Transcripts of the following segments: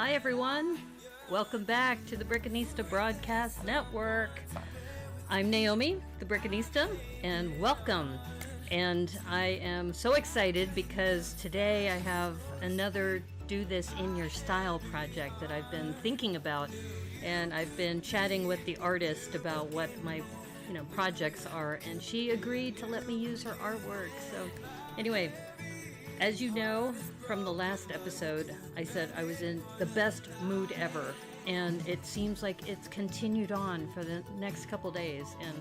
Hi everyone, welcome back to the Brickanista Broadcast Network. I'm Naomi, the Brickanista, and welcome. And I am so excited because today I have another Do This in Your Style project that I've been thinking about, and I've been chatting with the artist about what my projects are, and she agreed to let me use her artwork. So anyway, as you know from the last episode, I said I was in the best mood ever, and it seems like it's continued on for the next couple days. And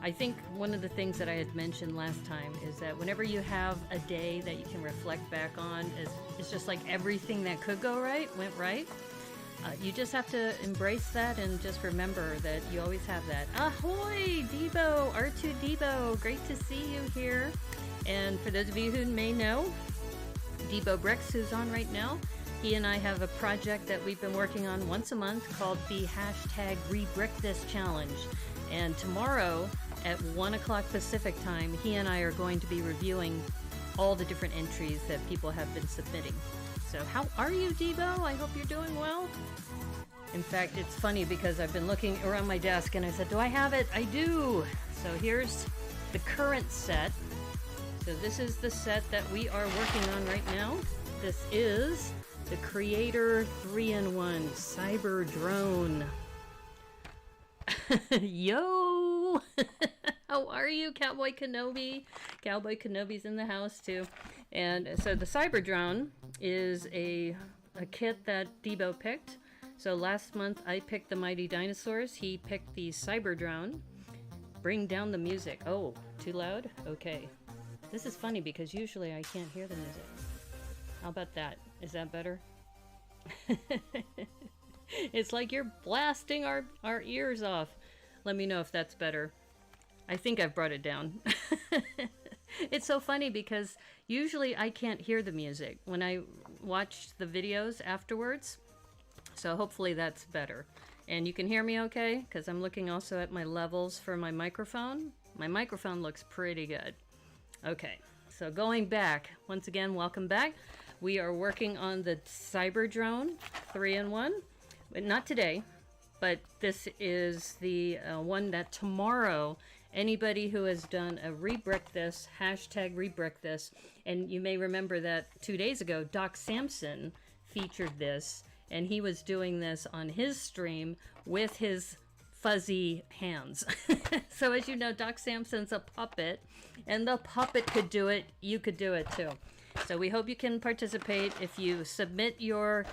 I think one of the things that I had mentioned last time is that whenever you have a day that you can reflect back on, it's just like everything that could go right went right. You just have to embrace that and just remember that you always have that. Ahoy, Debo, R2 Debo, great to see you here. And for those of you who may know, Debo Bricks, who's on right now, he and I have a project that we've been working on once a month called the hashtag Rebrick This Challenge. And tomorrow at 1 o'clock Pacific time, he and I are going to be reviewing all the different entries that people have been submitting. So how are you, Debo? I hope you're doing well. In fact, it's funny because I've been looking around my desk and I said, do I have it? I do. So here's the current set. So this is the set that we are working on right now. This is the Creator 3-in-1 Cyber Drone. Yo! How are you, Cowboy Kenobi? Cowboy Kenobi's in the house too. And so the Cyber Drone is a kit that Debo picked. So last month I picked the Mighty Dinosaurs. He picked the Cyber Drone. Bring down the music. Oh, too loud? Okay. This is funny because usually I can't hear the music. How about that? Is that better? It's like you're blasting our ears off. Let me know if that's better. I think I've brought it down. It's so funny because usually I can't hear the music when I watch the videos afterwards. So hopefully that's better. And you can hear me okay? Because I'm looking also at my levels for my microphone. My microphone looks pretty good. Okay, so going back, once again, welcome back. We are working on the Cyber Drone 3-in-1. Not today, but this is the one that tomorrow, anybody who has done a Rebrick This, hashtag Rebrick This, and you may remember that 2 days ago, Doc Samson featured this, and he was doing this on his stream with his fuzzy hands. So as you know, Doc Samson's a puppet, and the puppet could do it, you could do it too. So we hope you can participate. If you submit your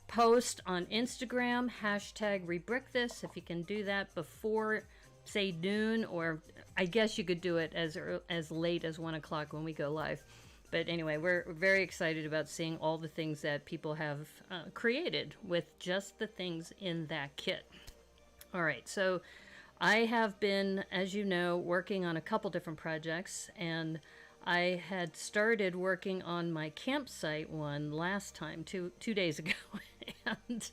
post on Instagram, hashtag Rebrick This, if you can do that before, say, noon, or I guess you could do it as late as 1 o'clock when we go live. But anyway, we're very excited about seeing all the things that people have created with just the things in that kit. All right, so I have been, as you know, working on a couple different projects, and I had started working on my campsite one last time, two days ago, and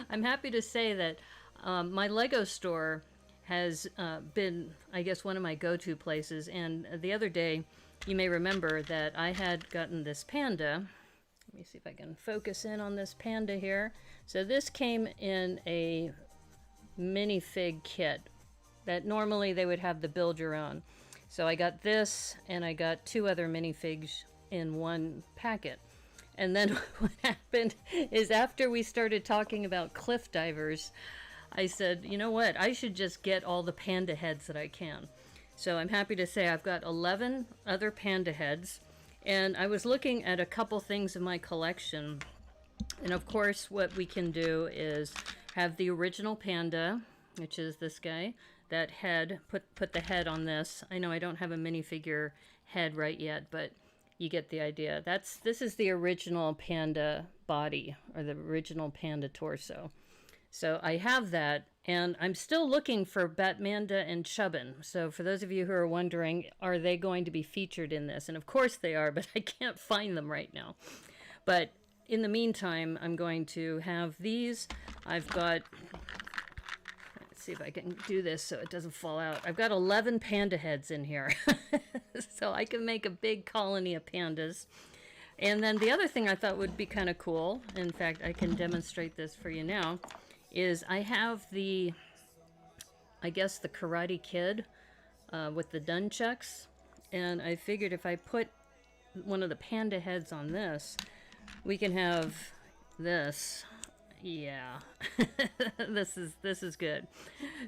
I'm happy to say that my Lego store has been, I guess, one of my go-to places. And the other day, you may remember that I had gotten this panda. Let me see if I can focus in on this panda here. So this came in a minifig kit that normally they would have the build your own. So I got this, and I got 2 other minifigs in one packet. And then what happened is after we started talking about cliff divers, I said, you know what, I should just get all the panda heads that I can. So I'm happy to say I've got 11 other panda heads, and I was looking at a couple things in my collection. And of course, what we can do is have the original panda, which is this guy. That head, put the head on this. I know I don't have a minifigure head right yet, but you get the idea. This is the original panda body, or the original panda torso. So I have that, and I'm still looking for Batmanda and Chubbin. So for those of you who are wondering, are they going to be featured in this? And of course they are, but I can't find them right now. But in the meantime, I'm going to have these. I've got... see if I can do this so it doesn't fall out. I've got 11 panda heads in here. So I can make a big colony of pandas. And then the other thing I thought would be kind of cool, in fact, I can demonstrate this for you now, is I have the, I guess, the Karate Kid with the nunchucks. And I figured if I put one of the panda heads on this, we can have this. Yeah, this is good.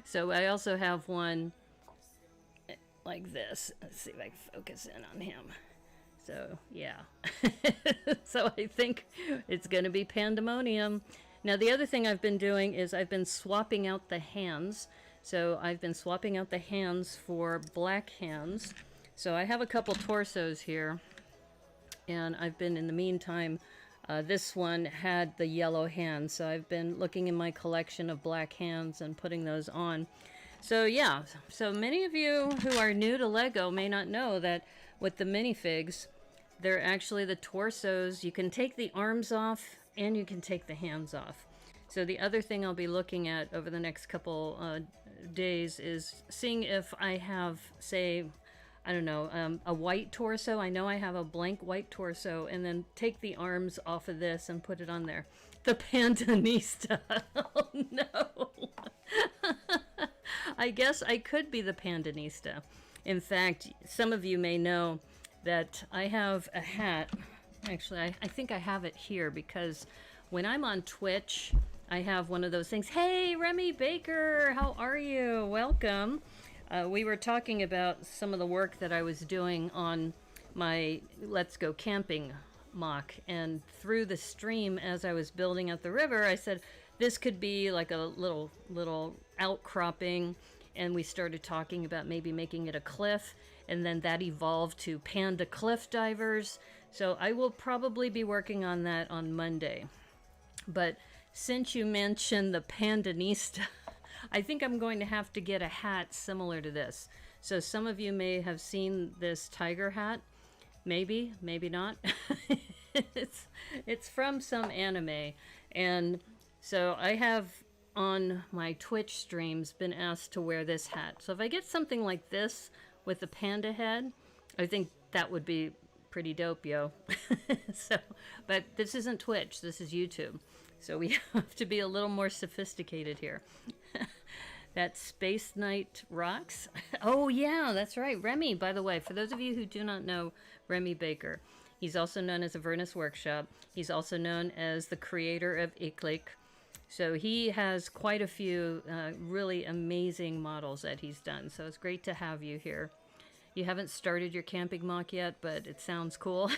So I also have one like this. Let's see if I can focus in on him. So yeah, so I think it's gonna be pandemonium. Now the other thing I've been doing is I've been swapping out the hands. So I've been swapping out the hands for black hands. So I have a couple torsos here, and I've been, in the meantime, this one had the yellow hands, so I've been looking in my collection of black hands and putting those on. So yeah, so many of you who are new to Lego may not know that with the minifigs, they're actually the torsos. You can take the arms off and you can take the hands off. So the other thing I'll be looking at over the next couple days is seeing if I have, say, I don't know, a white torso. I know I have a blank white torso, and then take the arms off of this and put it on there. The Pandanista. Oh no. I guess I could be the Pandanista. In fact, some of you may know that I have a hat. Actually, I think I have it here because when I'm on Twitch, I have one of those things. Hey, Remy Baker, how are you? Welcome. We were talking about some of the work that I was doing on my Let's Go Camping mock, and through the stream as I was building up the river, I said this could be like a little outcropping, and we started talking about maybe making it a cliff, and then that evolved to panda cliff divers. So I will probably be working on that on Monday. But since you mentioned the Pandanista, I think I'm going to have to get a hat similar to this. So some of you may have seen this tiger hat. Maybe, maybe not. It's from some anime. And so I have on my Twitch streams been asked to wear this hat. So if I get something like this with the panda head, I think that would be pretty dope, yo. So, but this isn't Twitch, this is YouTube. So we have to be a little more sophisticated here. That Space Knight rocks. Oh yeah, that's right. Remy, by the way, for those of you who do not know Remy Baker, he's also known as Avernus Workshop. He's also known as the creator of Iklik. So he has quite a few really amazing models that he's done. So it's great to have you here. You haven't started your camping mock yet, but it sounds cool.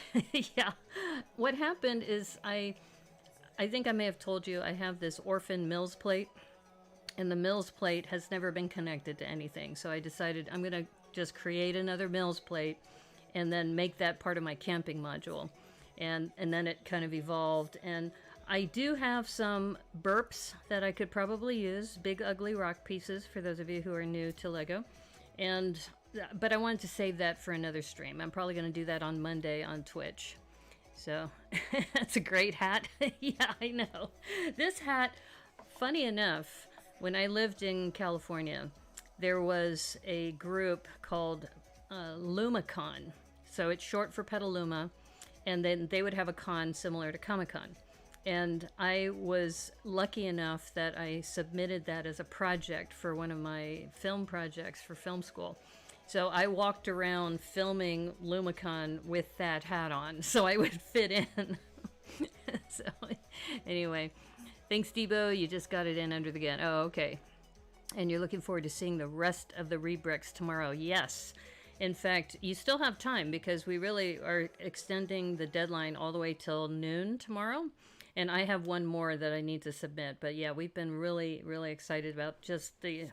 Yeah. What happened is I think I may have told you I have this orphan Mills plate, and the Mills plate has never been connected to anything. So I decided I'm going to just create another Mills plate and then make that part of my camping module. And then it kind of evolved. And I do have some burps that I could probably use, big ugly rock pieces for those of you who are new to Lego. But I wanted to save that for another stream. I'm probably going to do that on Monday on Twitch. So that's a great hat. Yeah, I know. This hat, funny enough, when I lived in California, there was a group called LumaCon. So it's short for Petaluma, and then they would have a con similar to Comic-Con. And I was lucky enough that I submitted that as a project for one of my film projects for film school. So I walked around filming LumaCon with that hat on, so I would fit in. So anyway, thanks, Debo. You just got it in under the gun. Oh, okay. And you're looking forward to seeing the rest of the rebricks tomorrow. Yes. In fact, you still have time because we really are extending the deadline all the way till noon tomorrow. And I have one more that I need to submit. But yeah, we've been really, really excited about just the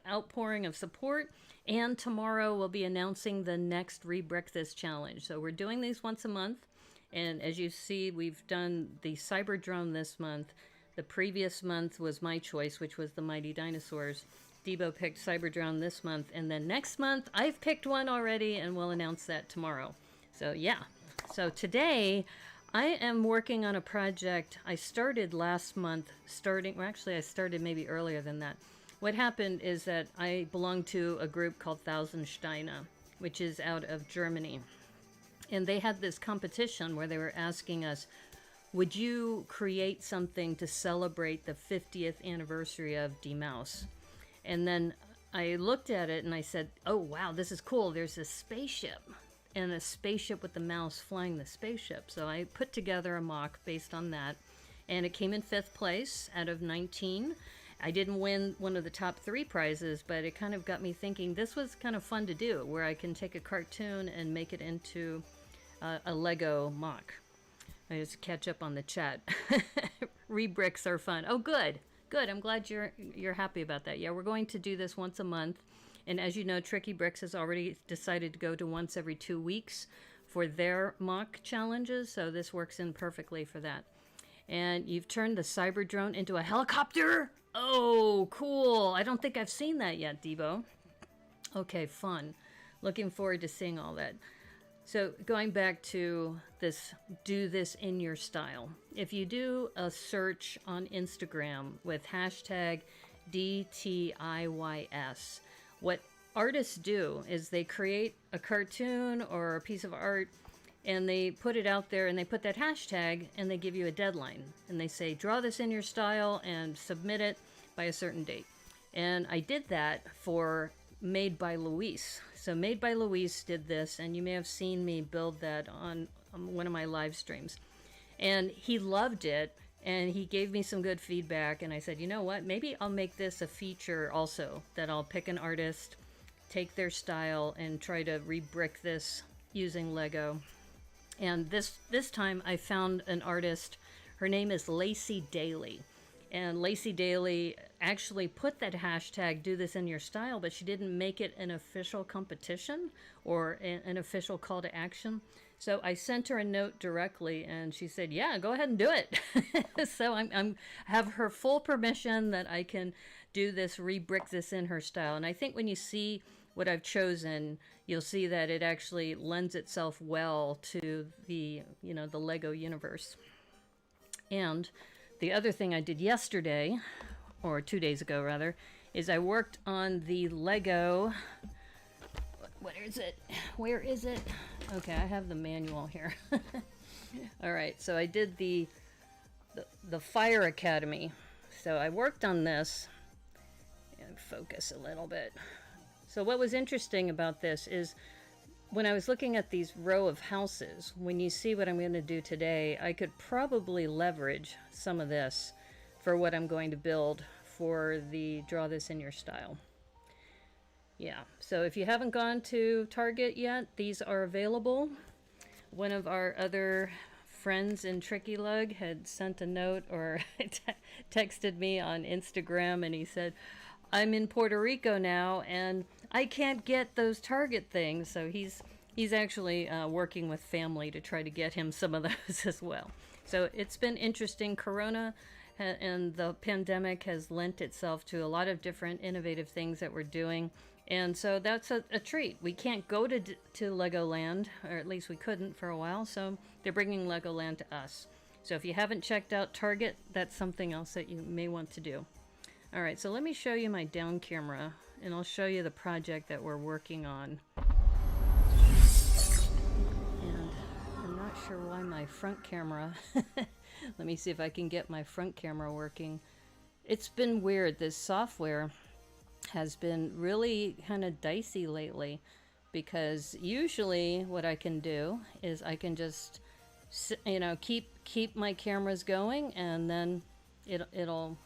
outpouring of support. And tomorrow we'll be announcing the next Rebrick This challenge. So we're doing these once a month. And as you see, we've done the Cyberdrome this month. The previous month was my choice, which was the Mighty Dinosaurs. Debo picked Cyberdrome this month. And then next month, I've picked one already, and we'll announce that tomorrow. So yeah. So today, I am working on a project I started last month. I started maybe earlier than that. What happened is that I belong to a group called Thousand Steine, which is out of Germany. And they had this competition where they were asking us, would you create something to celebrate the 50th anniversary of D Mouse? And then I looked at it and I said, oh wow, this is cool. There's a spaceship, and a spaceship with the mouse flying the spaceship. So I put together a mock based on that, and it came in 5th place out of 19. I didn't win one of the top 3 prizes, but it kind of got me thinking this was kind of fun to do, where I can take a cartoon and make it into a Lego mock. I just catch up on the chat. Rebricks are fun. Oh, good. Good. I'm glad you're happy about that. Yeah, we're going to do this once a month. And as you know, Tricky Bricks has already decided to go to once every 2 weeks for their mock challenges. So this works in perfectly for that. And you've turned the cyber drone into a helicopter? Oh, cool. I don't think I've seen that yet, Debo. Okay, fun. Looking forward to seeing all that. So going back to this, do this in your style. If you do a search on Instagram with hashtag DTIYS, what artists do is they create a cartoon or a piece of art and they put it out there and they put that hashtag and they give you a deadline. And they say, draw this in your style and submit it by a certain date. And I did that for Made by Luis. So Made by Luis did this, and you may have seen me build that on one of my live streams. And he loved it, and he gave me some good feedback, and I said, you know what, maybe I'll make this a feature also, that I'll pick an artist, take their style, and try to re-brick this using Lego. And this time I found an artist. Her name is Lacey Daly. And Lacey Daly actually put that hashtag, do this in your style, but she didn't make it an official competition or an official call to action. So I sent her a note directly and she said, yeah, go ahead and do it. So I'm have her full permission that I can do this, re-brick this in her style. And I think when you see what I've chosen, you'll see that it actually lends itself well to the, you know, the Lego universe. And the other thing I did yesterday, or 2 days ago rather, is I worked on the Lego, where is it? Where is it? Okay, I have the manual here. All right, so I did the Fire Academy. So I worked on this, and focus a little bit. So what was interesting about this is when I was looking at these row of houses, when you see what I'm going to do today, I could probably leverage some of this for what I'm going to build for the Draw This in Your Style. Yeah, so if you haven't gone to Target yet, these are available. One of our other friends in Tricky Lug had sent a note or texted me on Instagram, and he said, I'm in Puerto Rico now and I can't get those Target things. So he's actually working with family to try to get him some of those as well. So it's been interesting. Corona and the pandemic has lent itself to a lot of different innovative things that we're doing. And so that's a treat. We can't go to Legoland, or at least we couldn't for a while. So they're bringing Legoland to us. So if you haven't checked out Target, that's something else that you may want to do. All right, so let me show you my down camera, and I'll show you the project that we're working on. And I'm not sure why my front camera, let me see if I can get my front camera working. It's been weird. This software has been really kind of dicey lately, because usually what I can do is I can just, you know, keep my cameras going, and then it'll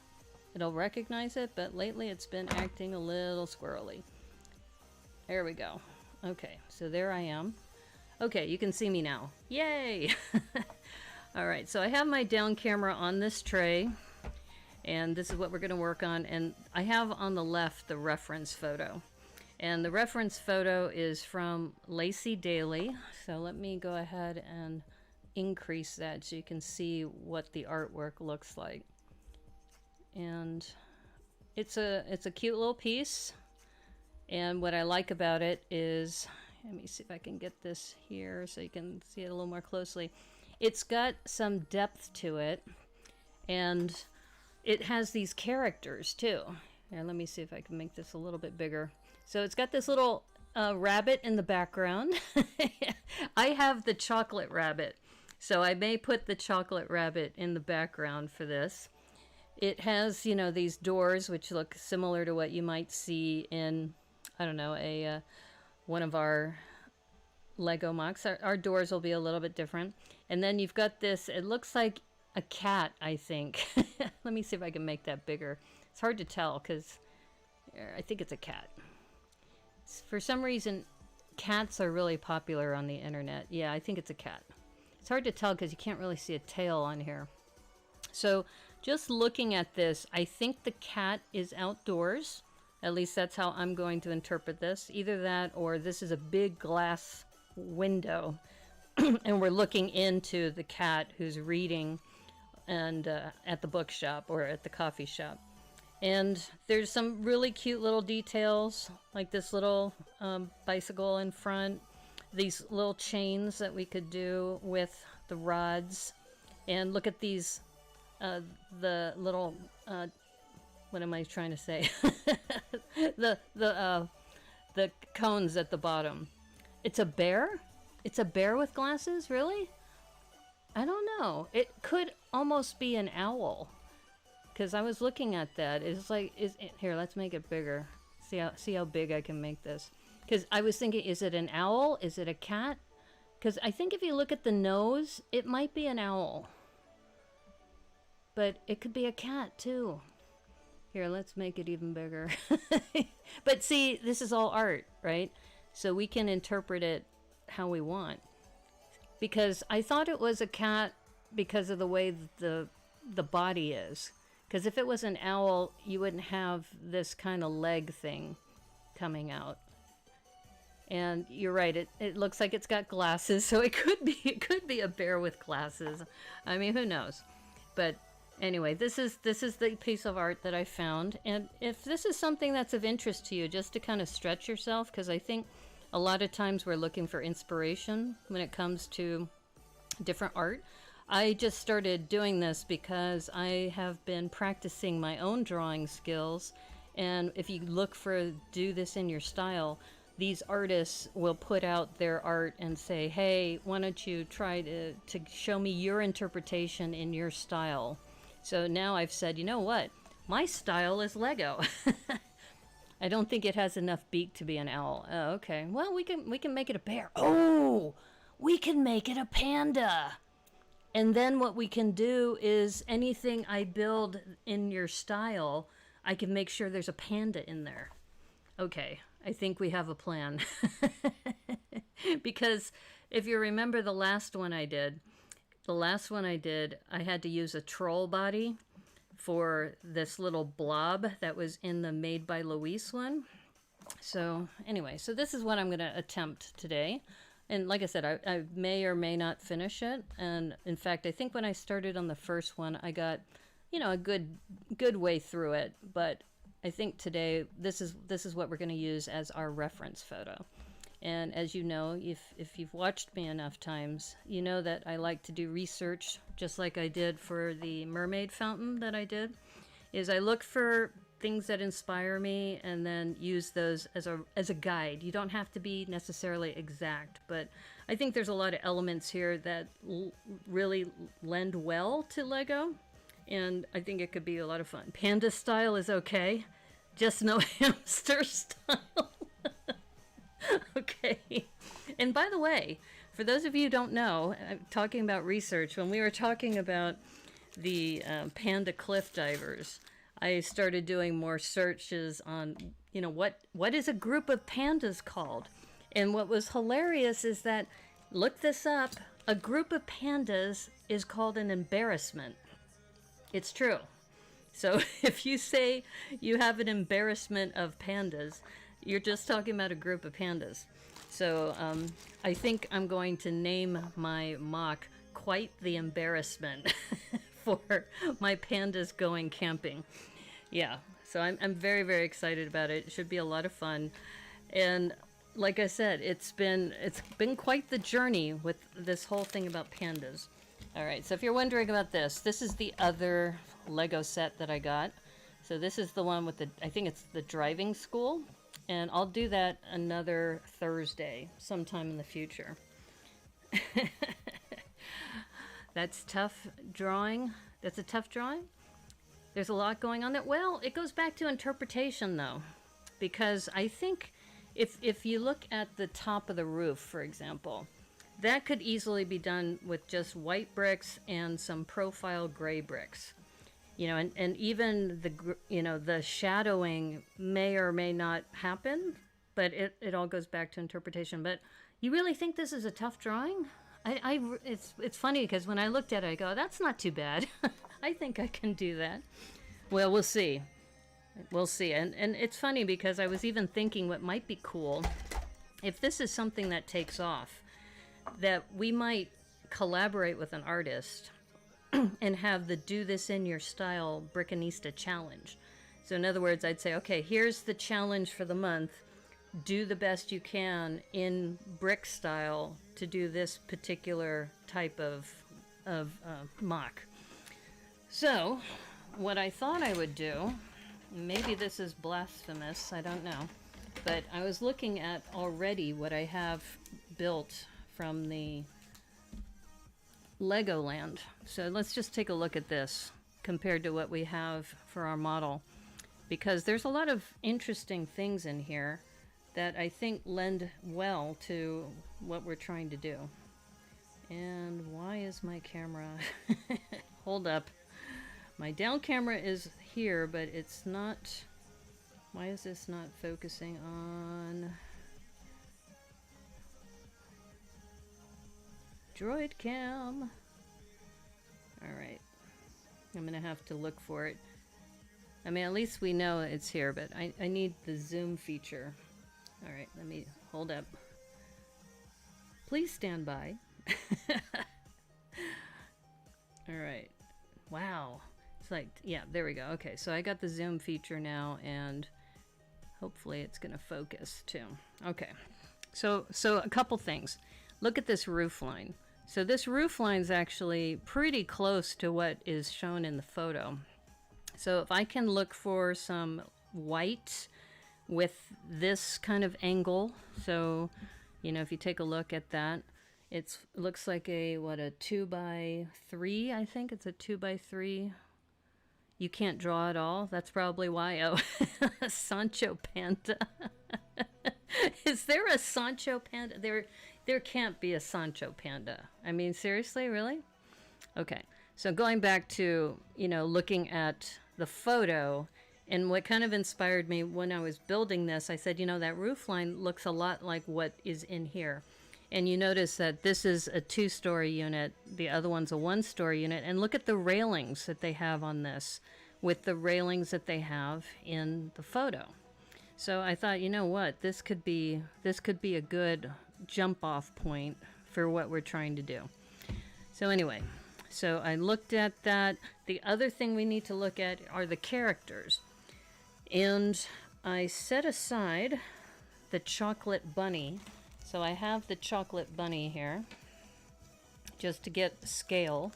recognize it, but lately it's been acting a little squirrely. There we go. Okay, so there I am. Okay, you can see me now. Yay! All right, so I have my down camera on this tray, and this is what we're going to work on. And I have on the left the reference photo. And the reference photo is from Lacey Daly. So let me go ahead and increase that so you can see what the artwork looks like. And it's a cute little piece, and what I like about it is, let me see if I can get this here so you can see it a little more closely. It's got some depth to it, and it has these characters too. Here, let me see if I can make this a little bit bigger. So it's got this little rabbit in the background. I have the chocolate rabbit, so I may put the chocolate rabbit in the background for this. It has, you know, these doors which look similar to what you might see in, I don't know, a one of our Lego MOCs. Our doors will be a little bit different. And then you've got this, it looks like a cat, I think. Let me see if I can make that bigger. It's hard to tell because I think it's a cat. For some reason, cats are really popular on the internet. Yeah, I think it's a cat. It's hard to tell because you can't really see a tail on here. So just looking at this, I think the cat is outdoors. At least that's how I'm going to interpret this. Either that or this is a big glass window and we're looking into the cat who's reading and at the bookshop or at the coffee shop. And there's some really cute little details, like this little bicycle in front, these little chains that we could do with the rods. And look at these, the little, what am I trying to say? the cones at the bottom. It's a bear? It's a bear with glasses? Really? I don't know. It could almost be an owl. Because I was looking at that. It's like, here, let's make it bigger. See how big I can make this. Because I was thinking, is it an owl? Is it a cat? Because I think if you look at the nose, it might be an owl. But it could be a cat, too. Here, let's make it even bigger. But see, this is all art, right? So we can interpret it how we want. Because I thought it was a cat because of the way the body is. Because if it was an owl, you wouldn't have this kind of leg thing coming out. And you're right, it looks like it's got glasses, so it could be a bear with glasses. I mean, who knows? But anyway, this is the piece of art that I found. And if this is something that's of interest to you, just to kind of stretch yourself, because I think a lot of times we're looking for inspiration when it comes to different art. I just started doing this because I have been practicing my own drawing skills, and if you look for do this in your style, these artists will put out their art and say, hey, why don't you try to show me your interpretation in your style. So now I've said, you know what, my style is Lego. I don't think it has enough beak to be an owl. Oh, okay, well, we can make it a bear. Oh, we can make it a panda. And then what we can do is anything I build in your style, I can make sure there's a panda in there. Okay, I think we have a plan. Because if you remember the last one I did, I had to use a troll body for this little blob that was in the Made by Luis one. So anyway, so this is what I'm going to attempt today. And like I said, I may or may not finish it. And in fact, I think when I started on the first one, I got, you know, a good way through it. But I think today, this is what we're going to use as our reference photo. And as you know, if you've watched me enough times, you know that I like to do research, just like I did for the mermaid fountain that I did, is I look for things that inspire me and then use those as a guide. You don't have to be necessarily exact, but I think there's a lot of elements here that really lend well to Lego, and I think it could be a lot of fun. Panda style is okay, just no hamster style. Okay. And by the way, for those of you who don't know, I'm talking about research, when we were talking about the panda cliff divers, I started doing more searches on, you know, what is a group of pandas called? And what was hilarious is that, look this up, a group of pandas is called an embarrassment. It's true. So if you say you have an embarrassment of pandas, you're just talking about a group of pandas. So I think I'm going to name my mock Quite the Embarrassment for my pandas going camping. Yeah, so I'm very, very excited about it. It should be a lot of fun. And like I said, it's been quite the journey with this whole thing about pandas. All right, so if you're wondering about this is the other Lego set that I got. So this is the one with I think it's the driving school. And I'll do that another Thursday, sometime in the future. That's tough drawing. That's a tough drawing. There's a lot going on there. Well, it goes back to interpretation, though, because I think if you look at the top of the roof, for example, that could easily be done with just white bricks and some profile gray bricks. You know, and even the shadowing may or may not happen, but it all goes back to interpretation. But you really think this is a tough drawing? It's funny because when I looked at it, I go, that's not too bad. I think I can do that. Well, we'll see. We'll see. And it's funny because I was even thinking what might be cool, if this is something that takes off, that we might collaborate with an artist and have the Do This in Your Style Brickanista challenge. So in other words, I'd say, okay, here's the challenge for the month. Do the best you can in brick style to do this particular type of mock. So what I thought I would do, maybe this is blasphemous, I don't know, but I was looking at already what I have built from the Legoland. So let's just take a look at this compared to what we have for our model, because there's a lot of interesting things in here that I think lend well to what we're trying to do. And why is my camera hold up, my down camera is here, but it's not. Why is this not focusing on Droid Cam? All right, I'm gonna have to look for it. I mean, at least we know it's here, but I need the zoom feature. All right, let me hold up. Please stand by. All right. Wow. It's like, yeah, there we go. Okay, so I got the zoom feature now, and hopefully it's gonna focus too. Okay. So a couple things. Look at this roof line. So this roof line's actually pretty close to what is shown in the photo. So if I can look for some white with this kind of angle, so if you take a look at that, it looks like a 2x3. I think it's a 2x3. You can't draw at all. That's probably why. Oh, Sancho Panda. Is there a Sancho Panda? There can't be a Sancho Panda. I mean, seriously, really? Okay. So going back to, looking at the photo, and what kind of inspired me when I was building this, I said, that roof line looks a lot like what is in here. And you notice that this is a 2-story unit, the other one's a 1-story unit, and look at the railings that they have on this with the railings that they have in the photo. So I thought, you know what, this could be a good jump off point for what we're trying to do. So anyway, so I looked at that. The other thing we need to look at are the characters. And I set aside the chocolate bunny. So I have the chocolate bunny here just to get scale.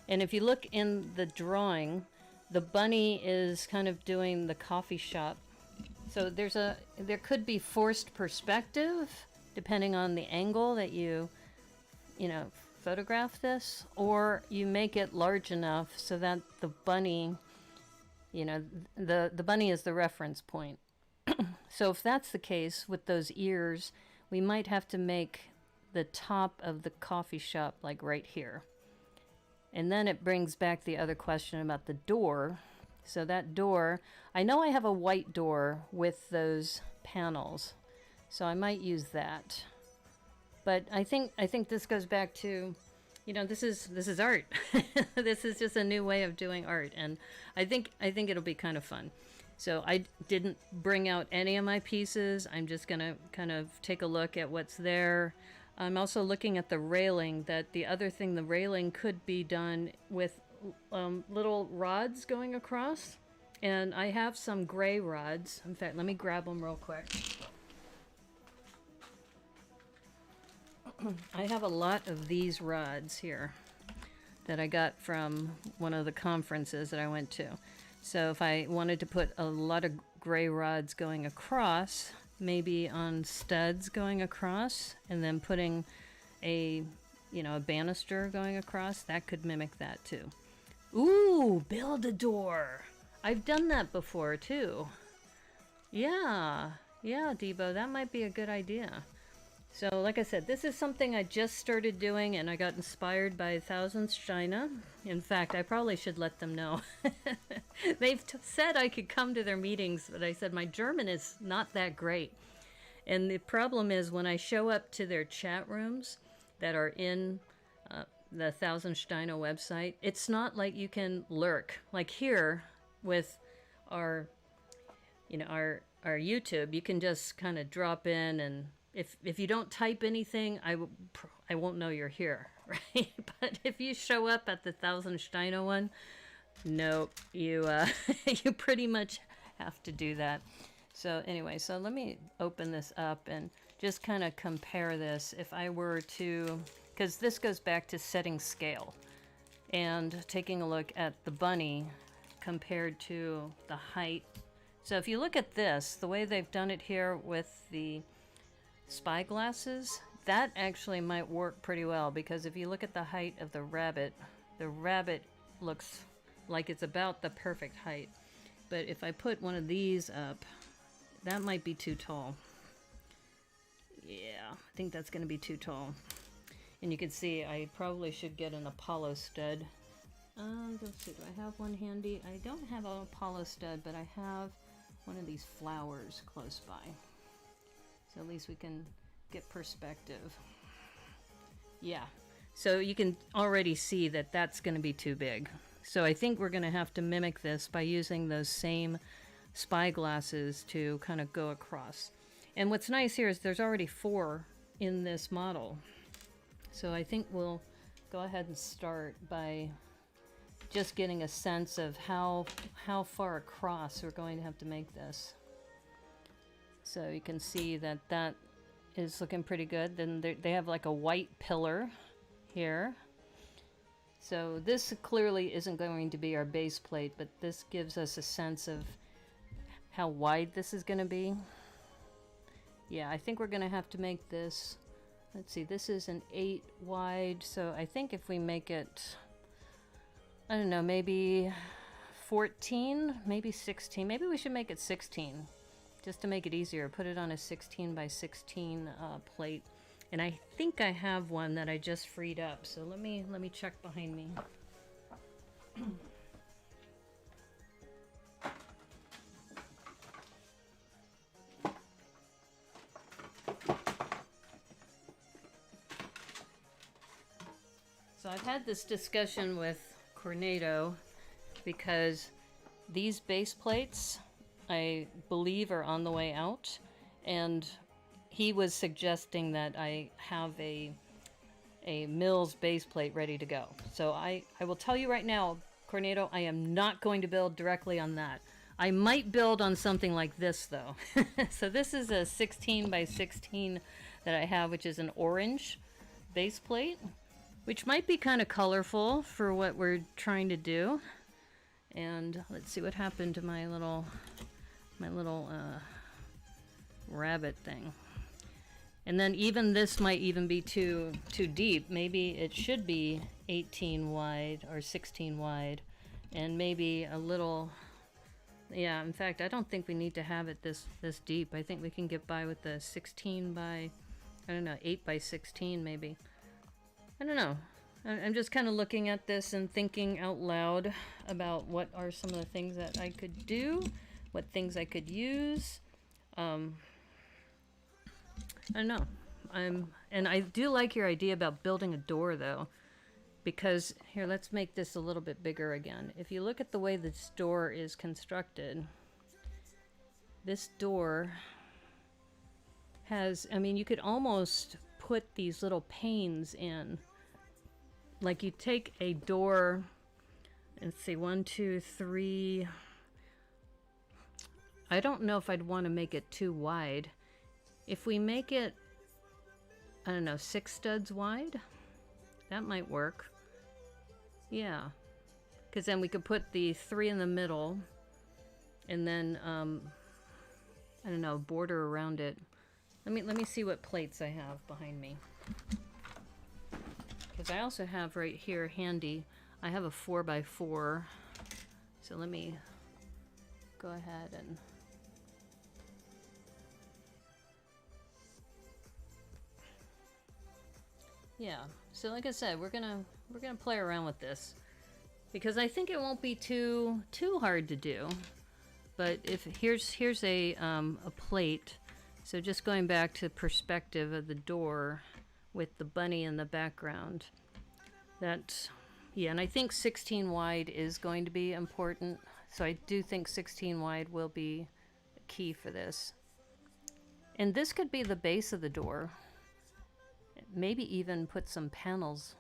And if you look in the drawing, the bunny is kind of doing the coffee shop. So there could be forced perspective depending on the angle that you photograph this, or you make it large enough so that the bunny, the bunny is the reference point. So if that's the case with those ears, we might have to make the top of the coffee shop like right here. And then it brings back the other question about the door. So that door, I know I have a white door with those panels, so I might use that. But I think this goes back to, this is art. This is just a new way of doing art, and I think it'll be kind of fun. So I didn't bring out any of my pieces. I'm just gonna kind of take a look at what's there. I'm also looking at the railing. The railing could be done with little rods going across, and I have some gray rods. In fact, let me grab them real quick. I have a lot of these rods here that I got from one of the conferences that I went to. So if I wanted to put a lot of gray rods going across, maybe on studs going across, and then putting a, you know, a banister going across. That could mimic that too. Ooh, build a door. I've done that before too. Yeah, yeah, Debo, that might be a good idea. So, like I said, this is something I just started doing, and I got inspired by Thousands China. In fact, I probably should let them know. They've said I could come to their meetings, but I said my German is not that great. And the problem is when I show up to their chat rooms that are in the Thousand Steiner website, it's not like you can lurk. Like here with our, you know, our YouTube, you can just kind of drop in, and if you don't type anything, I won't know you're here, right? But if you show up at the Thousand Steiner one, nope, you you pretty much have to do that. So anyway, so let me open this up and just kind of compare this. If I were to, because this goes back to setting scale and taking a look at the bunny compared to the height. So if you look at this, the way they've done it here with the spy glasses, that actually might work pretty well, because if you look at the height of the rabbit looks like it's about the perfect height. But if I put one of these up, that might be too tall. Yeah, I think that's going to be too tall. And you can see I probably should get an Apollo stud. Let's see, do I have one handy? I don't have an Apollo stud, but I have one of these flowers close by. So at least we can get perspective. Yeah, so you can already see that that's going to be too big. So I think we're going to have to mimic this by using those same spy glasses to kind of go across. And what's nice here is there's already 4 in this model. So I think we'll go ahead and start by just getting a sense of how far across we're going to have to make this. So you can see that that is looking pretty good. Then they have like a white pillar here. So this clearly isn't going to be our base plate, but this gives us a sense of how wide this is going to be. Yeah, I think we're going to have to make this, let's see, this is an 8 wide, so I think if we make it, I don't know, maybe 14, maybe 16, maybe we should make it 16, just to make it easier. Put it on a 16 by 16 plate. And I think I have one that I just freed up, so let me check behind me. So I've had this discussion with Cornado because these base plates, I believe, are on the way out, and he was suggesting that I have a Mills base plate ready to go. So I will tell you right now, Cornado, I am not going to build directly on that. I might build on something like this though. So this is a 16 by 16 that I have, which is an orange base plate, which might be kind of colorful for what we're trying to do. And let's see what happened to my little rabbit thing. And then even this might even be too deep. Maybe it should be 18 wide or 16 wide, and maybe a little. Yeah, in fact, I don't think we need to have it this deep. I think we can get by with the 16 by, I don't know, 8 by 16 maybe. I don't know. I'm just kind of looking at this and thinking out loud about what are some of the things that I could do, what things I could use. I don't know. And I do like your idea about building a door though, because here, let's make this a little bit bigger again. If you look at the way this door is constructed, this door has, I mean, you could almost put these little panes in. Like you take a door, let's see, 1, 2, 3. I don't know if I'd want to make it too wide. If we make it, I don't know, 6 studs wide, that might work. Yeah, because then we could put the 3 in the middle, and then I don't know, border around it. Let me see what plates I have behind me. Because I also have right here handy, I have a 4x4. So let me go ahead and... Yeah, so like I said, we're gonna play around with this. Because I think it won't be too hard to do. But if here's a plate. So just going back to perspective of the door with the bunny in the background. That, yeah, and I think 16 wide is going to be important. So I do think 16 wide will be key for this. And this could be the base of the door. Maybe even put some panels.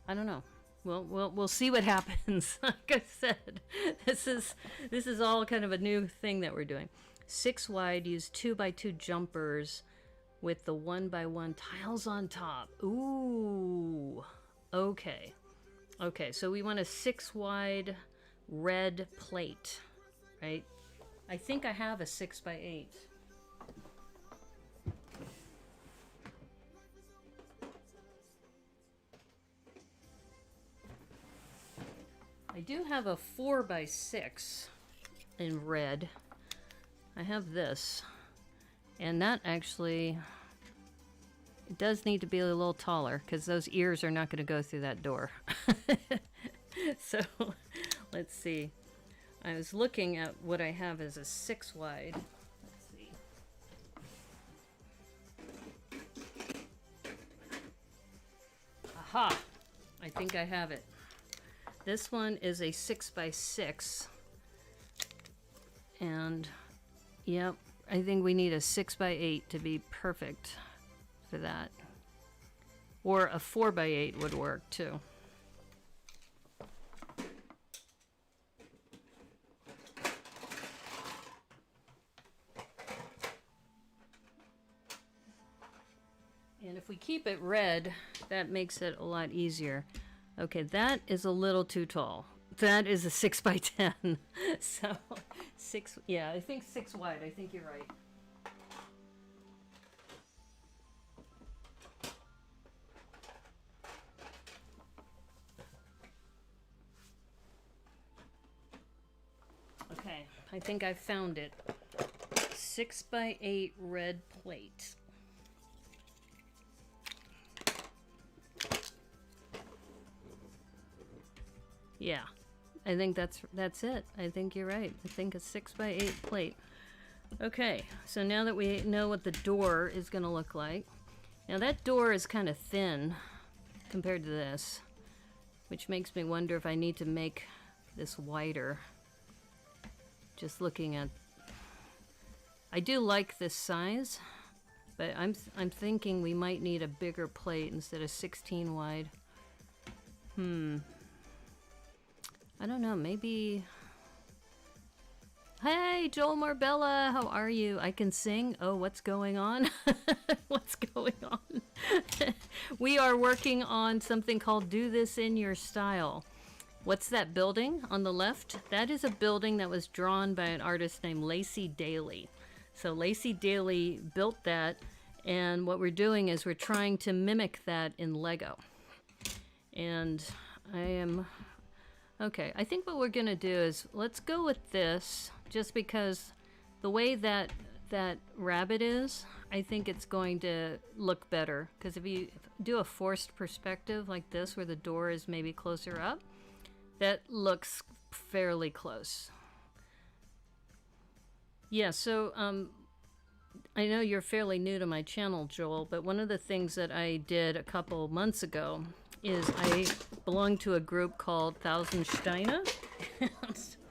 I don't know. We'll see what happens. Like I said, this is all kind of a new thing that we're doing. 6 wide, use 2x2 jumpers with the 1x1 tiles on top. Ooh, okay. Okay, so we want a 6 wide red plate, right? I think I have a 6x8. I do have a 4x6 in red. I have this, and that actually, it does need to be a little taller because those ears are not going to go through that door. So let's see. I was looking at what I have as a 6 wide. Let's see. Aha! I think I have it. This one is a 6x6, and yep, I think we need a 6x8 to be perfect for that. Or a 4x8 would work too. And if we keep it red, that makes it a lot easier. Okay, that is a little too tall. That is a 6x10. So 6, yeah, I think 6 wide. I think you're right. Okay, I think I found it. 6x8 red plate. Yeah, I think that's it. I think you're right. I think a 6x8 plate. Okay, so now that we know what the door is going to look like. Now that door is kind of thin compared to this, which makes me wonder if I need to make this wider. Just looking at... I do like this size, but I'm thinking we might need a bigger plate instead of 16 wide. I don't know, maybe... Hey, Joel Marbella, how are you? I can sing? Oh, what's going on? What's going on? We are working on something called Do This in Your Style. What's that building on the left? That is a building that was drawn by an artist named Lacey Daly. So Lacey Daly built that, and what we're doing is we're trying to mimic that in Lego. And I am... Okay, I think what we're gonna do is, let's go with this, just because the way that rabbit is, I think it's going to look better. Because if you do a forced perspective like this, where the door is maybe closer up, that looks fairly close. Yeah, so I know you're fairly new to my channel, Joel, but one of the things that I did a couple months ago is I belong to a group called 1000 Steine.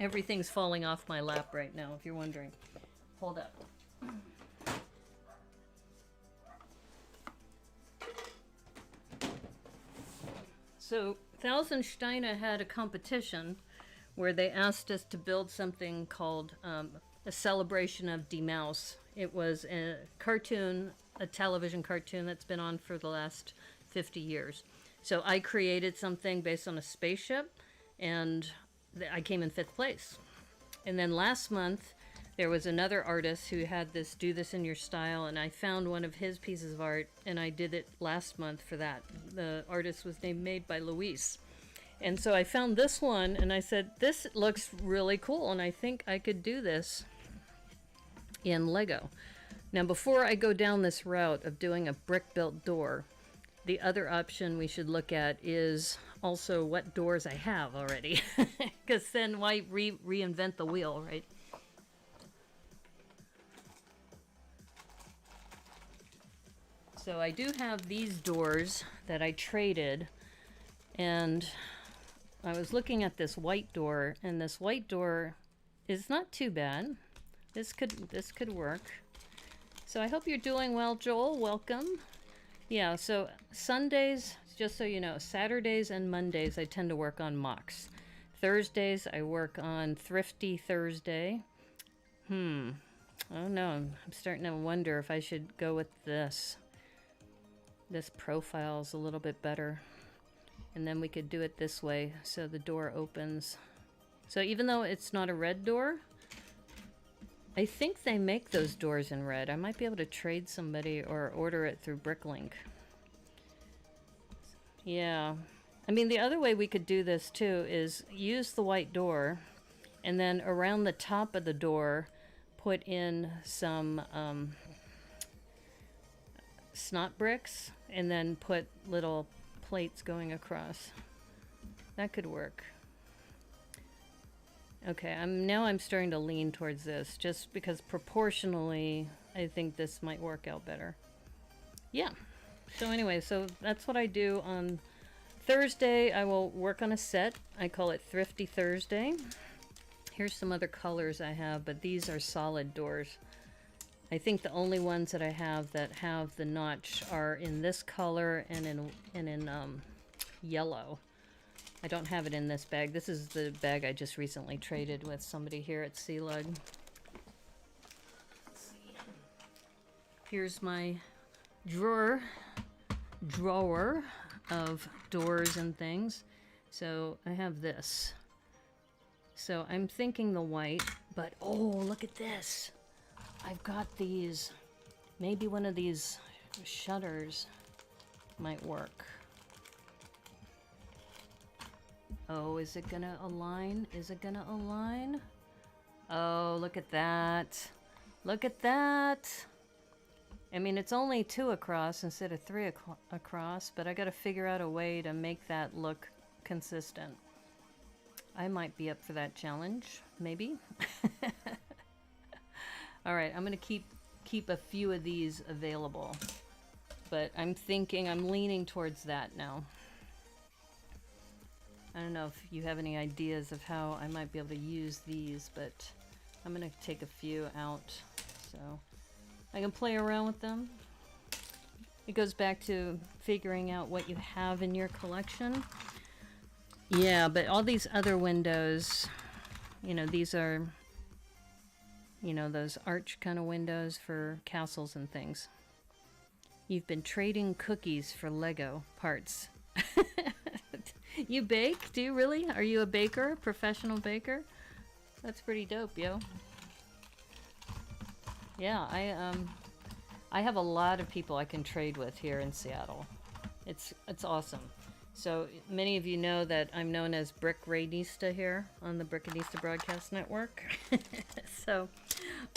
Everything's falling off my lap right now, if you're wondering. Hold up. So 1000 Steine had a competition where they asked us to build something called a celebration of Die Maus. It was a cartoon, a television cartoon that's been on for the last 50 years. So I created something based on a spaceship, and I came in 5th place. And then last month, There was another artist who had this do this in your style, and I found one of his pieces of art, and I did it last month for that. The artist was made by Luis. And so I found this one, and I said, this looks really cool, and I think I could do this in Lego. Now, before I go down this route of doing a brick-built door, the other option we should look at is also what doors I have already. Because then why reinvent the wheel, right? So I do have these doors that I traded, and I was looking at this white door, and this white door is not too bad. This could work. So I hope you're doing well, Joel. Welcome. Yeah, so Sundays, just so you know, Saturdays and Mondays I tend to work on mocks. Thursdays I work on Thrifty Thursday. Oh no, I'm starting to wonder if I should go with this. This profile's a little bit better. And then we could do it this way so the door opens. So even though it's not a red door, I think they make those doors in red. I might be able to trade somebody or order it through Bricklink. Yeah. I mean, the other way we could do this too is use the white door, and then around the top of the door put in some snot bricks, and then put little plates going across. That could work. Okay, now I'm starting to lean towards this, just because proportionally I think this might work out better. Yeah. So anyway, so that's what I do on Thursday. I will work on a set. I call it Thrifty Thursday. Here's some other colors I have, but these are solid doors. I think the only ones that I have that have the notch are in this color and in yellow. I don't have it in this bag. This is the bag I just recently traded with somebody here at C-Lug. Here's my drawer of doors and things. So I have this. So I'm thinking the white, but oh, look at this. I've got these. Maybe one of these shutters might work. Oh, is it gonna align? Is it gonna align? Oh, look at that. Look at that. I mean, it's only 2 across instead of 3 across, but I gotta figure out a way to make that look consistent. I might be up for that challenge, maybe. All right, I'm gonna keep a few of these available, but I'm leaning towards that now. I don't know if you have any ideas of how I might be able to use these, but I'm gonna take a few out so I can play around with them. It goes back to figuring out what you have in your collection. Yeah, but all these other windows, you know, these are, you know, those arch kind of windows for castles and things. You've been trading cookies for Lego parts. You bake? Do you really? Are you a baker? Professional baker? That's pretty dope, yo. Yeah, I have a lot of people I can trade with here in Seattle. It's awesome. So many of you know that I'm known as Brickanista here on the Brickanista Broadcast Network. So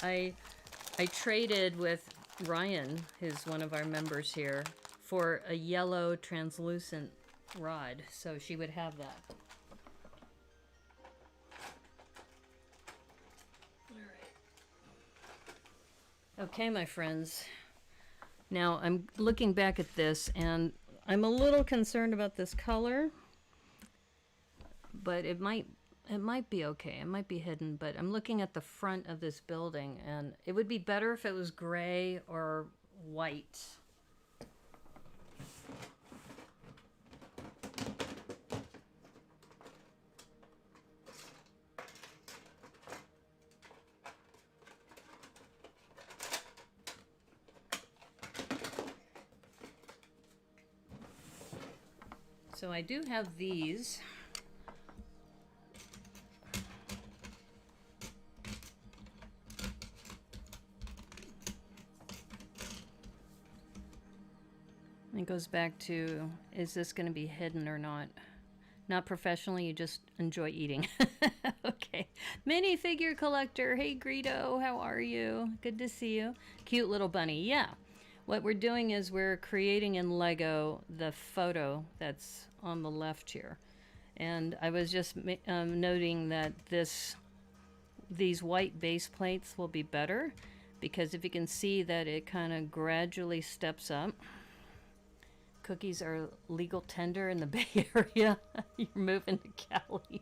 I traded with Ryan, who's one of our members here, for a yellow translucent rod, so she would have that. All right. Okay, my friends. Now I'm looking back at this, and I'm a little concerned about this color, but it might be okay. It might be hidden, but I'm looking at the front of this building, and it would be better if it was gray or white. So I do have these. It goes back to, is this going to be hidden or not? Not professionally, you just enjoy eating. Okay. Minifigure collector. Hey, Greedo, how are you? Good to see you. Cute little bunny. Yeah. What we're doing is we're creating in Lego the photo that's on the left here. And I was just noting that these white base plates will be better, because if you can see that it kind of gradually steps up. Cookies are legal tender in the Bay Area. You're moving to Cali.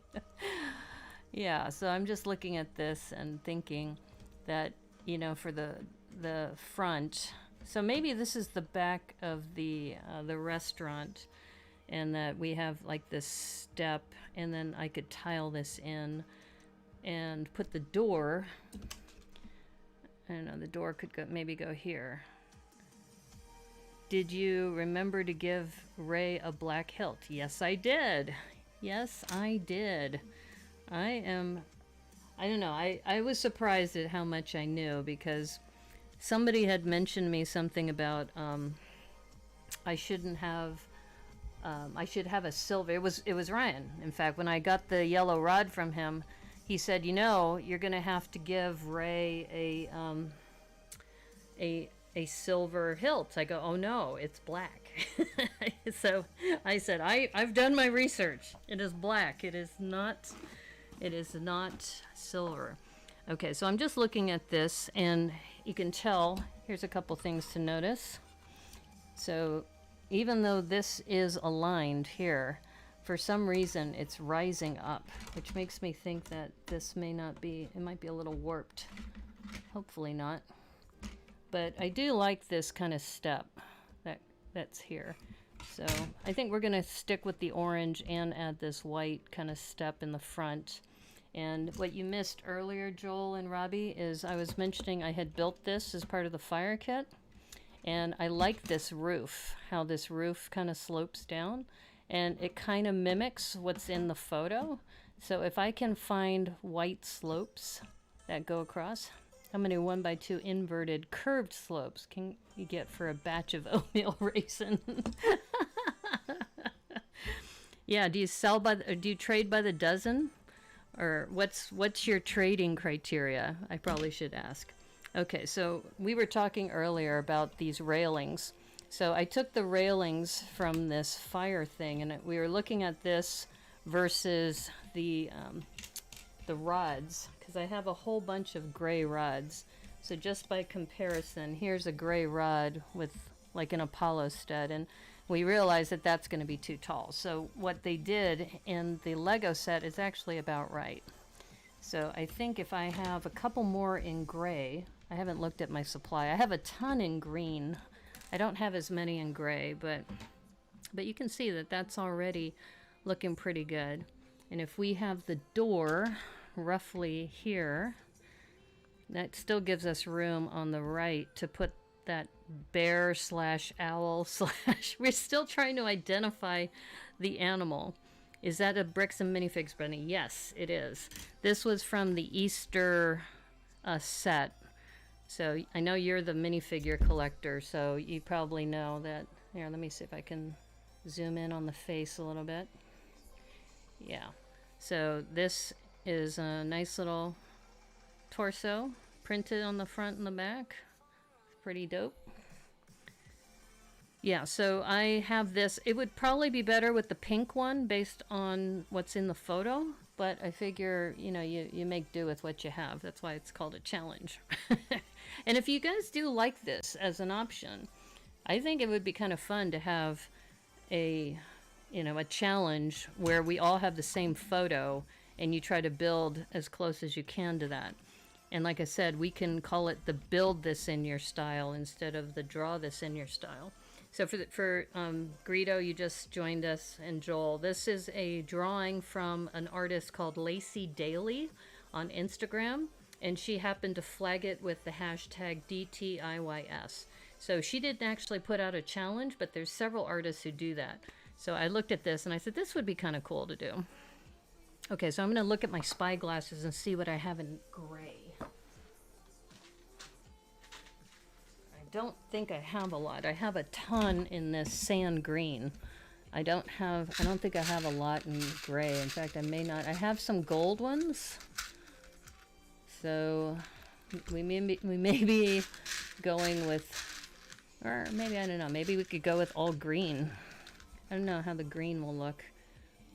Yeah, so I'm just looking at this and thinking that, you know, for the front, so maybe this is the back of the restaurant, and that we have like this step, and then I could tile this in and put the door. I don't know, the door could go, maybe go here. Did you remember to give Ray a black hilt? Yes, I did. Yes, I did. I don't know, I was surprised at how much I knew, because somebody had mentioned me something about I should have a silver. It was Ryan. In fact, when I got the yellow rod from him, he said, you know, you're gonna have to give Ray a silver hilt. I go, oh no, it's black. So I said, I've done my research. It is black. It is not silver. Okay, so I'm just looking at this, and you can tell, here's a couple things to notice. So even though this is aligned here, for some reason it's rising up, which makes me think that this may not be, it might be a little warped. Hopefully not. But I do like this kind of step that's here. So I think we're going to stick with the orange and add this white kind of step in the front. And what you missed earlier, Joel and Robbie, is I was mentioning I had built this as part of the fire kit. And I like this roof, how this roof kind of slopes down. And it kind of mimics what's in the photo. So if I can find white slopes that go across, how many 1x2 inverted curved slopes can you get for a batch of oatmeal raisin? Yeah, do you trade by the dozen? Or what's your trading criteria? I probably should ask. Okay, so we were talking earlier about these railings. So I took the railings from this fire thing, and we were looking at this versus the rods, because I have a whole bunch of gray rods. So just by comparison, here's a gray rod with like an Apollo stud, and we realized that that's going to be too tall. So what they did in the Lego set is actually about right. So I think if I have a couple more in gray, I haven't looked at my supply. I have a ton in green. I don't have as many in gray, but you can see that that's already looking pretty good. And if we have the door roughly here, that still gives us room on the right to put that bear slash owl slash, we're still trying to identify the animal. Is that a Bricks and Minifigs bunny? Yes, it is. This was from the Easter set. So I know you're the minifigure collector, so you probably know that. Here, let me see if I can zoom in on the face a little bit. Yeah. So this is a nice little torso printed on the front and the back. Pretty dope. Yeah, so I have this. It would probably be better with the pink one based on what's in the photo, but I figure, you know, you make do with what you have. That's why it's called a challenge. And if you guys do like this as an option, I think it would be kind of fun to have a challenge where we all have the same photo and you try to build as close as you can to that. And like I said, we can call it the build this in your style instead of the draw this in your style. So for Greedo, you just joined us, and Joel, this is a drawing from an artist called Lacey Daly on Instagram, and she happened to flag it with the hashtag DTIYS. So she didn't actually put out a challenge, but there's several artists who do that. So I looked at this and I said, this would be kind of cool to do. Okay, so I'm going to look at my spy glasses and see what I have in gray. I don't think I have a lot. I have a ton in this sand green. I don't think I have a lot in gray. In fact, I may not. I have some gold ones. So we may be going with, or maybe, I don't know, maybe we could go with all green. I don't know how the green will look.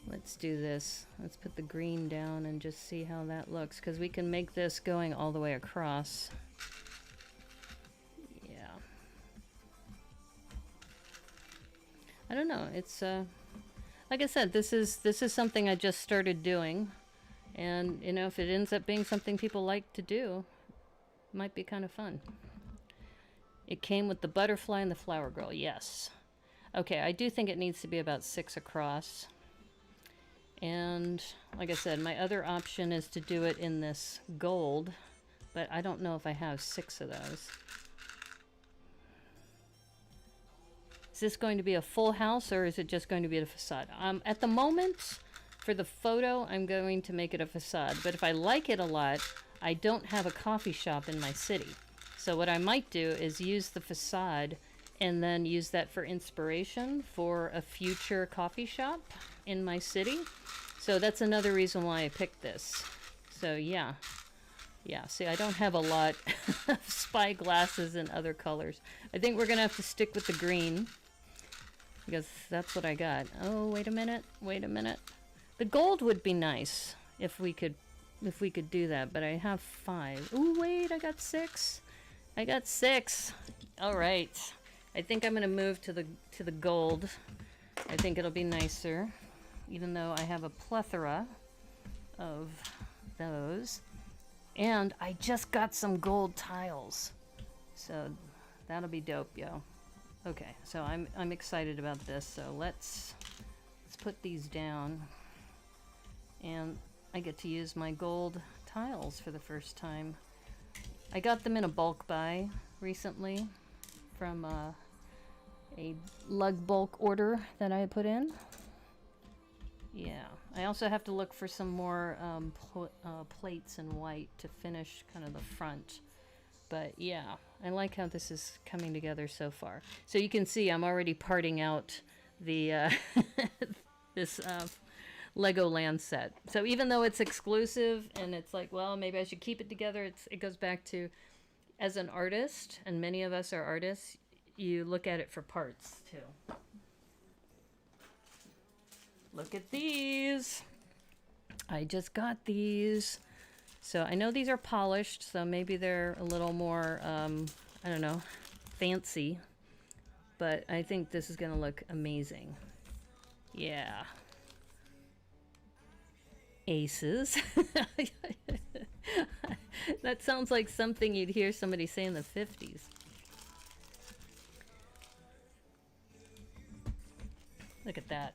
Let's do this. Let's put the green down and just see how that looks, because we can make this going all the way across. Yeah. I don't know. It's like I said, this is something I just started doing, and you know, if it ends up being something people like to do, it might be kind of fun. It came with the butterfly and the flower girl. Yes. Okay, I do think it needs to be about 6 across. And like I said, my other option is to do it in this gold, but I don't know if I have 6 of those. Is this going to be a full house, or is it just going to be the facade? At the moment, for the photo, I'm going to make it a facade, but if I like it a lot, I don't have a coffee shop in my city. So what I might do is use the facade and then use that for inspiration for a future coffee shop in my city. So that's another reason why I picked this. So yeah, see, I don't have a lot of spy glasses in other colors. I think we're gonna have to stick with the green, because that's what I got. Oh, wait a minute. The gold would be nice if we could do that, but I have 5. Ooh, wait, I got 6. All right. I think I'm gonna move to the gold. I think it'll be nicer, even though I have a plethora of those. And I just got some gold tiles, so that'll be dope, yo. Okay, so I'm excited about this. So let's put these down, and I get to use my gold tiles for the first time. I got them in a bulk buy recently from a lug bulk order that I put in. Yeah, I also have to look for some more plates in white to finish kind of the front. But yeah, I like how this is coming together so far. So you can see I'm already parting out the this Legoland set. So even though it's exclusive and it's like, well, maybe I should keep it together, it goes back to, as an artist, and many of us are artists, you look at it for parts too. Look at these. I just got these. So I know these are polished, so maybe they're a little more, I don't know, fancy. But I think this is going to look amazing. Yeah. Aces. That sounds like something you'd hear somebody say in the 50s. Look at that.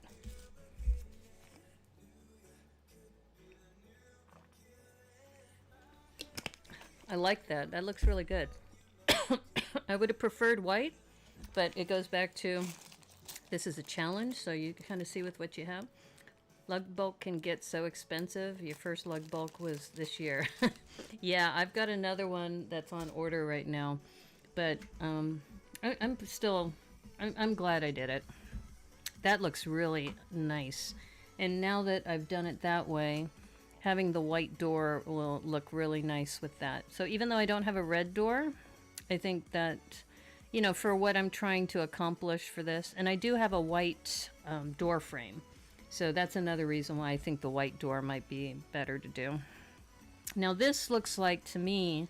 I like that. That looks really good. I would have preferred white, but it goes back to, this is a challenge, so you kind of see with what you have. Lug bulk can get so expensive. Your first lug bulk was this year. Yeah, I've got another one that's on order right now, but I'm glad I did it. That looks really nice. And now that I've done it that way, having the white door will look really nice with that. So even though I don't have a red door, I think that, you know, for what I'm trying to accomplish for this, and I do have a white door frame. So that's another reason why I think the white door might be better to do. Now this looks like, to me,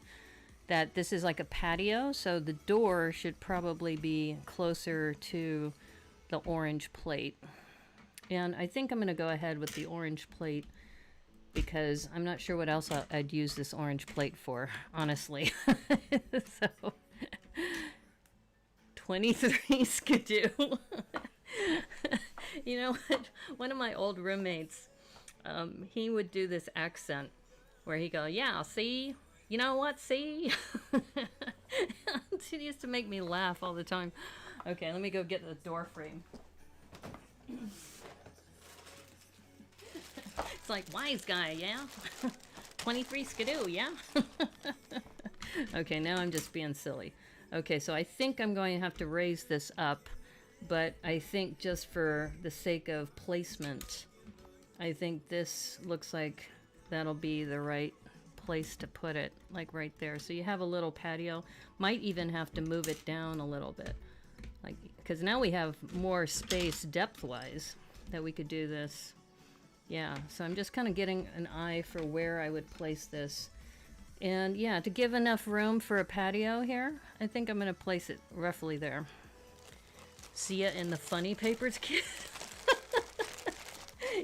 that this is like a patio, so the door should probably be closer to the orange plate. And I think I'm going to go ahead with the orange plate, because I'm not sure what else I'd use this orange plate for, honestly. So, 23 skidoo. You know what? One of my old roommates, he would do this accent where he'd go, yeah, see? You know what, see? He used to make me laugh all the time. Okay, let me go get the door frame. It's like, wise guy, yeah? 23 skidoo, yeah? Okay, now I'm just being silly. Okay, so I think I'm going to have to raise this up, but I think just for the sake of placement, I think this looks like that'll be the right place to put it, like right there. So you have a little patio. Might even have to move it down a little bit, like, because now we have more space depth-wise that we could do this. Yeah, so I'm just kind of getting an eye for where I would place this. And yeah, to give enough room for a patio here, I think I'm going to place it roughly there. See ya in the funny papers, kid.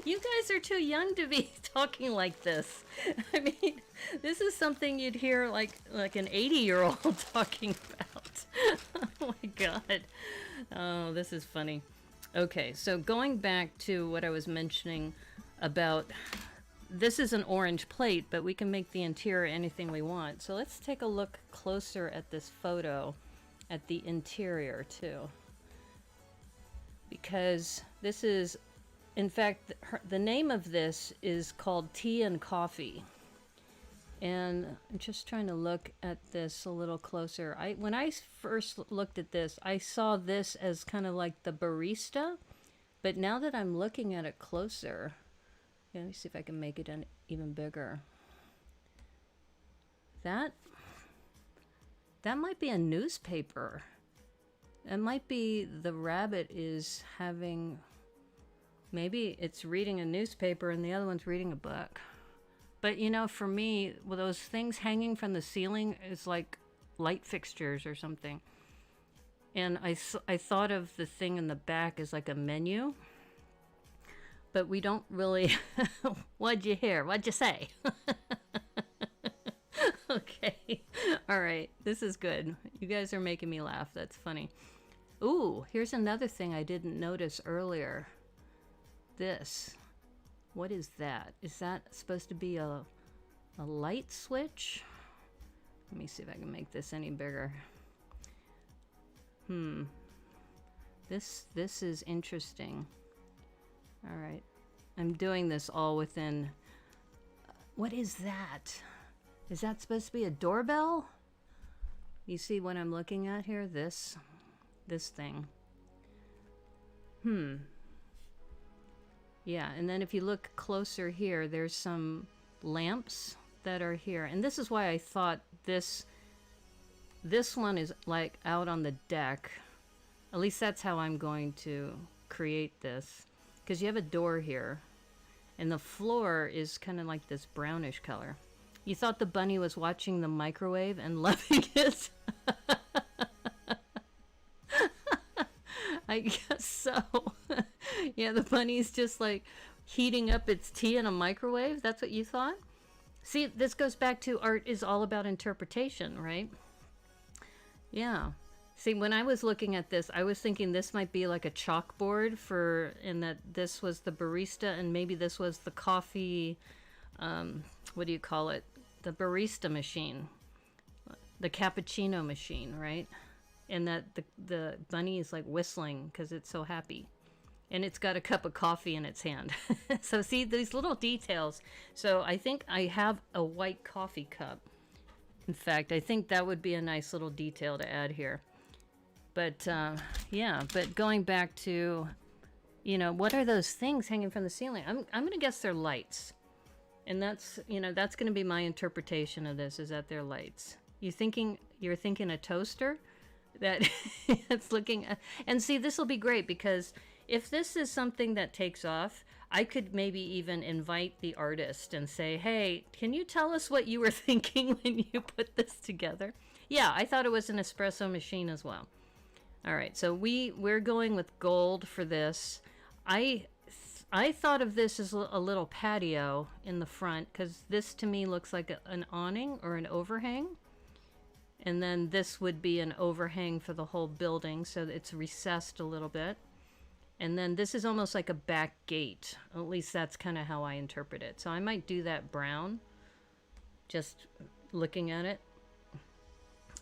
You guys are too young to be talking like this. I mean, this is something you'd hear like an 80-year-old talking about. Oh my god. Oh, this is funny. Okay, so going back to what I was mentioning about, this is an orange plate, but we can make the interior anything we want. So let's take a look closer at this photo, at the interior too. Because this is, in fact, the name of this is called Tea and Coffee. And I'm just trying to look at this a little closer. When I first looked at this, I saw this as kind of like the barista. But now that I'm looking at it closer, let me see if I can make it even bigger. That might be a newspaper. It might be the rabbit is having, maybe it's reading a newspaper and the other one's reading a book. But you know, for me, well, those things hanging from the ceiling is like light fixtures or something. And I thought of the thing in the back as like a menu. But we don't really... What'd you hear? What'd you say? Okay. All right. This is good. You guys are making me laugh. That's funny. Ooh, here's another thing I didn't notice earlier. This. What is that? Is that supposed to be a light switch? Let me see if I can make this any bigger. This is interesting. All right. I'm doing this all within... What is that? Is that supposed to be a doorbell? You see what I'm looking at here? This thing. Yeah, and then if you look closer here, there's some lamps that are here. And this is why I thought this one is like out on the deck. At least that's how I'm going to create this. Because you have a door here. And the floor is kind of like this brownish color. You thought the bunny was watching the microwave and loving it? I guess so. Yeah, the bunny's just like heating up its tea in a microwave. That's what you thought? See, this goes back to art is all about interpretation, right? Yeah. See, when I was looking at this, I was thinking this might be like a chalkboard and that this was the barista and maybe this was the coffee, what do you call it? The barista machine, the cappuccino machine, right? And that the bunny is like whistling because it's so happy. And it's got a cup of coffee in its hand. So see, these little details. So I think I have a white coffee cup. In fact, I think that would be a nice little detail to add here. But yeah, but going back to, you know, what are those things hanging from the ceiling? I'm going to guess they're lights. And that's, you know, that's going to be my interpretation of this, is that they're lights. You're thinking a toaster? That it's looking at, and see, this will be great because if this is something that takes off, I could maybe even invite the artist and say, hey, can you tell us what you were thinking when you put this together? Yeah, I thought it was an espresso machine as well. All right, so we're going with gold for this. I thought of this as a little patio in the front because this to me looks like an awning or an overhang. And then this would be an overhang for the whole building, so it's recessed a little bit. And then this is almost like a back gate. At least that's kind of how I interpret it. So I might do that brown, just looking at it.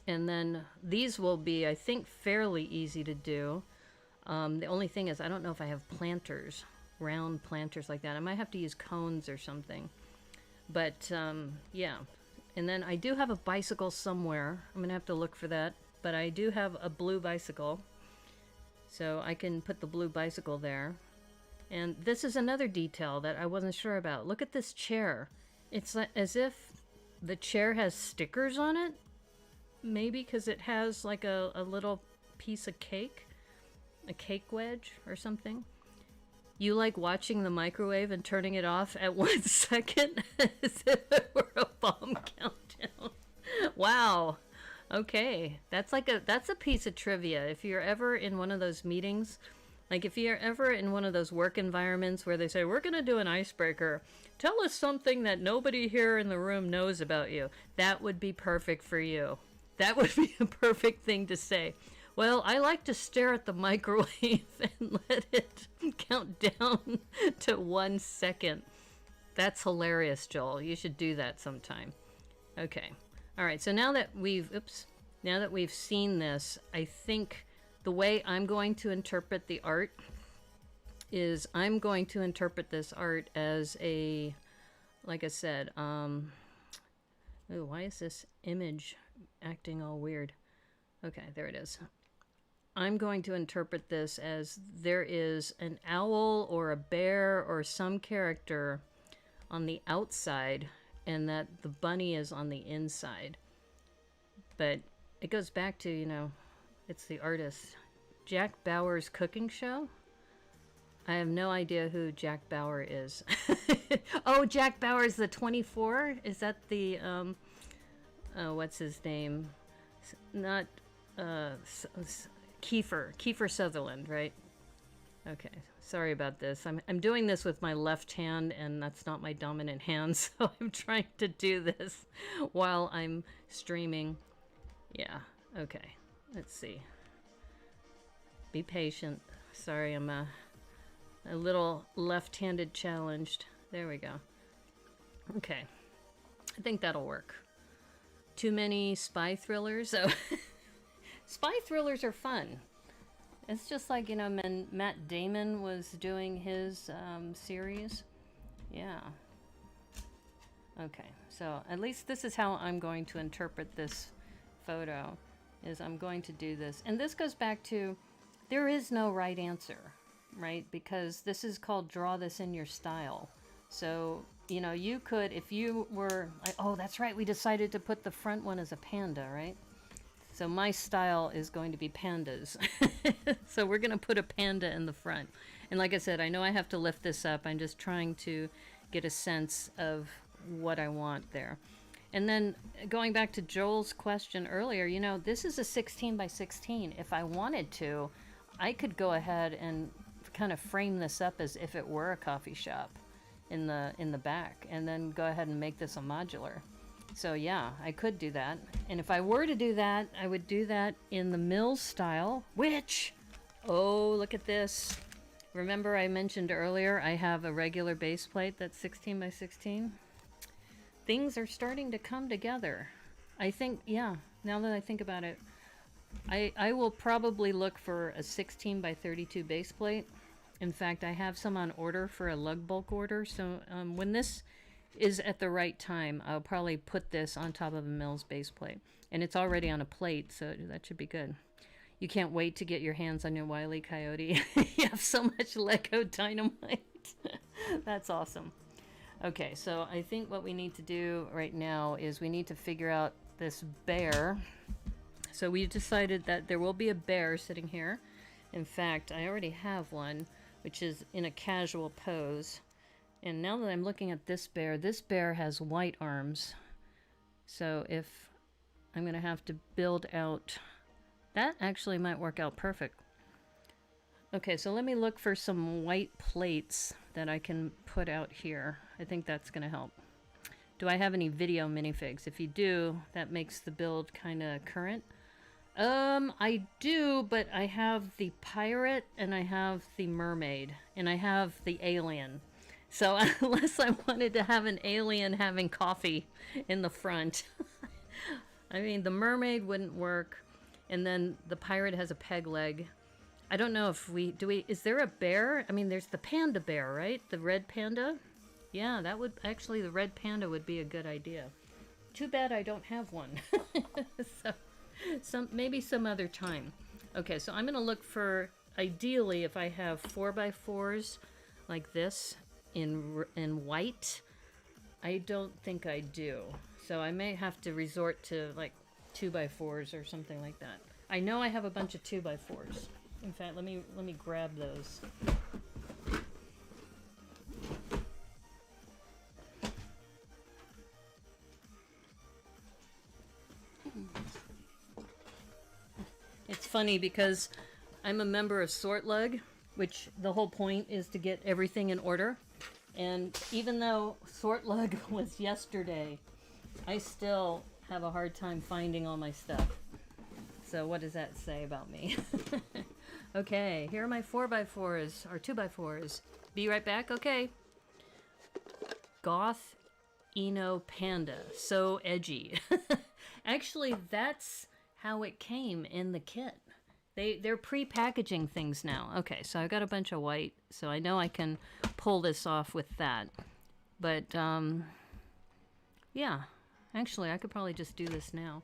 And then these will be, I think, fairly easy to do. The only thing is, I don't know if I have planters, round planters like that. I might have to use cones or something. But, yeah. And then I do have a bicycle somewhere. I'm going to have to look for that. but I do have a blue bicycle. So I can put the blue bicycle there. And this is another detail that I wasn't sure about. Look at this chair. It's like, as if the chair has stickers on it. Maybe because it has like a little piece of cake. A cake wedge or something. You like watching the microwave and turning it off at 1 second as if it were a bomb countdown. Wow. Okay. That's a piece of trivia. If you're ever in one of those meetings, like if you're ever in one of those work environments where they say, we're going to do an icebreaker, tell us something that nobody here in the room knows about you. That would be perfect for you. That would be a perfect thing to say. Well, I like to stare at the microwave and let it count down to 1 second. That's hilarious, Joel. You should do that sometime. Okay. All right. So now that we've seen this, I think the way I'm going to interpret the art is I'm going to interpret this art as a, like I said, ooh, why is this image acting all weird? Okay, there it is. I'm going to interpret this as there is an owl or a bear or some character on the outside and that the bunny is on the inside. But it goes back to, you know, it's the artist. Jack Bauer's cooking show? I have no idea who Jack Bauer is. Oh, Jack Bauer's the 24? Is that the, what's his name? Not, Kiefer Sutherland, right? Okay, sorry about this. I'm doing this with my left hand, and that's not my dominant hand, so I'm trying to do this while I'm streaming. Yeah, okay. Let's see. Be patient. Sorry, I'm a little left-handed challenged. There we go. Okay. I think that'll work. Too many spy thrillers? So spy thrillers are fun. It's just like, you know, when Matt Damon was doing his series. Yeah. Okay, so at least this is how I'm going to interpret this photo, is I'm going to do this. And this goes back to, there is no right answer, right? Because this is called draw this in your style. So, you know, you could, if you were, oh, that's right, we decided to put the front one as a panda, right? So my style is going to be pandas. So we're going to put a panda in the front. And like I said, I know I have to lift this up. I'm just trying to get a sense of what I want there. And then going back to Joel's question earlier, you know, this is a 16 by 16. If I wanted to, I could go ahead and kind of frame this up as if it were a coffee shop in the back, and then go ahead and make this a modular. So yeah, I could do that. And if I were to do that, I would do that in the Mills style, which, oh, look at this. Remember I mentioned earlier I have a regular base plate that's 16 by 16? Things are starting to come together. I think, yeah, now that I think about it, I will probably look for a 16 by 32 base plate. In fact, I have some on order for a lug bulk order. So when this is at the right time, I'll probably put this on top of a Mills base plate. And it's already on a plate, so that should be good. You can't wait to get your hands on your Wile E. Coyote. You have so much Lego dynamite. That's awesome. Okay, so I think what we need to do right now is we need to figure out this bear. So we decided that there will be a bear sitting here. In fact, I already have one, which is in a casual pose. And now that I'm looking at this bear has white arms. So if I'm going to have to build out, that actually might work out perfect. Okay, so let me look for some white plates that I can put out here. I think that's going to help. Do I have any video minifigs? If you do, that makes the build kind of current. I do, but I have the pirate and I have the mermaid and I have the alien. So unless I wanted to have an alien having coffee in the front, I mean, the mermaid wouldn't work. And then the pirate has a peg leg. I don't know if is there a bear? I mean, there's the panda bear, right? The red panda? Yeah, that would, the red panda would be a good idea. Too bad I don't have one. So, Maybe some other time. Okay, so I'm gonna look for, ideally, if I have 4x4s like this in white. I don't think I do. So I may have to resort to like 2x4s or something like that. I know I have a bunch of 2x4s. In fact, let me grab those. It's funny because I'm a member of Sortlug, which the whole point is to get everything in order. And even though Sortlug was yesterday, I still have a hard time finding all my stuff. So what does that say about me? Okay, here are my 4x4s, or 2x4s. Be right back, okay. Goth Eno Panda, so edgy. Actually, that's how it came in the kit. They're pre-packaging things now. Okay, so I've got a bunch of white, so I know I can pull this off with that. But, yeah. Actually, I could probably just do this now.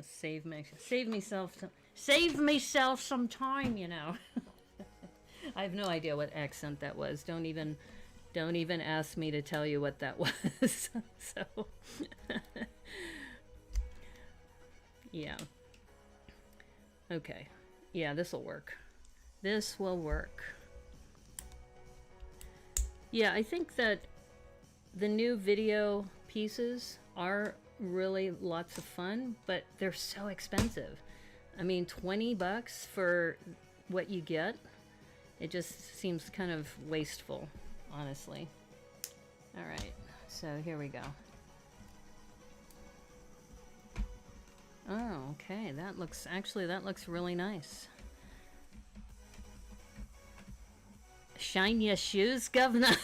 Save myself some time, you know. I have no idea what accent that was. Don't even ask me to tell you what that was. So, yeah. Okay. Yeah, this will work. This will work. Yeah, I think that the new video pieces are really lots of fun, but they're so expensive. I mean, 20 bucks for what you get, it just seems kind of wasteful, honestly. All right, so here we go. Oh, okay, that looks really nice. Shine your shoes, governor.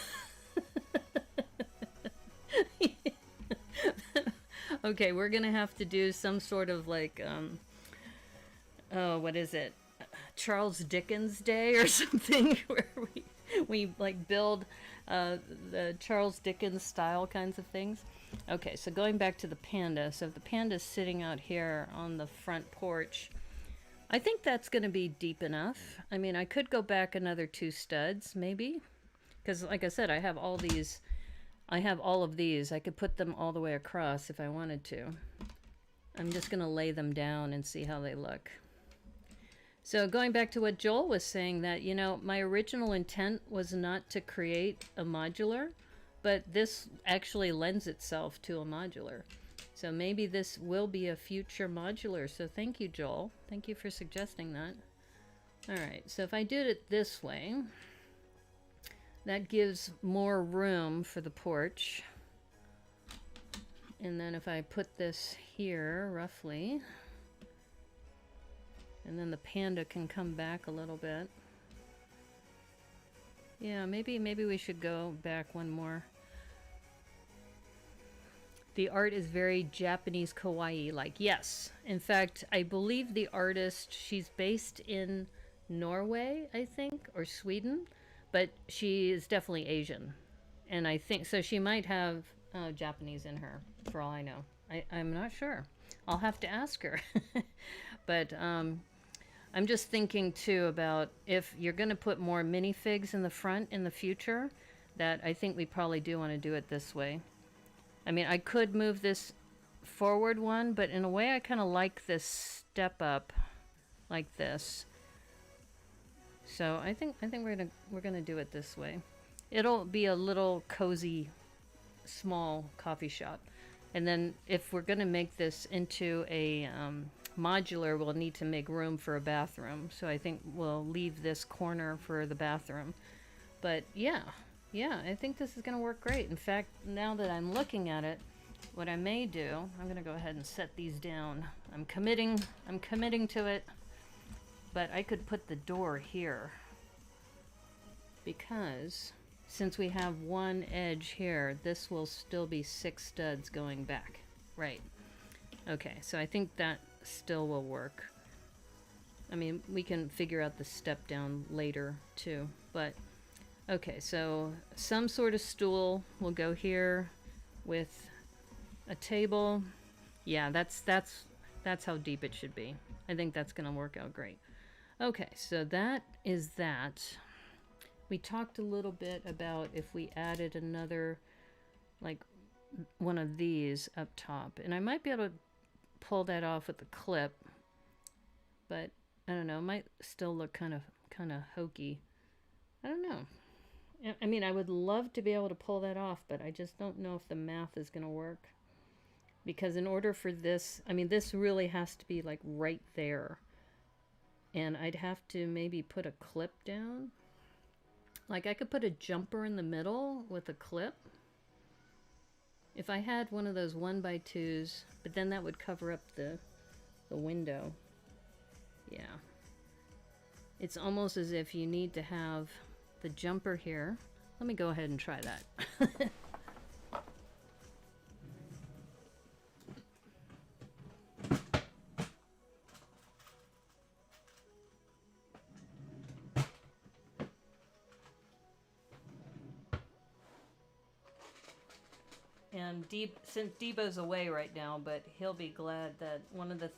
Okay, we're gonna have to do some sort of like, oh, what is it? Charles Dickens Day or something, where we like build the Charles Dickens style kinds of things. Okay, so going back to the panda. So if the panda's sitting out here on the front porch, I think that's going to be deep enough. I mean, I could go back another 2 studs, maybe. Because, like I said, I have all these. I have all of these. I could put them all the way across if I wanted to. I'm just going to lay them down and see how they look. So going back to what Joel was saying, that, you know, my original intent was not to create a modular, but this actually lends itself to a modular. So maybe this will be a future modular. So thank you, Joel. Thank you for suggesting that. All right, so if I did it this way, that gives more room for the porch. And then if I put this here, roughly, and then the panda can come back a little bit. Yeah, maybe we should go back one more. The art is very Japanese kawaii-like. Yes. In fact, I believe the artist, she's based in Norway, I think, or Sweden, but she is definitely Asian. And I think, so she might have Japanese in her, for all I know. I'm not sure. I'll have to ask her. But I'm just thinking, too, about if you're going to put more minifigs in the front in the future, that I think we probably do want to do it this way. I mean, I could move this forward one, but in a way I kind of like this step up like this. So I think we're gonna do it this way. It'll be a little cozy, small coffee shop. And then if we're gonna make this into a modular, we'll need to make room for a bathroom. So I think we'll leave this corner for the bathroom. But yeah, I think this is gonna work great. In fact, now that I'm looking at it, what I may do, I'm gonna go ahead and set these down. I'm committing to it. But I could put the door here, because since we have one edge here, this will still be 6 studs going back. Right. Okay, so I think that still will work. I mean, we can figure out the step down later too, but okay, so some sort of stool will go here with a table. Yeah, that's That's how deep it should be. I think that's going to work out great. Okay, so that is that. We talked a little bit about if we added another, like one of these up top. And I might be able to pull that off with a clip. But I don't know, it might still look kind of hokey. I don't know. I mean, I would love to be able to pull that off, but I just don't know if the math is going to work. Because in order for this, I mean, this really has to be like right there. And I'd have to maybe put a clip down. Like I could put a jumper in the middle with a clip. If I had one of those 1x2s, but then that would cover up the window. Yeah. It's almost as if you need to have the jumper here. Let me go ahead and try that. And since Debo's away right now, but he'll be glad that one of the...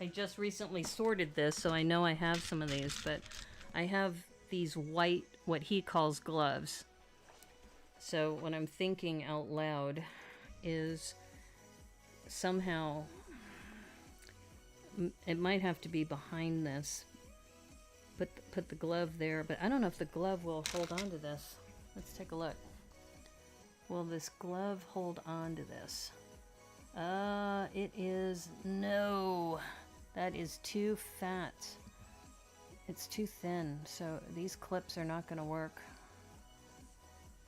I just recently sorted this, so I know I have some of these, but I have these white, what he calls gloves. So what I'm thinking out loud is somehow it might have to be behind this. Put the glove there, but I don't know if the glove will hold on to this. Let's take a look. Will this glove hold on to this? It is... No. That is too fat. It's too thin, so these clips are not going to work.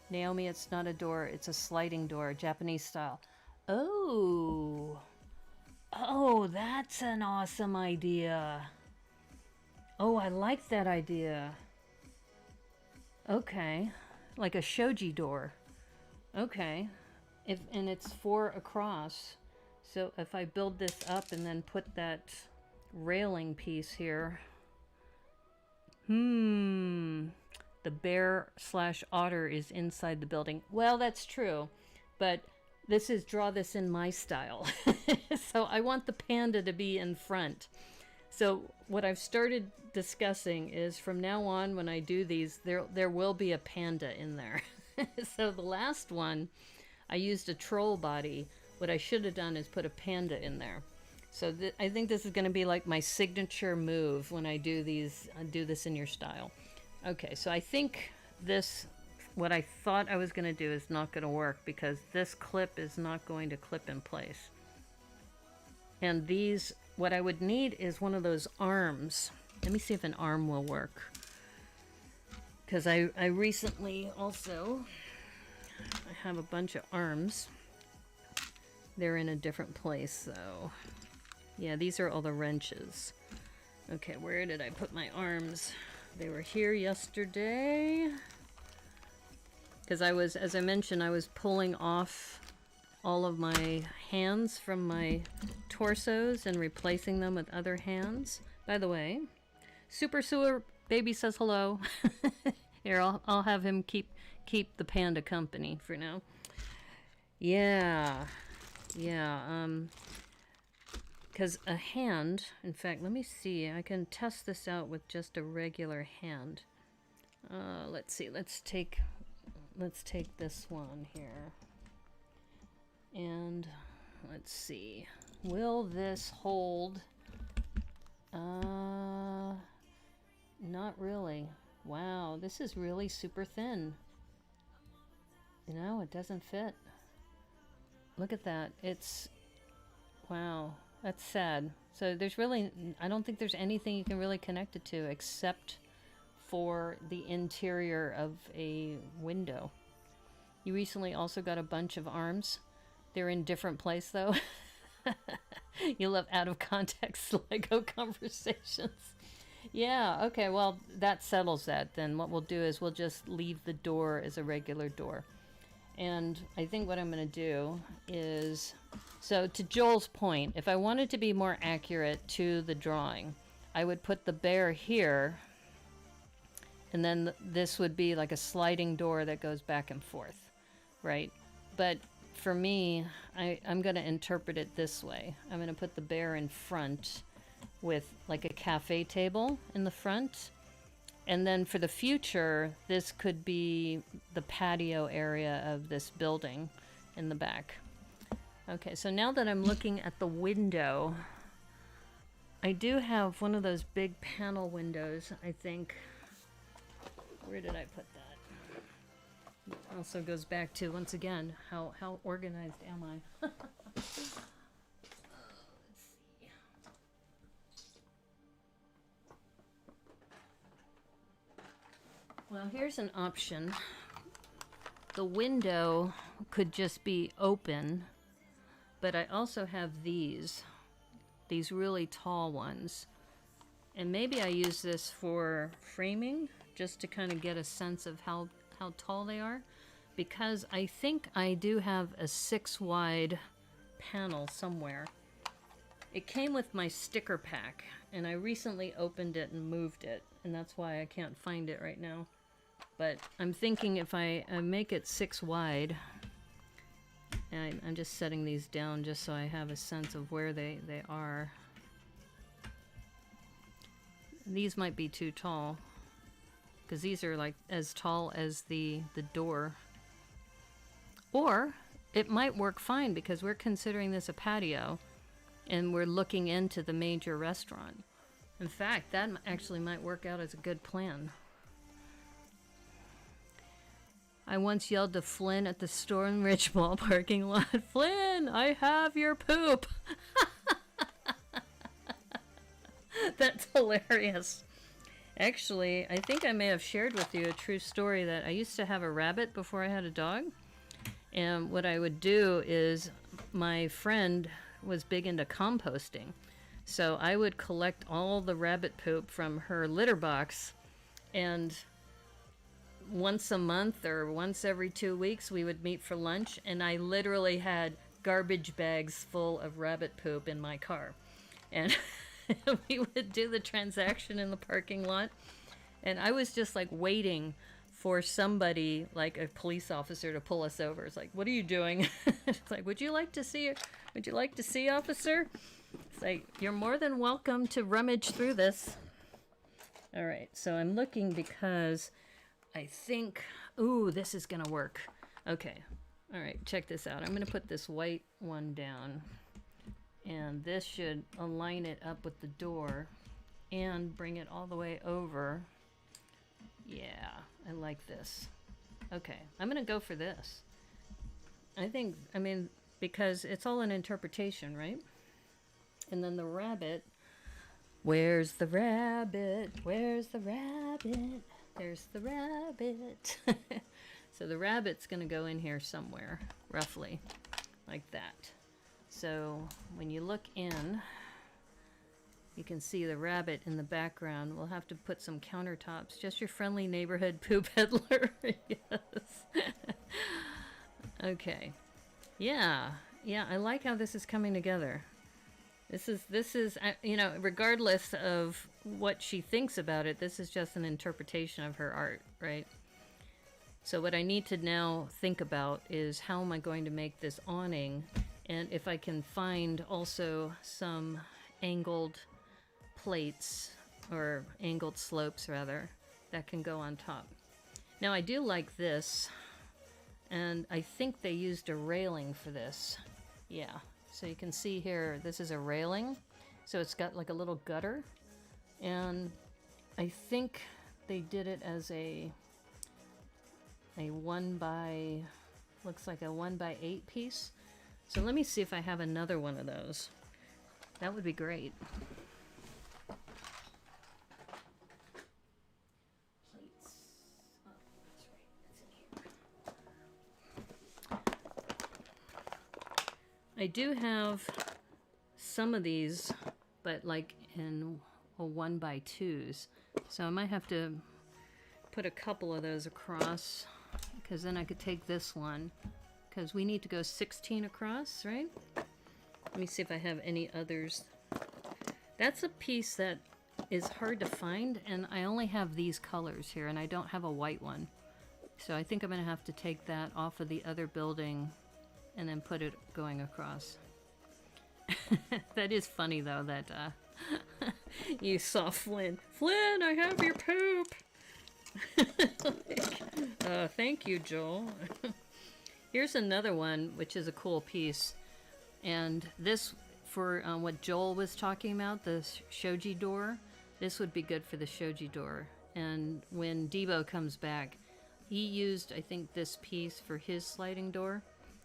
Naomi, it's not a door, it's a sliding door, Japanese style. Oh! Oh, that's an awesome idea. Oh, I like that idea. Okay. Like a shoji door. Okay. And it's 4 across. So if I build this up and then put that railing piece here. The bear/otter is inside the building. Well, that's true. But this is draw this in my style. So I want the panda to be in front. So what I've started discussing is from now on when I do these, there will be a panda in there. So the last one, I used a troll body. What I should have done is put a panda in there. So I think this is going to be like my signature move when I do these. Do this in your style. Okay, so I think this, what I thought I was going to do is not going to work because this clip is not going to clip in place. And these, what I would need is one of those arms. Let me see if an arm will work. Because I recently also, I have a bunch of arms. They're in a different place, so yeah, these are all the wrenches. Okay, where did I put my arms? They were here yesterday. Because I was, as I mentioned, I was pulling off all of my hands from my torsos and replacing them with other hands. By the way, Super Sewer Baby says hello. Here, I'll have him keep the panda company for now. Yeah. Yeah, because a hand, in fact, let me see, I can test this out with just a regular hand. Let's see, let's take this one here. And let's see, will this hold? Not really. Wow, this is really super thin. You know, it doesn't fit. Look at that. It's... Wow. That's sad. So there's really... I don't think there's anything you can really connect it to except for the interior of a window. You recently also got a bunch of arms. They're in different place though. You love out of context Lego conversations. Yeah, okay, well that settles that. Then what we'll do is we'll just leave the door as a regular door. And I think what I'm going to do is, so to Joel's point, if I wanted to be more accurate to the drawing, I would put the bear here, and then this would be like a sliding door that goes back and forth, right? But for me, I'm going to interpret it this way. I'm going to put the bear in front with like a cafe table in the front. And then for the future, this could be the patio area of this building in the back. Okay, so now that I'm looking at the window, I do have one of those big panel windows, I think. Where did I put that? Also goes back to, once again, how organized am I? Let's see. Well, here's an option. The window could just be open, but I also have these really tall ones. And maybe I use this for framing, just to kind of get a sense of how tall they are, because I think I do have a 6 wide panel somewhere. It came with my sticker pack, and I recently opened it and moved it, and that's why I can't find it right now. But I'm thinking if I make it 6 wide, and I'm just setting these down just so I have a sense of where they are. These might be too tall, because these are like as tall as the door. Or it might work fine because we're considering this a patio and we're looking into the major restaurant. In fact, that actually might work out as a good plan. I once yelled to Flynn at the Storm Ridge Mall parking lot, "Flynn, I have your poop." That's hilarious. Actually, I think I may have shared with you a true story that I used to have a rabbit before I had a dog. And what I would do is, my friend was big into composting. So I would collect all the rabbit poop from her litter box, and once a month or once every 2 weeks we would meet for lunch, and I literally had garbage bags full of rabbit poop in my car. And we would do the transaction in the parking lot, and I was just like waiting for somebody, like a police officer, to pull us over. It's like, "What are you doing?" It's like, would you like to see, officer?" It's like, "You're more than welcome to rummage through this." All right, so I'm looking because I think, ooh, this is gonna work. Okay, all right, check this out. I'm gonna put this white one down, and this should align it up with the door and bring it all the way over. Yeah, I like this. Okay, I'm gonna go for this. I mean, because it's all an interpretation, right? And then the rabbit, where's the rabbit? Where's the rabbit? There's the rabbit. So the rabbit's gonna go in here somewhere, roughly, like that. So when you look in, you can see the rabbit in the background. We'll have to put some countertops. Just your friendly neighborhood poo peddler. Yes. Okay. Yeah, I like how this is coming together. This is, you know, regardless of what she thinks about it, this is just an interpretation of her art, right? So what I need to now think about is, how am I going to make this awning? And if I can find also some angled plates, or angled slopes rather, that can go on top. Now I do like this, and I think they used a railing for this. Yeah, so you can see here, this is a railing, so it's got like a little gutter, and I think they did it as a 1x, looks like a 1x8 piece. So let me see if I have another one of those. That would be great. Plates. Oh, that's right. That's in here. I do have some of these, but like in a 1x2s. So I might have to put a couple of those across, because then I could take this one, because we need to go 16 across, right? Let me see if I have any others. That's a piece that is hard to find, and I only have these colors here, and I don't have a white one. So I think I'm going to have to take that off of the other building and then put it going across. That is funny though that you saw Flynn. Flynn, I have your poop. Thank you, Joel. Here's another one, which is a cool piece. And this, for what Joel was talking about, the shoji door, this would be good for the shoji door. And when Debo comes back, he used, I think, this piece for his sliding door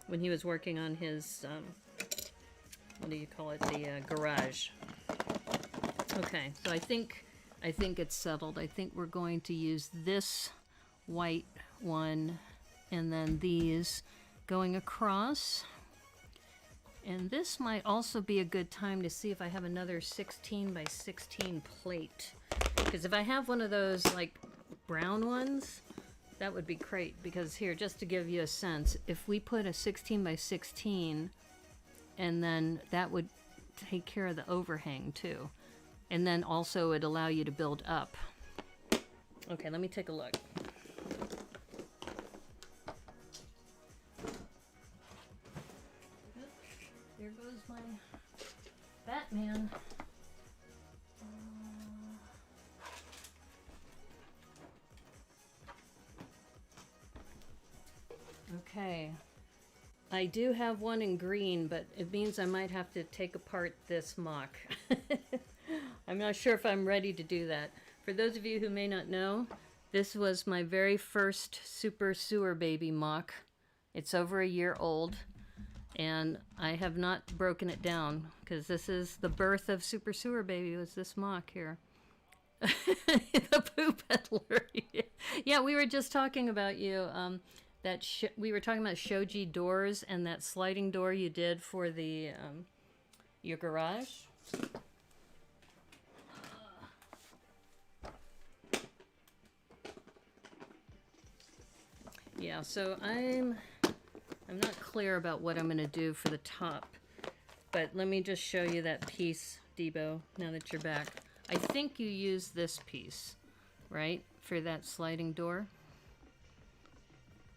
when he was working on his, what do you call it, the garage. Okay, so I think it's settled. I think we're going to use this white one and then these going across. And this might also be a good time to see if I have another 16 by 16 plate. Because if I have one of those like brown ones, that would be great. Because here, just to give you a sense, if we put a 16 by 16, and then that would take care of the overhang too. And then also it'd allow you to build up. Okay, let me take a look. There goes my Batman. Okay. I do have one in green, but it means I might have to take apart this mock. I'm not sure if I'm ready to do that. For those of you who may not know, this was my very first Super Sewer Baby mock. It's over a year old. And I have not broken it down because this is the birth of Super Sewer Baby, was this mock here. The Poo Peddler. Yeah, we were just talking about you. We were talking about shoji doors and that sliding door you did for the your garage. Yeah, so I'm not clear about what I'm going to do for the top, but let me just show you that piece, Debo, now that you're back. I think you use this piece, right, for that sliding door,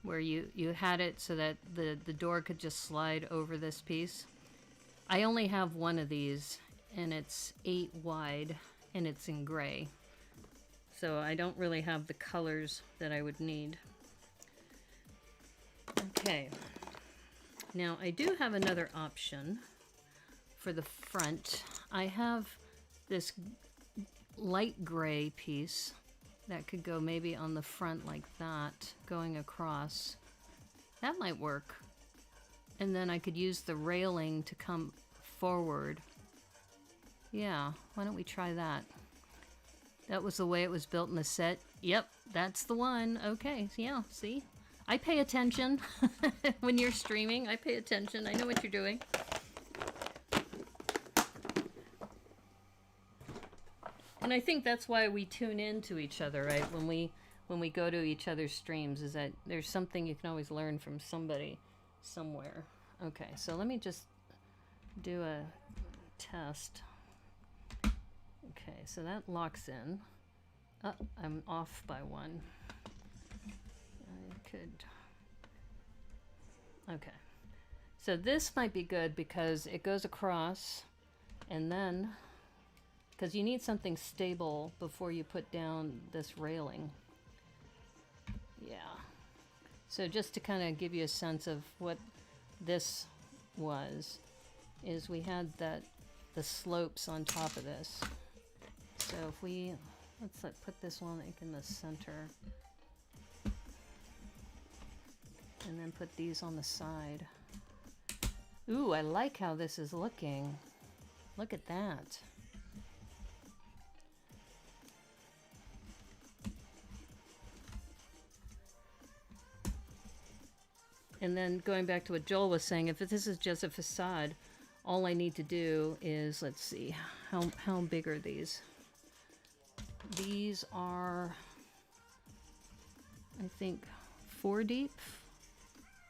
where you had it so that the door could just slide over this piece. I only have one of these, and it's 8 wide, and it's in gray, so I don't really have the colors that I would need. Okay. Now, I do have another option for the front. I have this light gray piece that could go maybe on the front like that, going across. That might work. And then I could use the railing to come forward. Yeah, why don't we try that? That was the way it was built in the set. Yep, that's the one. Okay, yeah, see? I pay attention. When you're streaming, I pay attention. I know what you're doing. And I think that's why we tune in to each other, right? When we go to each other's streams, is that there's something you can always learn from somebody somewhere. Okay, so let me just do a test. Okay, so that locks in. Oh, I'm off by one. I could... Okay. So this might be good because it goes across, and then... Because you need something stable before you put down this railing. Yeah. So just to kind of give you a sense of what this was, is we had the slopes on top of this. So if we, let's put this one like in the center. And then put these on the side. Ooh, I like how this is looking. Look at that. And then going back to what Joel was saying, if this is just a facade, all I need to do is, let's see, how big are these? These are, I think, 4 deep,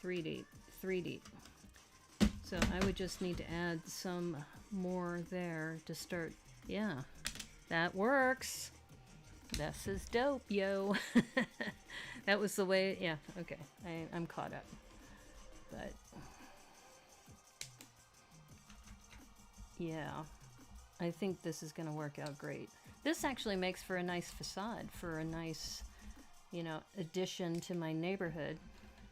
3 deep, 3 deep. So I would just need to add some more there to start. Yeah, that works. This is dope, yo. That was the way, yeah, okay, I'm caught up. But Yeah, I think this is going to work out great. This actually makes for a nice facade, for a nice, you know, addition to my neighborhood.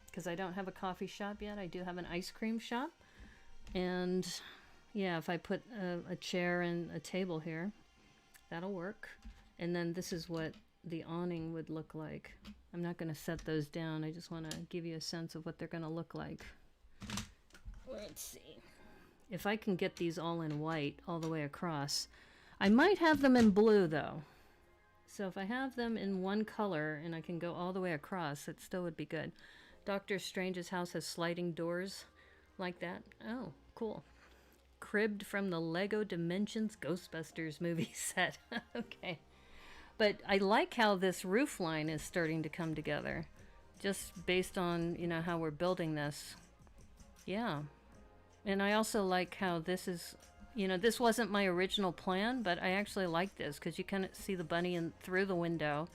Because I don't have a coffee shop yet. I do have an ice cream shop. And yeah, if I put a chair and a table here, that'll work. And then this is what the awning would look like. I'm not going to set those down. I just want to give you a sense of what they're going to look like. Let's see. If I can get these all in white all the way across. I might have them in blue though. So if I have them in one color and I can go all the way across, it still would be good. Doctor Strange's house has sliding doors like that. Oh, cool. Cribbed from the Lego Dimensions Ghostbusters movie set. Okay. But I like how this roof line is starting to come together. Just based on, you know, how we're building this. Yeah. And I also like how this is, you know, this wasn't my original plan, but I actually like this because you can see the bunny in through the window.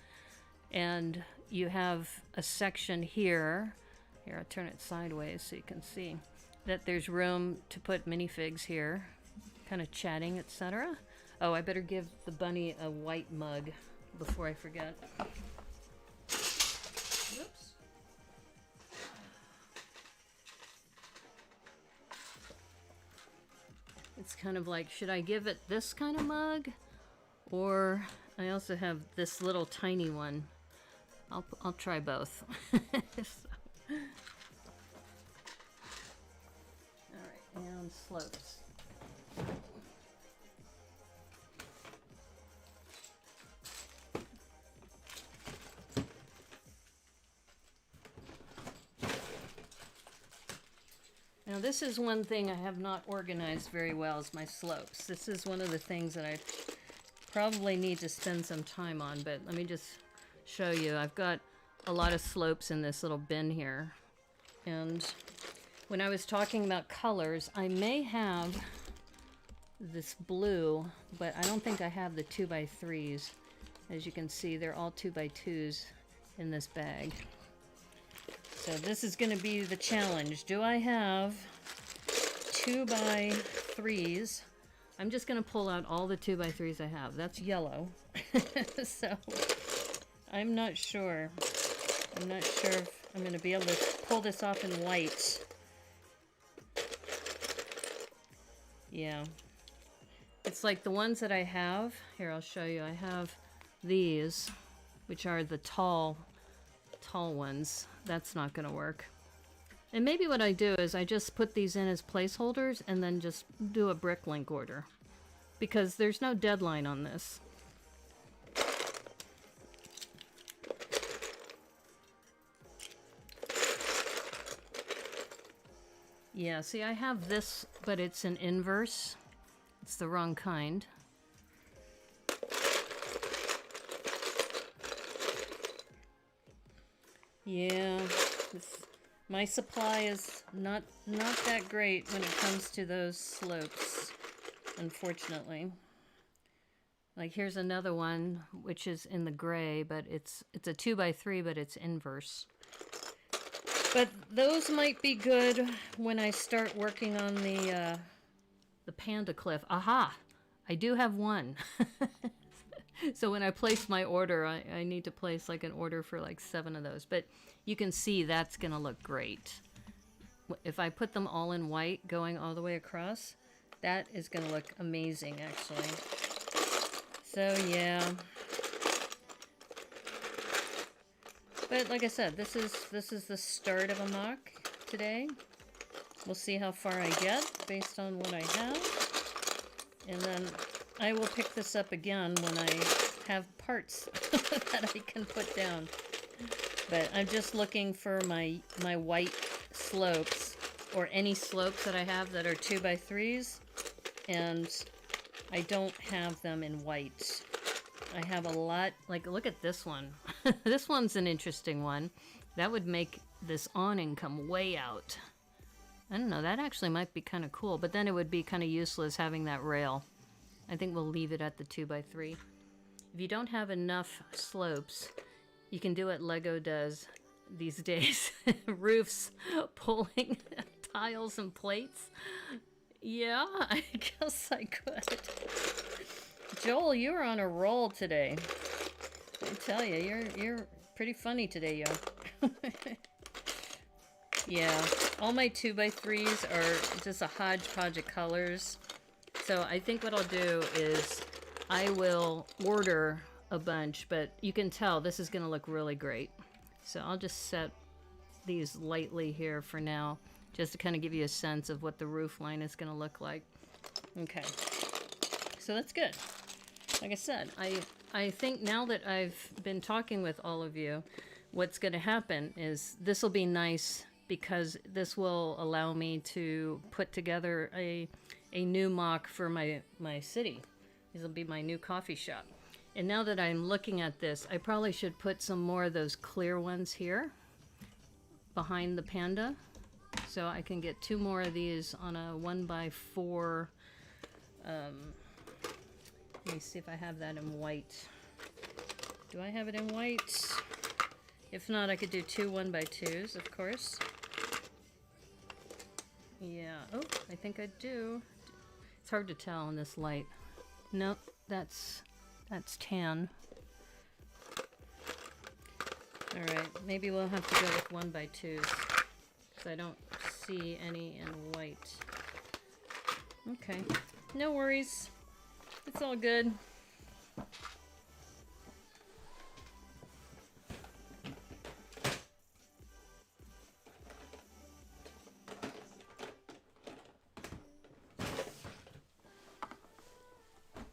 And you have a section here. Here, I'll turn it sideways so you can see that there's room to put minifigs here, kind of chatting, etc. Oh, I better give the bunny a white mug before I forget. Whoops. It's kind of like, should I give it this kind of mug? Or I also have this little tiny one. I'll try both. So. All right, and slopes. Now this is one thing I have not organized very well, is my slopes. This is one of the things that I probably need to spend some time on, but let me just show you. I've got a lot of slopes in this little bin here. And when I was talking about colors, I may have this blue, but I don't think I have the 2x3s. As you can see, they're all 2x2s in this bag. So this is going to be the challenge. Do I have 2x3s? I'm just going to pull out all the 2x3s I have. That's yellow. So I'm not sure. I'm not sure if I'm going to be able to pull this off in white. Yeah. It's like the ones that I have. Here, I'll show you. I have these, which are the tall ones. That's not going to work. And maybe what I do is I just put these in as placeholders and then just do a bricklink order, because there's no deadline on this. Yeah, see, I have this, but it's an inverse. It's the wrong kind. Yeah, my supply is not that great when it comes to those slopes, unfortunately. Like here's another one which is in the gray, but it's a 2x3, but it's inverse. But those might be good when I start working on the Panda Cliff. Aha! I do have one. So when I place my order, I need to place like an order for like 7 of those. But you can see that's going to look great. If I put them all in white going all the way across, that is going to look amazing actually. So yeah. But like I said, this is the start of a mock today. We'll see how far I get based on what I have. And then I will pick this up again when I have parts that I can put down. But I'm just looking for my white slopes, or any slopes that I have that are 2x3s, and I don't have them in white. I have a lot, like look at this one. This one's an interesting one. That would make this awning come way out. I don't know, that actually might be kind of cool, but then it would be kind of useless having that rail. I think we'll leave it at the 2x3. If you don't have enough slopes, you can do what Lego does these days. Roofs pulling tiles and plates. Yeah, I guess I could. Joel, you're on a roll today. I tell you, you're pretty funny today, yo. Yeah, all my 2x3s are just a hodgepodge of colors. So I think what I'll do is I will order a bunch, but you can tell this is going to look really great. So I'll just set these lightly here for now, just to kind of give you a sense of what the roof line is going to look like. Okay, so that's good. Like I said, I think now that I've been talking with all of you, what's going to happen is this will be nice because this will allow me to put together a new mock for my city. This will be my new coffee shop. And now that I'm looking at this, I probably should put some more of those clear ones here behind the panda. So I can get 2 more of these on a 1x4. Let me see if I have that in white. Do I have it in white? If not, I could do 2 1x2s, of course. Yeah, oh, I think I do. It's hard to tell in this light. Nope, that's tan. Alright, maybe we'll have to go with 1x2s, because I don't see any in white. Okay, no worries. It's all good.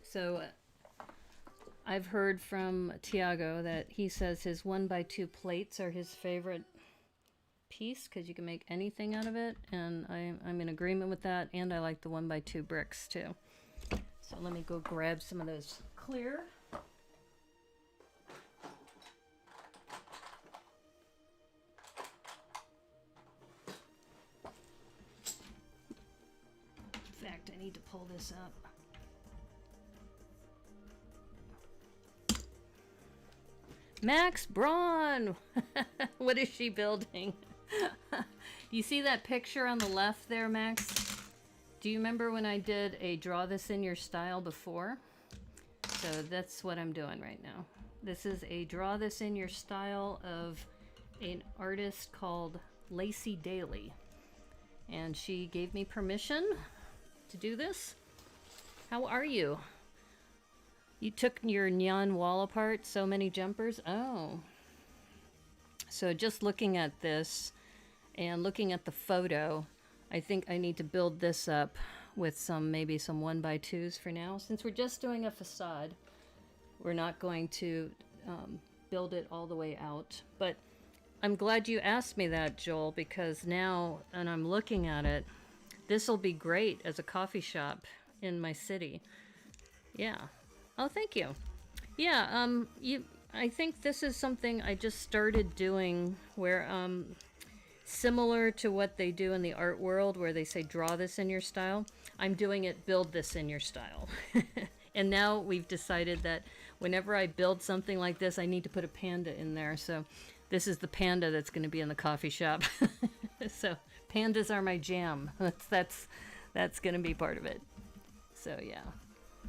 So I've heard from Tiago that he says his 1x2 plates are his favorite piece because you can make anything out of it, and I'm in agreement with that, and I like the 1x2 bricks too. So let me go grab some of those clear. In fact, I need to pull this up. Max Braun! What is she building? You see that picture on the left there, Max? Do you remember when I did a draw this in your style before? So that's what I'm doing right now. This is a draw this in your style of an artist called Lacey Daly. And she gave me permission to do this. How are you? You took your neon wall apart, so many jumpers? Oh. So just looking at this and looking at the photo, I think I need to build this up with maybe some 1x2s for now. Since we're just doing a facade, we're not going to build it all the way out. But I'm glad you asked me that, Joel, because now, and I'm looking at it, this will be great as a coffee shop in my city. Yeah. Oh, thank you. Yeah, I think this is something I just started doing where, similar to what they do in the art world where they say draw this in your style, I'm doing it build this in your style. And now we've decided that whenever I build something like this, I need to put a panda in there. So this is the panda that's going to be in the coffee shop. So pandas are my jam. That's going to be part of it. So yeah.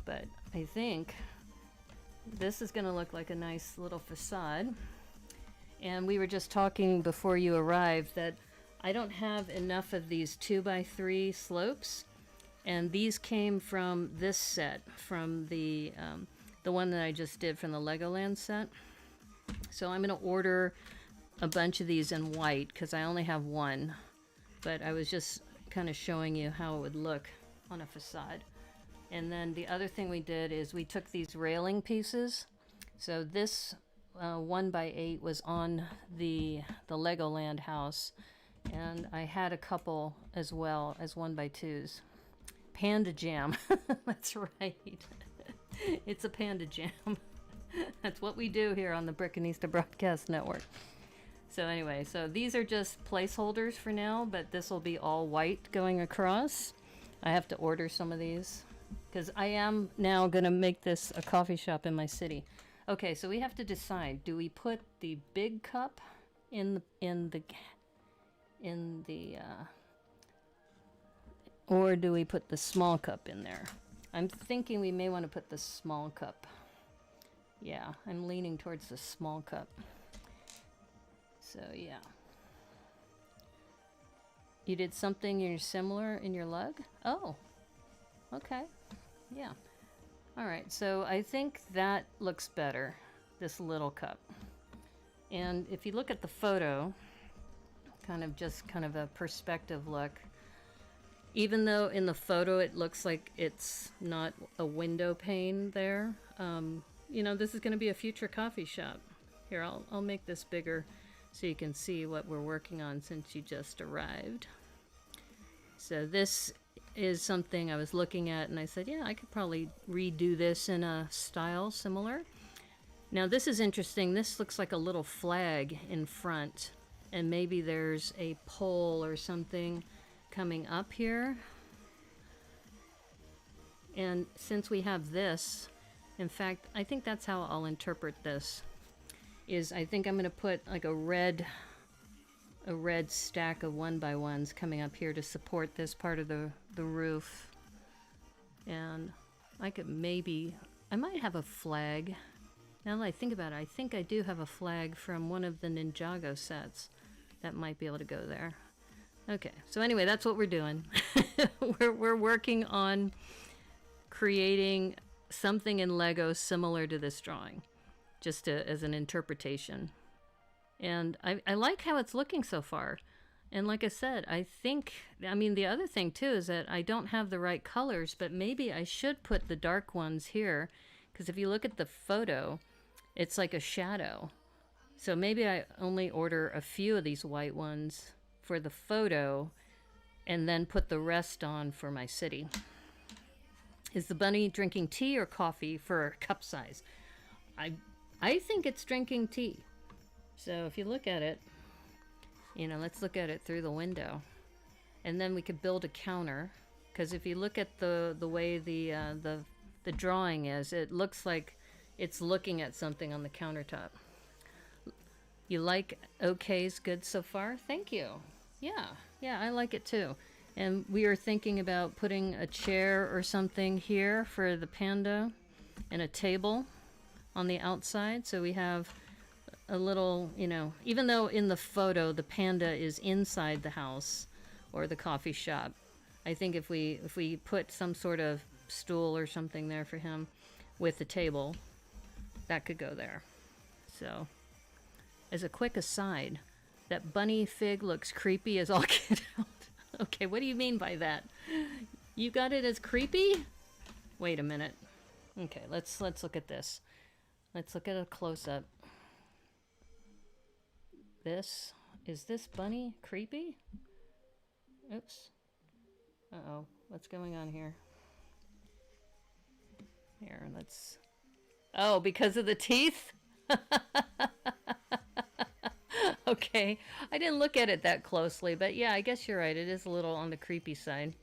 But I think this is going to look like a nice little facade. And we were just talking before you arrived that I don't have enough of these 2x3 slopes. And these came from this set, from the one that I just did from the Legoland set. So I'm going to order a bunch of these in white because I only have one. But I was just kind of showing you how it would look on a facade. And then the other thing we did is we took these railing pieces. So this 1x8 was on the Legoland house, and I had a couple as well as 1x2s. Panda jam. That's right. It's a panda jam. That's what we do here on the Brickanista Broadcast Network. So anyway, so these are just placeholders for now, but this will be all white going across. I have to order some of these, because I am now going to make this a coffee shop in my city. Okay, so we have to decide, do we put the big cup Or do we put the small cup in there? I'm thinking we may want to put the small cup. Yeah, I'm leaning towards the small cup. So yeah. You did something similar in your lug? Oh, okay. Yeah. All right, so I think that looks better, this little cup. And if you look at the photo, kind of a perspective look, even though in the photo it looks like it's not a window pane there, you know, this is going to be a future coffee shop. Here, I'll make this bigger so you can see what we're working on since you just arrived. So this is something I was looking at and I said, yeah, I could probably redo this in a style similar. Now this is interesting. This looks like a little flag in front, and maybe there's a pole or something coming up here. And since we have this, in fact, I think that's how I'll interpret this, is I think I'm going to put like a red stack of 1x1s coming up here to support this part of the roof. And I might have a flag. Now that I think about it, I think I do have a flag from one of the Ninjago sets that might be able to go there. Okay, so anyway, that's what we're doing. we're working on creating something in Lego similar to this drawing, just as an interpretation. And I like how it's looking so far. And like I said, I mean, the other thing too is that I don't have the right colors, but maybe I should put the dark ones here, because if you look at the photo, it's like a shadow. So maybe I only order a few of these white ones for the photo and then put the rest on for my city. Is the bunny drinking tea or coffee for cup size? I think it's drinking tea. So if you look at it, you know, let's look at it through the window. And then we could build a counter, because if you look at the way the drawing is, it looks like it's looking at something on the countertop. You like okay's good so far? Thank you. Yeah, I like it too. And we are thinking about putting a chair or something here for the panda and a table on the outside. So we have a little, you know, even though in the photo the panda is inside the house or the coffee shop, I think if we put some sort of stool or something there for him with the table, that could go there. So, as a quick aside, that bunny fig looks creepy as all get out. Okay, what do you mean by that? You got it as creepy? Wait a minute. Okay, let's look at this. Let's look at a close-up. Is this bunny creepy? Oops. Uh-oh, what's going on here? Here, oh, because of the teeth? Okay, I didn't look at it that closely, but yeah, I guess you're right. It is a little on the creepy side.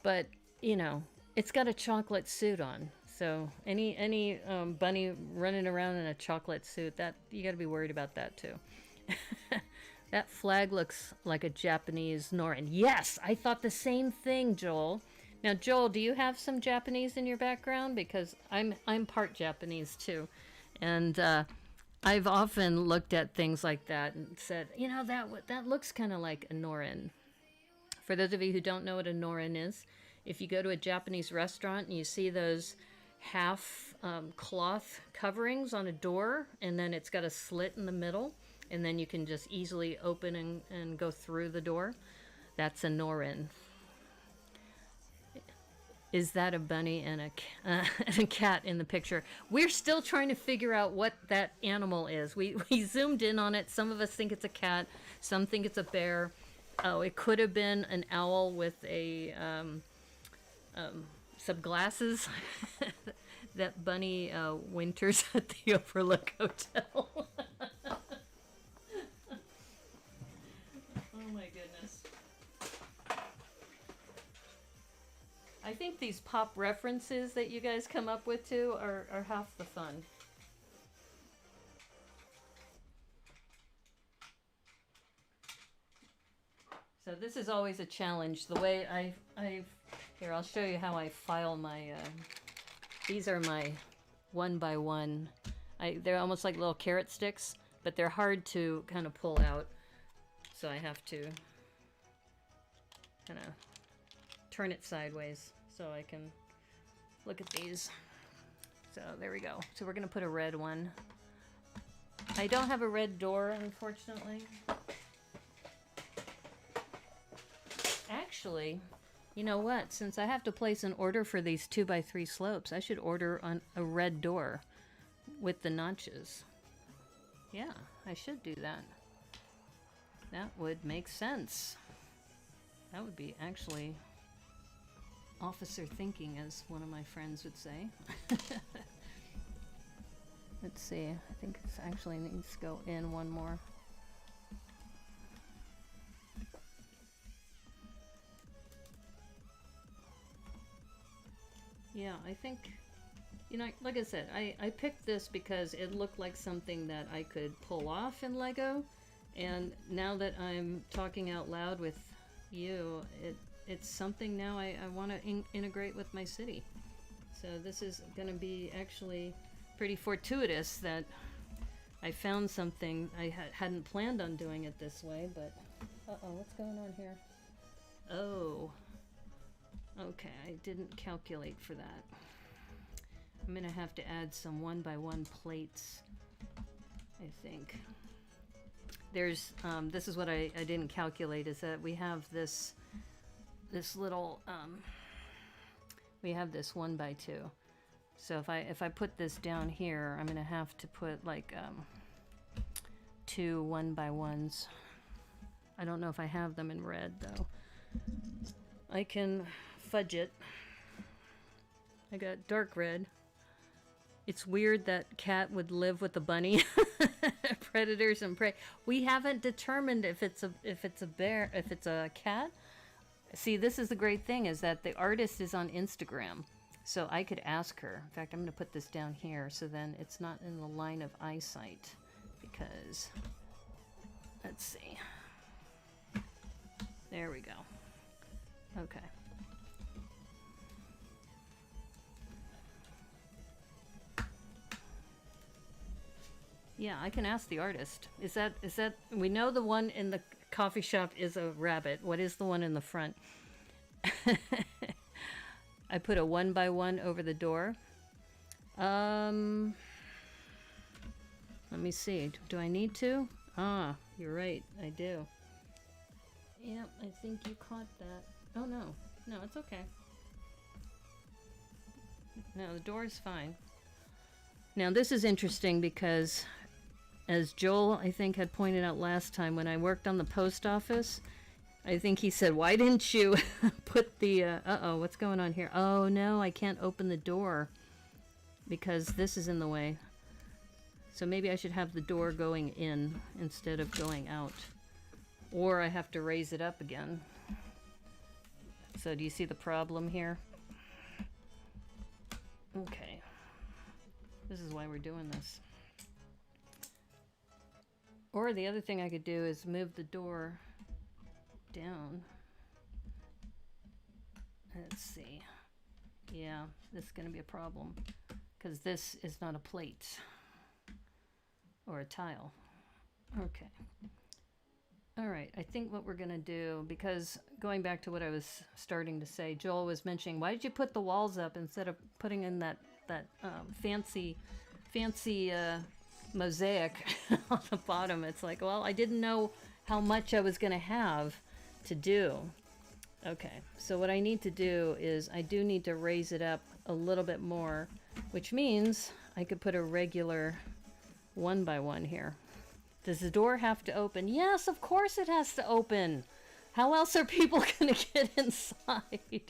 But, you know, it's got a chocolate suit on. So any bunny running around in a chocolate suit, that you got to be worried about that too. That flag looks like a Japanese Norin. Yes, I thought the same thing, Joel. Now, Joel, do you have some Japanese in your background? Because I'm part Japanese too, and I've often looked at things like that and said, you know, that looks kind of like a Norin. For those of you who don't know what a Norin is, if you go to a Japanese restaurant and you see those half cloth coverings on a door, and then it's got a slit in the middle, and then you can just easily open and go through the door, that's a Norin. Is that a bunny and a cat in the picture? We're still trying to figure out what that animal is. We zoomed in on it. Some of us think it's a cat. Some think it's a bear. Oh, it could have been an owl with some glasses. That bunny winters at the Overlook Hotel. Oh my goodness. I think these pop references that you guys come up with too are half the fun. So So this is always a challenge. The way here, I'll show you how I file my, these are my 1x1. They're almost like little carrot sticks, but they're hard to kind of pull out. So I have to kind of turn it sideways so I can look at these. So there we go. So we're going to put a red one. I don't have a red door, unfortunately. Actually, you know what? Since I have to place an order for these 2x3 slopes, I should order on a red door with the notches. Yeah, I should do that. That would make sense. That would be actually officer thinking, as one of my friends would say. Let's see. I think it actually needs to go in one more. Yeah, I think, you know, like I said, I picked this because it looked like something that I could pull off in Lego, and now that I'm talking out loud with you, it's something now I want to integrate with my city. So this is going to be actually pretty fortuitous that I found something. I hadn't planned on doing it this way, but uh-oh, what's going on here? Oh. Okay, I didn't calculate for that. I'm gonna have to add some 1x1 plates, I think. There's, this is what I didn't calculate, is that we have this little, we have this 1x2. So if I put this down here, I'm gonna have to put like, 2 1x1s. I don't know if I have them in red though. I can fudge it. I got dark red. It's weird that cat would live with the bunny. Predators and prey. We haven't determined if it's a cat. See, this is the great thing, is that the artist is on Instagram, so I could ask her. In fact, I'm going to put this down here so then it's not in the line of eyesight, because let's see. There we go. Okay. Yeah, I can ask the artist. Is that, we know the one in the coffee shop is a rabbit. What is the one in the front? I put a 1x1 over the door. Let me see. Do I need to? Ah, you're right. I do. Yep, I think you caught that. Oh, no. No, it's okay. No, the door's fine. Now, this is interesting because, as Joel, I think, had pointed out last time when I worked on the post office, I think he said, why didn't you put the, uh-oh, what's going on here? Oh, no, I can't open the door because this is in the way. So maybe I should have the door going in instead of going out. Or I have to raise it up again. So do you see the problem here? Okay. This is why we're doing this. Or the other thing I could do is move the door down. Let's see. Yeah, this is going to be a problem because this is not a plate or a tile. Okay. All right, I think what we're going to do, because going back to what I was starting to say, Joel was mentioning, why did you put the walls up instead of putting in that fancy mosaic on the bottom? It's like, well, I didn't know how much I was going to have to do. Okay, so what I need to do is I do need to raise it up a little bit more, which means I could put a regular 1x1 here. Does the door have to open? Yes, of course it has to open. How else are people going to get inside?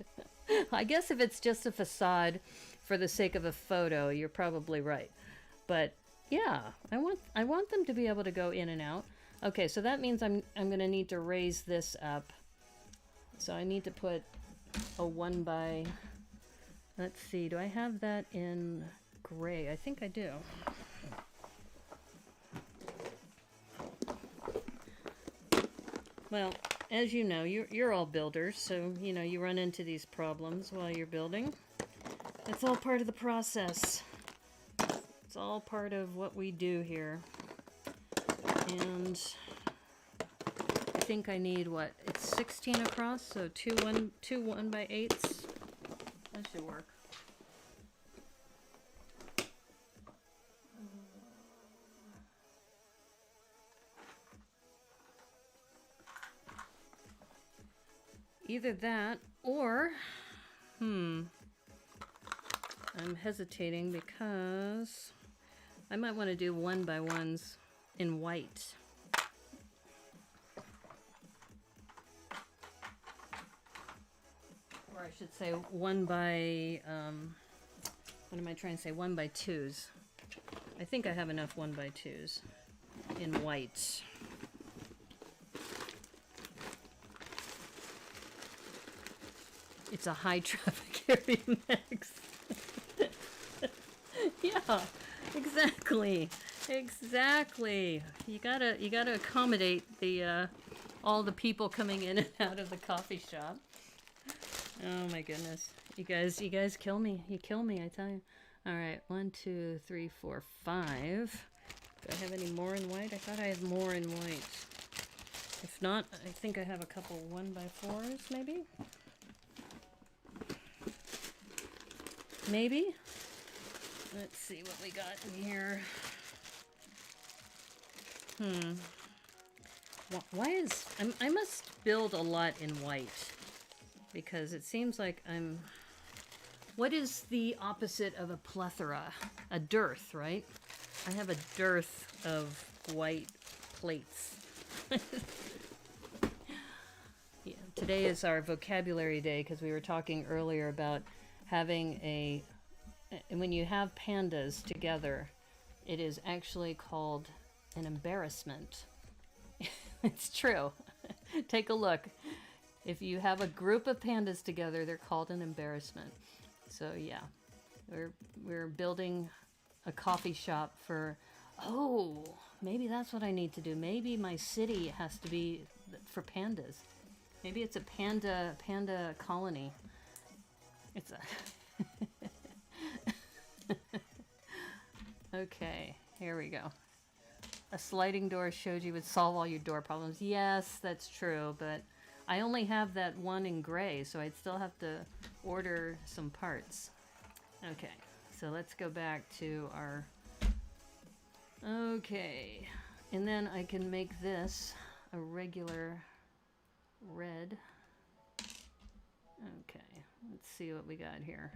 I guess if it's just a facade for the sake of a photo, you're probably right. But yeah, I want them to be able to go in and out. Okay, so that means I'm going to need to raise this up. So I need to put a 1x. Let's see, do I have that in gray? I think I do. Well, as you know, you're all builders, so you know you run into these problems while you're building. It's all part of the process. It's all part of what we do here. And I think I need what? It's 16 across, so two 1x8s. That should work. Either that or, I'm hesitating because I might want to do 1x1s in white. Or I should say 1x, what am I trying to say? 1x2s. I think I have enough 1x2s in white. It's a high traffic area mix. Yeah, exactly. Exactly. You gotta accommodate the all the people coming in and out of the coffee shop. Oh my goodness. You guys kill me. You kill me, I tell you. Alright, 1, 2, 3, 4, 5. Do I have any more in white? I thought I had more in white. If not, I think I have a couple 1x4s, maybe? Maybe? Let's see what we got in here. Why is... I must build a lot in white. Because it seems like I'm... What is the opposite of a plethora? A dearth, right? I have a dearth of white plates. Yeah, today is our vocabulary day because we were talking earlier about having a... And when you have pandas together, it is actually called an embarrassment. It's true. Take a look. If you have a group of pandas together, they're called an embarrassment. So yeah, we're building a coffee shop for... Oh, maybe that's what I need to do. Maybe my city has to be for pandas. Maybe it's a panda colony. It's a... Okay, here we go. A sliding door showed you would solve all your door problems. Yes, that's true, but I only have that one in gray, so I'd still have to order some parts. Okay, so let's go back to our... Okay, and then I can make this a regular red. Okay, let's see what we got here.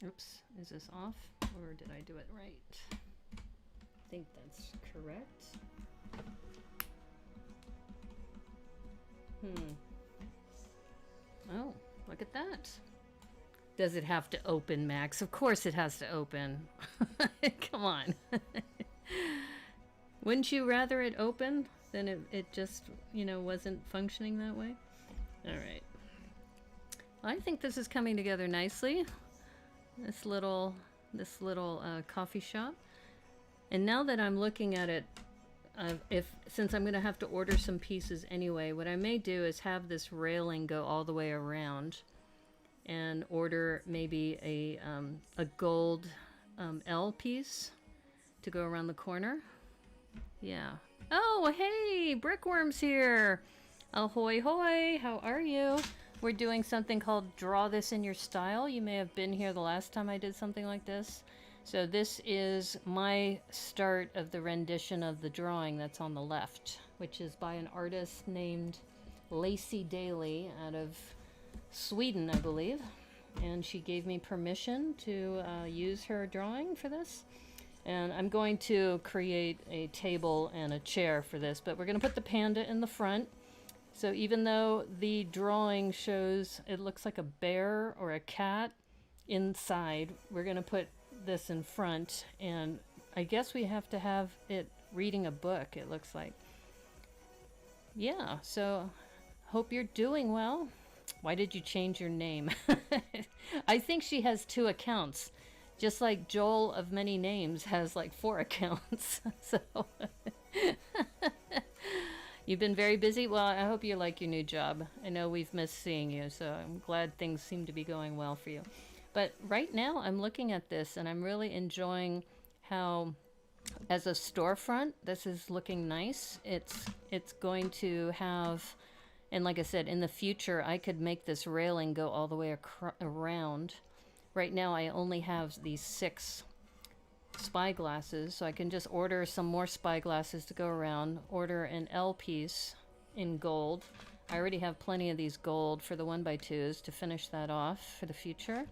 Oops, is this off or did I do it right? I think that's correct. Oh, look at that. Does it have to open, Max? Of course it has to open. Come on. Wouldn't you rather it open than it just, you know, wasn't functioning that way? All right. I think this is coming together nicely. This little coffee shop. And now that I'm looking at it, since I'm going to have to order some pieces anyway, what I may do is have this railing go all the way around and order maybe a gold L piece to go around the corner. Yeah. Oh, hey, Brickworm's here. Ahoy hoy, how are you? We're doing something called Draw This in Your Style. You may have been here the last time I did something like this. So this is my start of the rendition of the drawing that's on the left, which is by an artist named Lacey Daly out of Sweden, I believe. And she gave me permission to use her drawing for this. And I'm going to create a table and a chair for this, but we're going to put the panda in the front. So even though the drawing shows it looks like a bear or a cat inside, we're going to put this in front, and I guess we have to have it reading a book, it looks like. Yeah, so hope you're doing well. Why did you change your name? I think she has 2 accounts. Just like Joel of many names has like 4 accounts. So you've been very busy. Well, I hope you like your new job. I know we've missed seeing you, so I'm glad things seem to be going well for you. But right now I'm looking at this and I'm really enjoying how as a storefront this is looking nice. It's going to have, and like I said, in the future I could make this railing go all the way around. Right now I only have these 6 spyglasses, so I can just order some more spyglasses to go around, order an L piece in gold. I already have plenty of these gold for the 1x2s to finish that off for the future.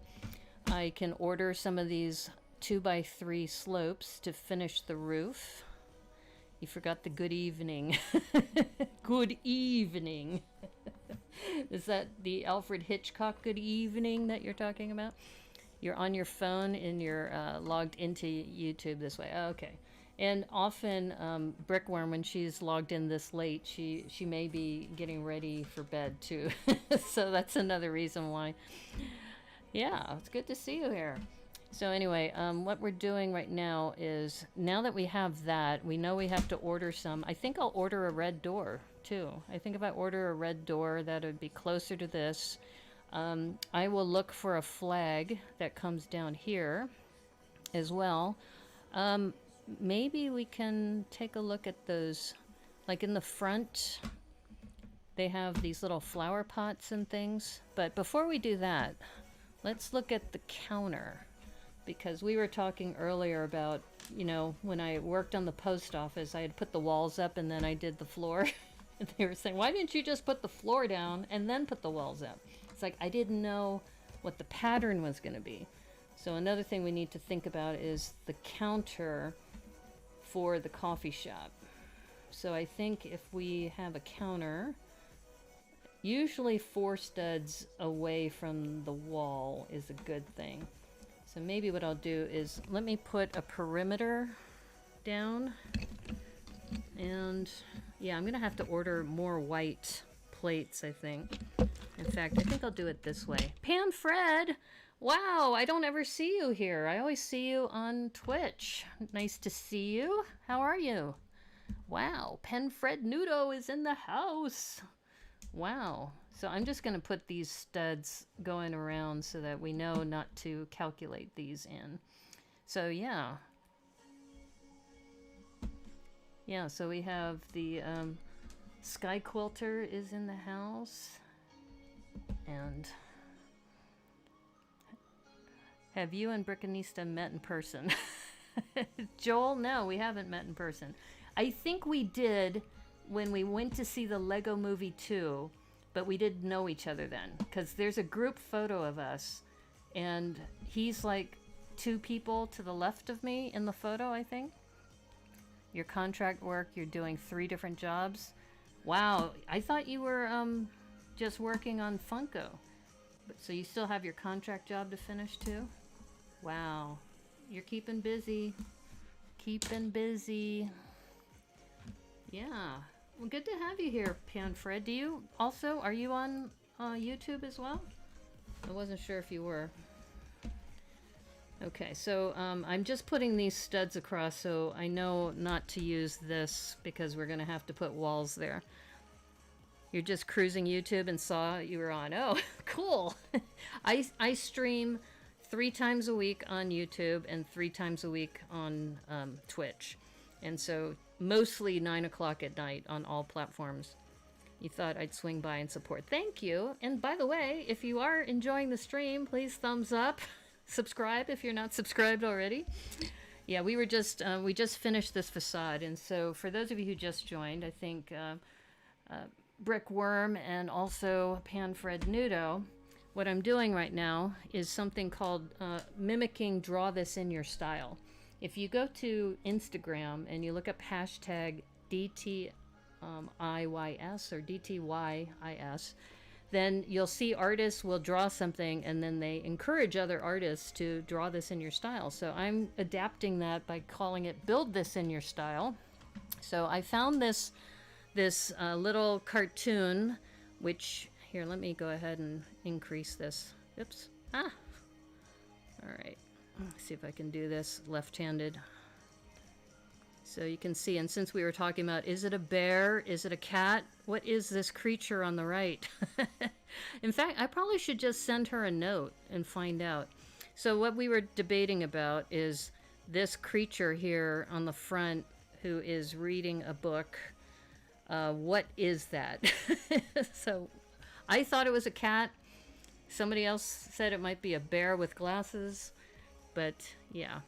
I can order some of these 2x3 slopes to finish the roof. You forgot the good evening. Good evening. Is that the Alfred Hitchcock good evening that you're talking about? You're on your phone and you're logged into YouTube this way. Oh, okay. And often Brickworm, when she's logged in this late, she may be getting ready for bed too. So that's another reason why. Yeah, it's good to see you here. So anyway, what we're doing right now is, now that we have that, we know we have to order some. I think I'll order a red door too. I think if I order a red door, that would be closer to this. I will look for a flag that comes down here as well. Maybe we can take a look at those, like in the front, they have these little flower pots and things. But before we do that, let's look at the counter, because we were talking earlier about, you know, when I worked on the post office, I had put the walls up and then I did the floor. And they were saying, why didn't you just put the floor down and then put the walls up? It's like I didn't know what the pattern was going to be. So another thing we need to think about is the counter for the coffee shop. So I think if we have a counter, usually 4 studs away from the wall is a good thing. So maybe what I'll do is, let me put a perimeter down. And yeah, I'm gonna have to order more white plates, I think. In fact, I think I'll do it this way. Pan Fred! Wow, I don't ever see you here. I always see you on Twitch. Nice to see you. How are you? Wow, Pan Fred Nudo is in the house. Wow. So I'm just going to put these studs going around so that we know not to calculate these in. So yeah. Yeah, so we have the Sky Quilter is in the house. And have you and Brickanista met in person? Joel, no, we haven't met in person. I think we did when we went to see the Lego Movie 2, but we didn't know each other then, because there's a group photo of us, and he's like 2 people to the left of me in the photo, I think. Your contract work, you're doing 3 different jobs. Wow, I thought you were just working on Funko. So you still have your contract job to finish too? Wow, you're keeping busy. Keeping busy. Yeah. Well, good to have you here, Panfred. Do you also, are you on YouTube as well? I wasn't sure if you were. Okay, so I'm just putting these studs across so I know not to use this because we're going to have to put walls there. You're just cruising YouTube and saw you were on. Oh, cool. I stream 3 times a week on YouTube and 3 times a week on Twitch. And so mostly 9 o'clock at night on all platforms. You thought I'd swing by and support. Thank you. And by the way, if you are enjoying the stream, please thumbs up. Subscribe if you're not subscribed already. Yeah, we just finished this facade. And so for those of you who just joined, I think Brickworm and also Panfred Nudo, what I'm doing right now is something called mimicking draw this in your style. If you go to Instagram and you look up hashtag DTIYS or DTYIS, then you'll see artists will draw something and then they encourage other artists to draw this in your style. So I'm adapting that by calling it Build This in Your Style. So I found this little cartoon, which, here, let me go ahead and increase this. Oops. All right. see if I can do this left-handed. So you can see, and since we were talking about, is it a bear? Is it a cat? What is this creature on the right? In fact, I probably should just send her a note and find out. So what we were debating about is this creature here on the front who is reading a book. What is that? So I thought it was a cat. Somebody else said it might be a bear with glasses. But yeah,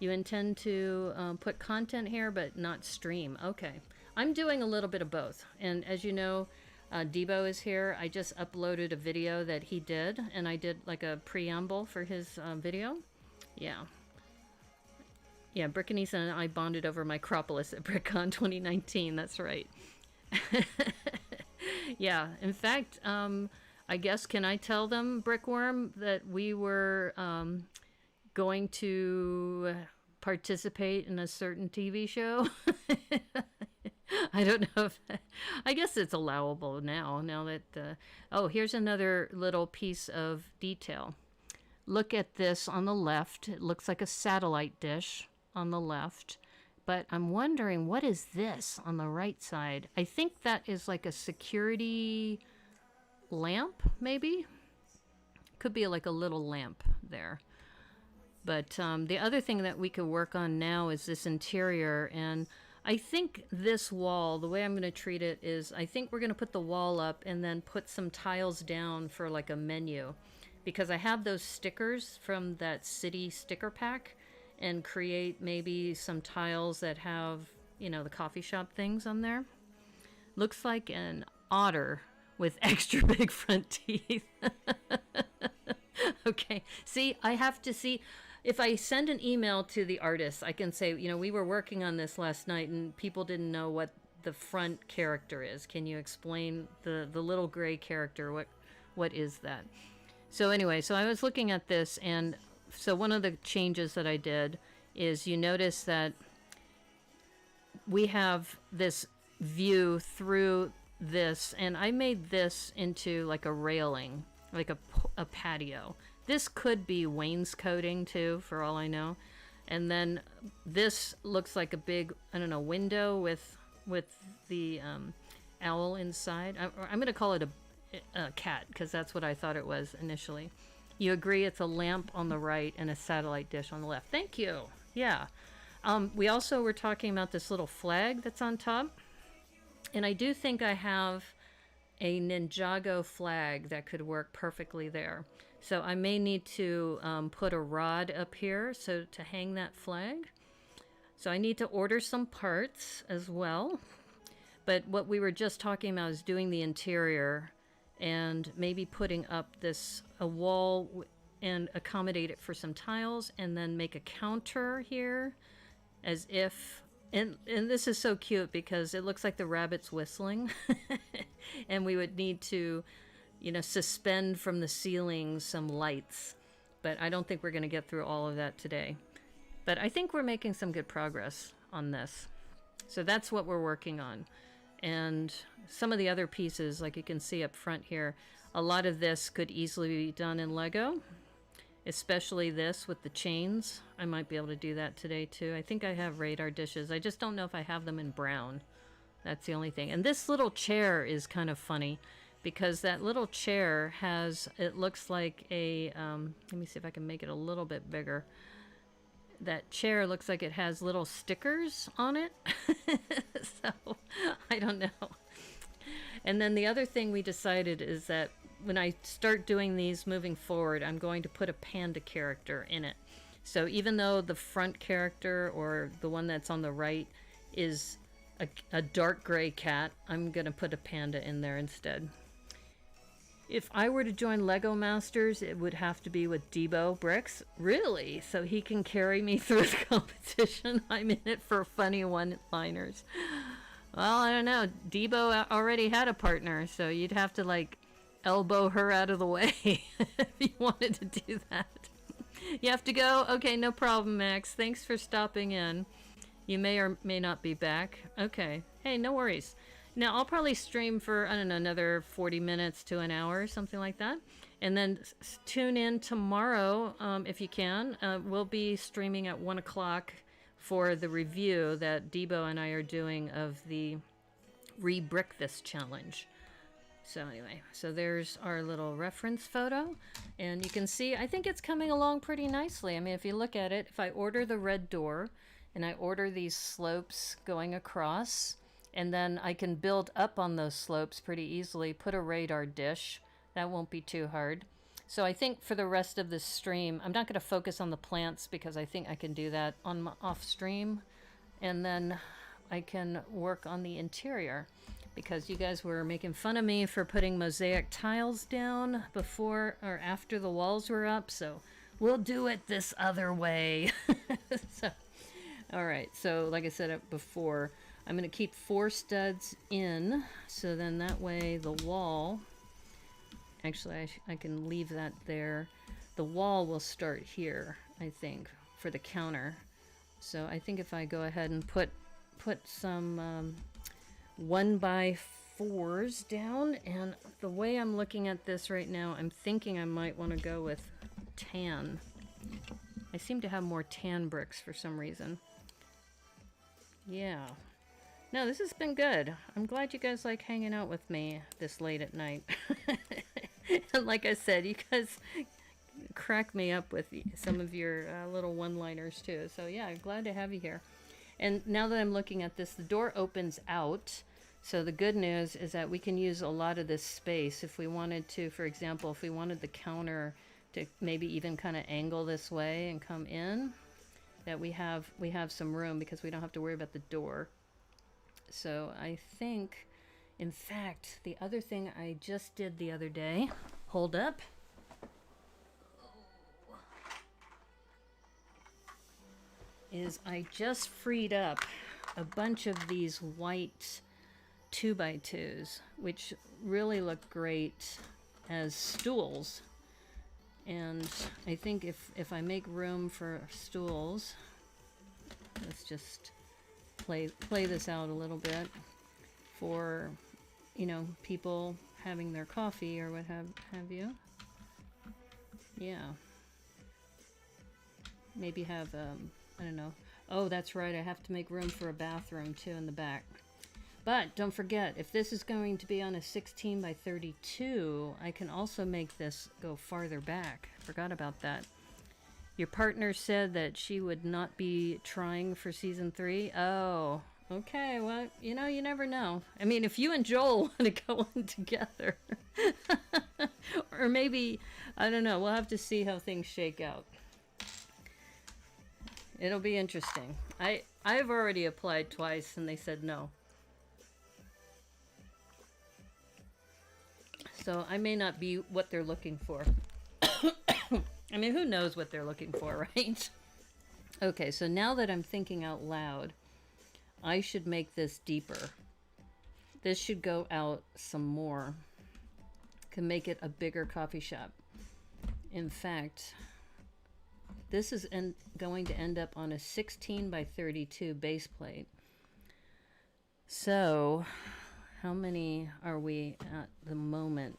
you intend to put content here but not stream. Okay, I'm doing a little bit of both. And as you know, Debo is here. I just uploaded a video that he did, and I did like a preamble for his video. Yeah. Yeah, Brickanista and I bonded over Micropolis at BrickCon 2019. That's right. Yeah, in fact, I guess, can I tell them, Brickworm, that we were going to participate in a certain TV show? I don't know if I guess it's allowable now that oh, here's another little piece of detail. Look at this on the left. It looks like a satellite dish on the left, but I'm wondering, what is this on the right side? I think that is like a security lamp, maybe? Could be like a little lamp there. But the other thing that we could work on now is this interior, and I think this wall, the way I'm going to treat it is, I think we're going to put the wall up and then put some tiles down for like a menu, because I have those stickers from that city sticker pack, and create maybe some tiles that have, you know, the coffee shop things on there. Looks like an otter with extra big front teeth. Okay, see, I have to see. If I send an email to the artist, I can say, you know, we were working on this last night and people didn't know what the front character is. Can you explain the little gray character? What is that? So anyway, so I was looking at this, and so one of the changes that I did is, you notice that we have this view through this, and I made this into like a railing, like a patio. This could be wainscoting too, for all I know. And then this looks like a big, I don't know, window with the owl inside. I'm going to call it a cat, because that's what I thought it was initially. You agree it's a lamp on the right and a satellite dish on the left. Thank you. Yeah. We also were talking about this little flag that's on top. And I do think I have a Ninjago flag that could work perfectly there. So I may need to put a rod up here so to hang that flag. So I need to order some parts as well. But what we were just talking about is doing the interior and maybe putting up a wall and accommodate it for some tiles, and then make a counter here as if, and this is so cute because it looks like the rabbit's whistling. And we would need to, you know, suspend from the ceiling some lights, but I don't think we're going to get through all of that today. But I think we're making some good progress on this. So that's what we're working on. And some of the other pieces, like you can see up front here, a lot of this could easily be done in Lego, especially this with the chains. I might be able to do that today too. I think I have radar dishes. I just don't know if I have them in brown. That's the only thing. And this little chair is kind of funny, because that little chair has, it looks like a, let me see if I can make it a little bit bigger. That chair looks like it has little stickers on it. So, I don't know. And then the other thing we decided is that when I start doing these moving forward, I'm going to put a panda character in it. So even though the front character, or the one that's on the right, is a dark gray cat, I'm going to put a panda in there instead. If I were to join Lego Masters, it would have to be with Debo Bricks. Really? So he can carry me through the competition? I'm in it for funny one-liners. Well, I don't know. Debo already had a partner, so you'd have to, like, elbow her out of the way if you wanted to do that. You have to go? Okay, no problem, Max. Thanks for stopping in. You may or may not be back. Okay. Hey, no worries. Now, I'll probably stream for, I don't know, another 40 minutes to an hour, something like that. And then tune in tomorrow if you can. We'll be streaming at 1 o'clock for the review that Debo and I are doing of the Re-Brick This challenge. So anyway, so there's our little reference photo. And you can see, I think it's coming along pretty nicely. I mean, if you look at it, if I order the red door and I order these slopes going across, and then I can build up on those slopes pretty easily, put a radar dish. That won't be too hard. So I think for the rest of this stream, I'm not going to focus on the plants because I think I can do that on my off stream. And then I can work on the interior because you guys were making fun of me for putting mosaic tiles down before or after the walls were up. So we'll do it this other way. So, all right. So like I said before, I'm going to keep 4 studs in. So then that way the wall... Actually, I can leave that there. The wall will start here, I think, for the counter. So I think if I go ahead and put some 1x4s down, and the way I'm looking at this right now, I'm thinking I might want to go with tan. I seem to have more tan bricks for some reason. Yeah. No, this has been good. I'm glad you guys like hanging out with me this late at night. And like I said, you guys crack me up with some of your little one-liners too. So yeah, I'm glad to have you here. And now that I'm looking at this, the door opens out. So the good news is that we can use a lot of this space if we wanted to. For example, if we wanted the counter to maybe even kind of angle this way and come in, that we have some room because we don't have to worry about the door. So I think, in fact, the other thing I just did the other day, hold up, is I just freed up a bunch of these white 2x2s, which really look great as stools. And I think if I make room for stools, let's just play this out a little bit for, you know, people having their coffee or what have you. Yeah. Maybe have, I don't know. Oh, that's right. I have to make room for a bathroom too in the back. But don't forget, if this is going to be on a 16x32, I can also make this go farther back. Forgot about that. Your partner said that she would not be trying for season 3. Oh, okay. Well, you know, you never know. I mean, if you and Joel want to go on together, or maybe, I don't know. We'll have to see how things shake out. It'll be interesting. I've already applied twice and they said no. So I may not be what they're looking for. I mean, who knows what they're looking for, right? Okay, so now that I'm thinking out loud, I should make this deeper. This should go out some more. Can make it a bigger coffee shop. In fact, this is going to end up on a 16x32 base plate. So, how many are we at the moment?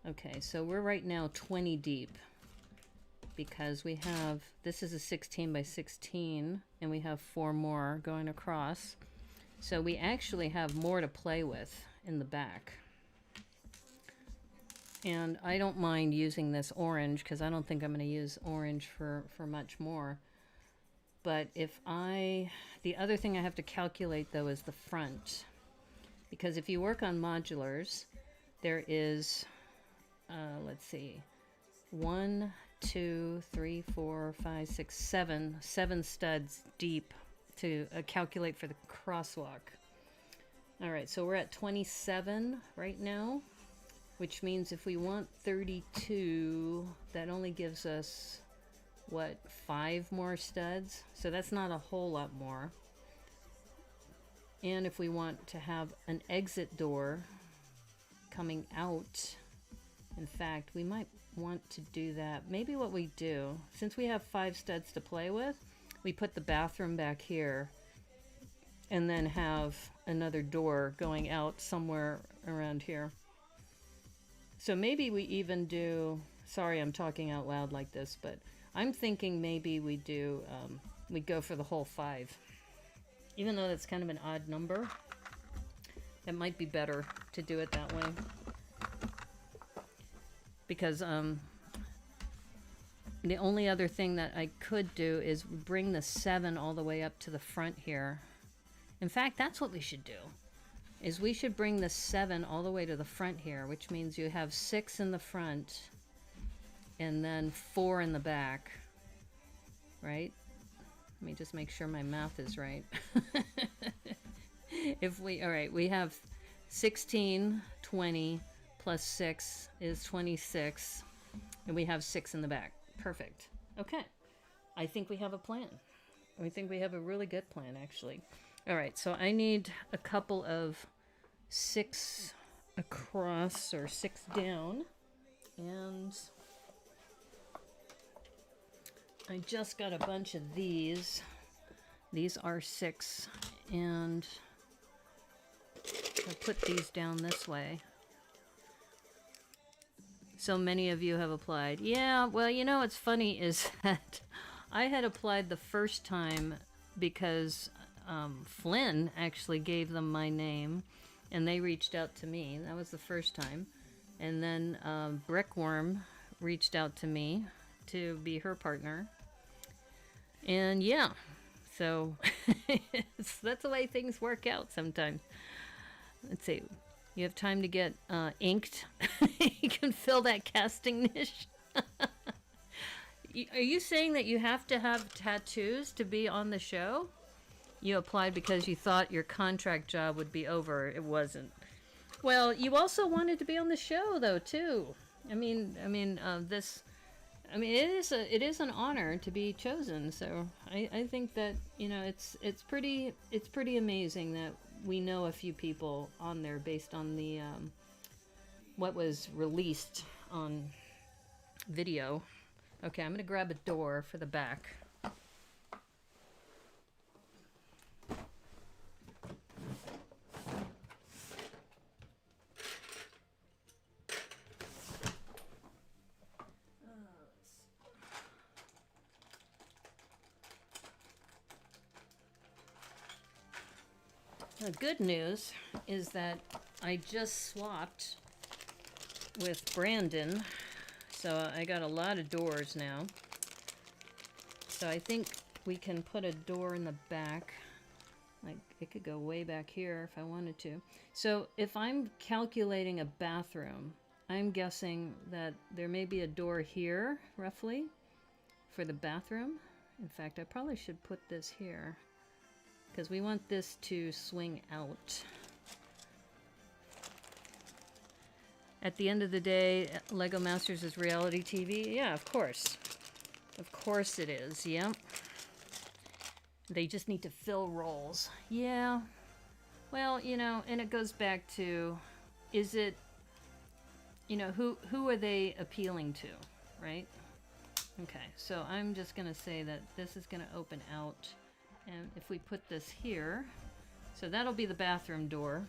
Okay, so we're right now 20 deep. Because we have, this is a 16x16, and we have 4 more going across. So we actually have more to play with in the back. And I don't mind using this orange, because I don't think I'm going to use orange for much more. But if the other thing I have to calculate, though, is the front. Because if you work on modulars, there is, let's see, 1, 2, 3, 4, 5, 6, 7 studs deep to calculate for the crosswalk. All right, so we're at 27 right now, which means if we want 32, that only gives us, what, 5 more studs? So that's not a whole lot more. And if we want to have an exit door coming out, in fact, we might want to do that. Maybe what we do, since we have 5 studs to play with, we put the bathroom back here and then have another door going out somewhere around here. So maybe we even do, sorry I'm talking out loud like this, but I'm thinking maybe we do, we go for the whole 5. Even though that's kind of an odd number, it might be better to do it that way. Because the only other thing that I could do is bring the 7 all the way up to the front here. In fact, that's what we should do. Is we should bring the 7 all the way to the front here, which means you have 6 in the front and then 4 in the back, right? Let me just make sure my math is right. All right, we have 16, 20 plus 6 is 26, and we have 6 in the back. Perfect. Okay, I think we have a plan. I think we have a really good plan, actually. All right, so I need a couple of 6 across or 6 down, and I just got a bunch of these. These are 6, and I'll put these down this way. So many of you have applied. Yeah, well, you know what's funny is that I had applied the first time because Flynn actually gave them my name, and they reached out to me. That was the first time. And then Brickworm reached out to me to be her partner. And yeah, so that's the way things work out sometimes. Let's see. You have time to get inked. You can fill that casting niche. Are you saying that you have to have tattoos to be on the show? You applied because you thought your contract job would be over. It wasn't. Well, you also wanted to be on the show, though, too. I mean, it is an honor to be chosen. So I think that, you know, it's pretty amazing that we know a few people on there based on the what was released on video. Okay, I'm gonna grab a door for the back. The good news is that I just swapped with Brandon, so I got a lot of doors now. So I think we can put a door in the back. Like, it could go way back here if I wanted to. So if I'm calculating a bathroom, I'm guessing that there may be a door here, roughly, for the bathroom. In fact, I probably should put this here, because we want this to swing out. At the end of the day, Lego Masters is reality TV? Yeah, of course. Of course it is, yeah. They just need to fill roles. Yeah. Well, you know, and it goes back to, is it, you know, who are they appealing to, right? Okay, so I'm just going to say that this is going to open out. And if we put this here, so that'll be the bathroom door.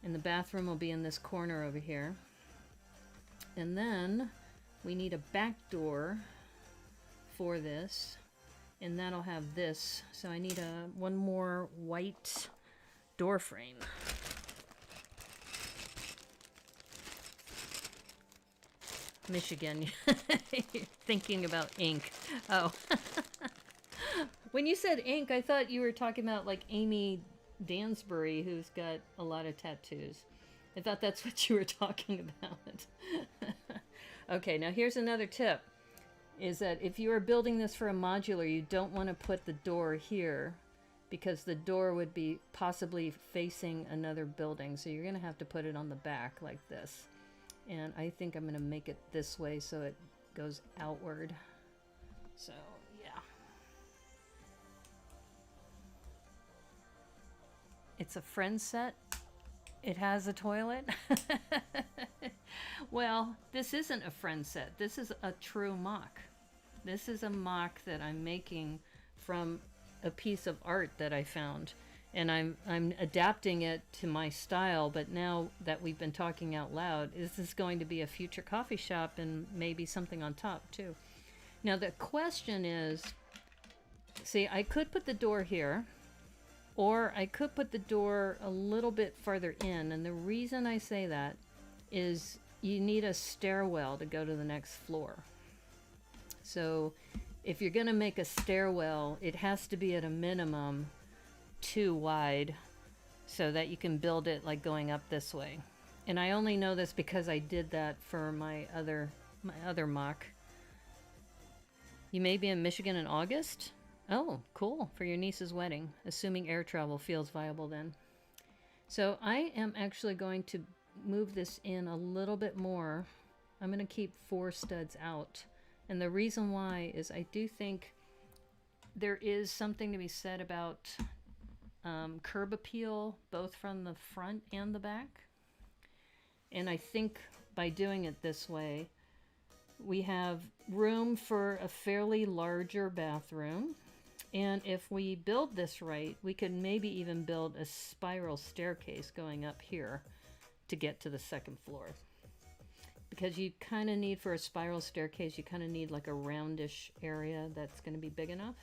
And the bathroom will be in this corner over here. And then we need a back door for this. And that'll have this. So I need one more white door frame. Michigan. Thinking about ink. Oh. When you said ink, I thought you were talking about like Amy Dansbury, who's got a lot of tattoos. I thought that's what you were talking about. Okay, now here's another tip. Is that if you are building this for a modular, you don't want to put the door here, because the door would be possibly facing another building. So you're going to have to put it on the back like this. And I think I'm going to make it this way so it goes outward. So, yeah. It's a friend set. It has a toilet. Well, this isn't a friend set. This is a true mock. This is a mock that I'm making from a piece of art that I found. and I'm adapting it to my style. But now that we've been talking out loud, is this going to be a future coffee shop and maybe something on top too? Now the question is, see, I could put the door here, or I could put the door a little bit farther in, and the reason I say that is you need a stairwell to go to the next floor. So if you're going to make a stairwell, it has to be at a minimum 2 wide so that you can build it like going up this way. And I only know this because I did that for my other mock. You may be in Michigan in August? Oh, cool, for your niece's wedding, assuming air travel feels viable then. So I am actually going to move this in a little bit more. I'm going to keep 4 studs out. And the reason why is I do think there is something to be said about curb appeal, both from the front and the back. And I think by doing it this way, we have room for a fairly larger bathroom. And if we build this right, we could maybe even build a spiral staircase going up here to get to the second floor. Because you kind of need, for a spiral staircase, you kind of need like a roundish area that's going to be big enough.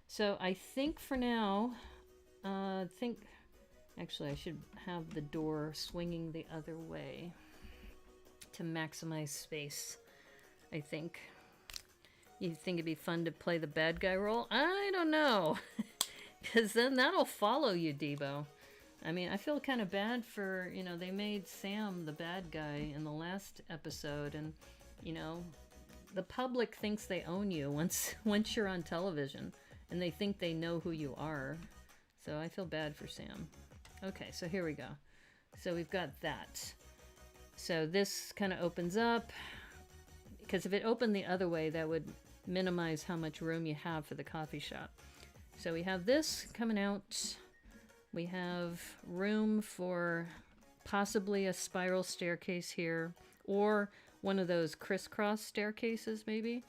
So I think for now, actually I should have the door swinging the other way to maximize space, I think. You think it'd be fun to play the bad guy role? I don't know. Because then that'll follow you, Debo. I mean, I feel kind of bad for, you know, they made Sam the bad guy in the last episode. And, you know, the public thinks they own you once you're on television. And they think they know who you are. So I feel bad for Sam. Okay, so here we go. So we've got that. So this kind of opens up. Because if it opened the other way, that would minimize how much room you have for the coffee shop. So we have this coming out. We have room for possibly a spiral staircase here, or one of those crisscross staircases maybe.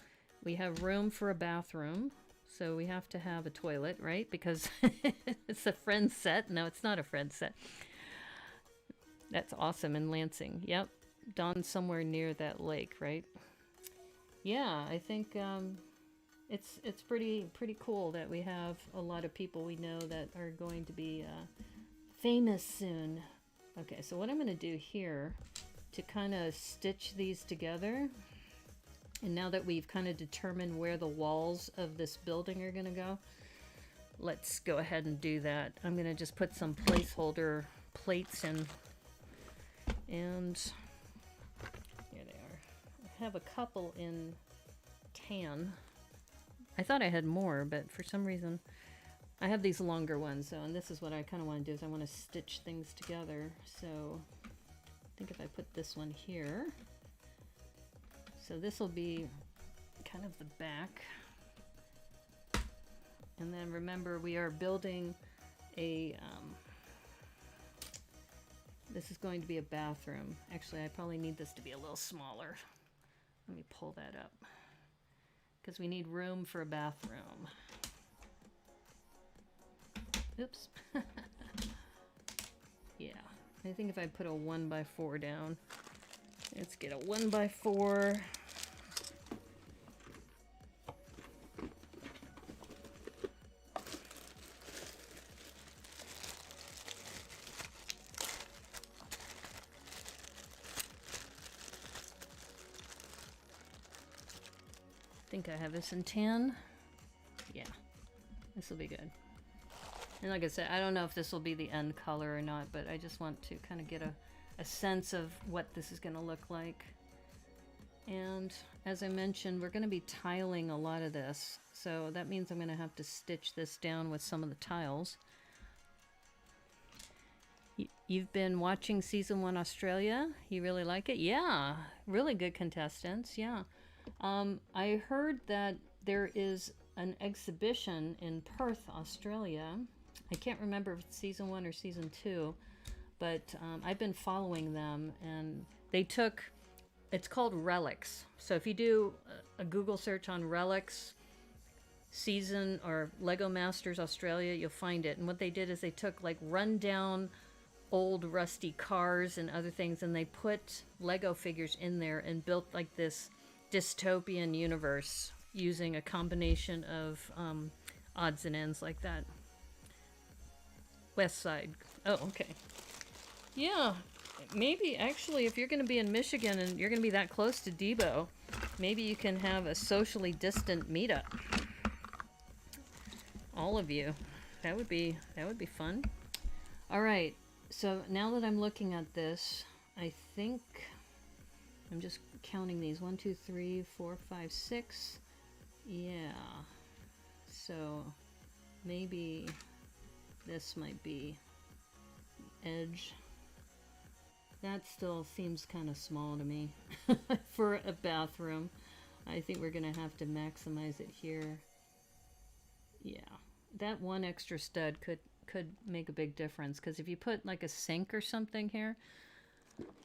We have room for a bathroom, so we have to have a toilet, right? Because it's a friend set. No, it's not a friend set. That's awesome in Lansing. Yep, Dawn's somewhere near that lake, right? Yeah, I think it's pretty cool that we have a lot of people we know that are going to be famous soon. Okay, so what I'm going to do here to kind of stitch these together, and now that we've kind of determined where the walls of this building are going to go, let's go ahead and do that. I'm going to just put some placeholder plates in, and here they are. I have a couple in tan. I thought I had more, but for some reason I have these longer ones. So, and this is what I kind of want to do, is I want to stitch things together. So I think if I put this one here, so this will be kind of the back. And then remember, we are building a, this is going to be a bathroom. Actually, I probably need this to be a little smaller. Let me pull that up, because we need room for a bathroom. Oops. Yeah, I think if I put a 1x4 down, let's get a 1x4. I think I have this in tan. Yeah, this will be good. And like I said, I don't know if this will be the end color or not, but I just want to kind of get a sense of what this is going to look like. And as I mentioned, we're going to be tiling a lot of this, so that means I'm going to have to stitch this down with some of the tiles. You've been watching season 1 Australia? You really like it? Yeah, really good contestants. Yeah. I heard that there is an exhibition in Perth, Australia. I can't remember if it's season 1 or season 2, but I've been following them, and they took, it's called Relics. So if you do a Google search on Relics, season or Lego Masters Australia, you'll find it. And what they did is they took like rundown old rusty cars and other things, and they put Lego figures in there and built like this dystopian universe using a combination of odds and ends like that. West Side. Oh, okay. Yeah, maybe actually if you're going to be in Michigan and you're going to be that close to Debo, maybe you can have a socially distant meetup. All of you. That would be fun. All right. So now that I'm looking at this, I think I'm just counting these. 1, 2, 3, 4, 5, 6. Yeah. So maybe this might be edge. That still seems kind of small to me for a bathroom. I think we're going to have to maximize it here. Yeah. That one extra stud could make a big difference, because if you put like a sink or something here,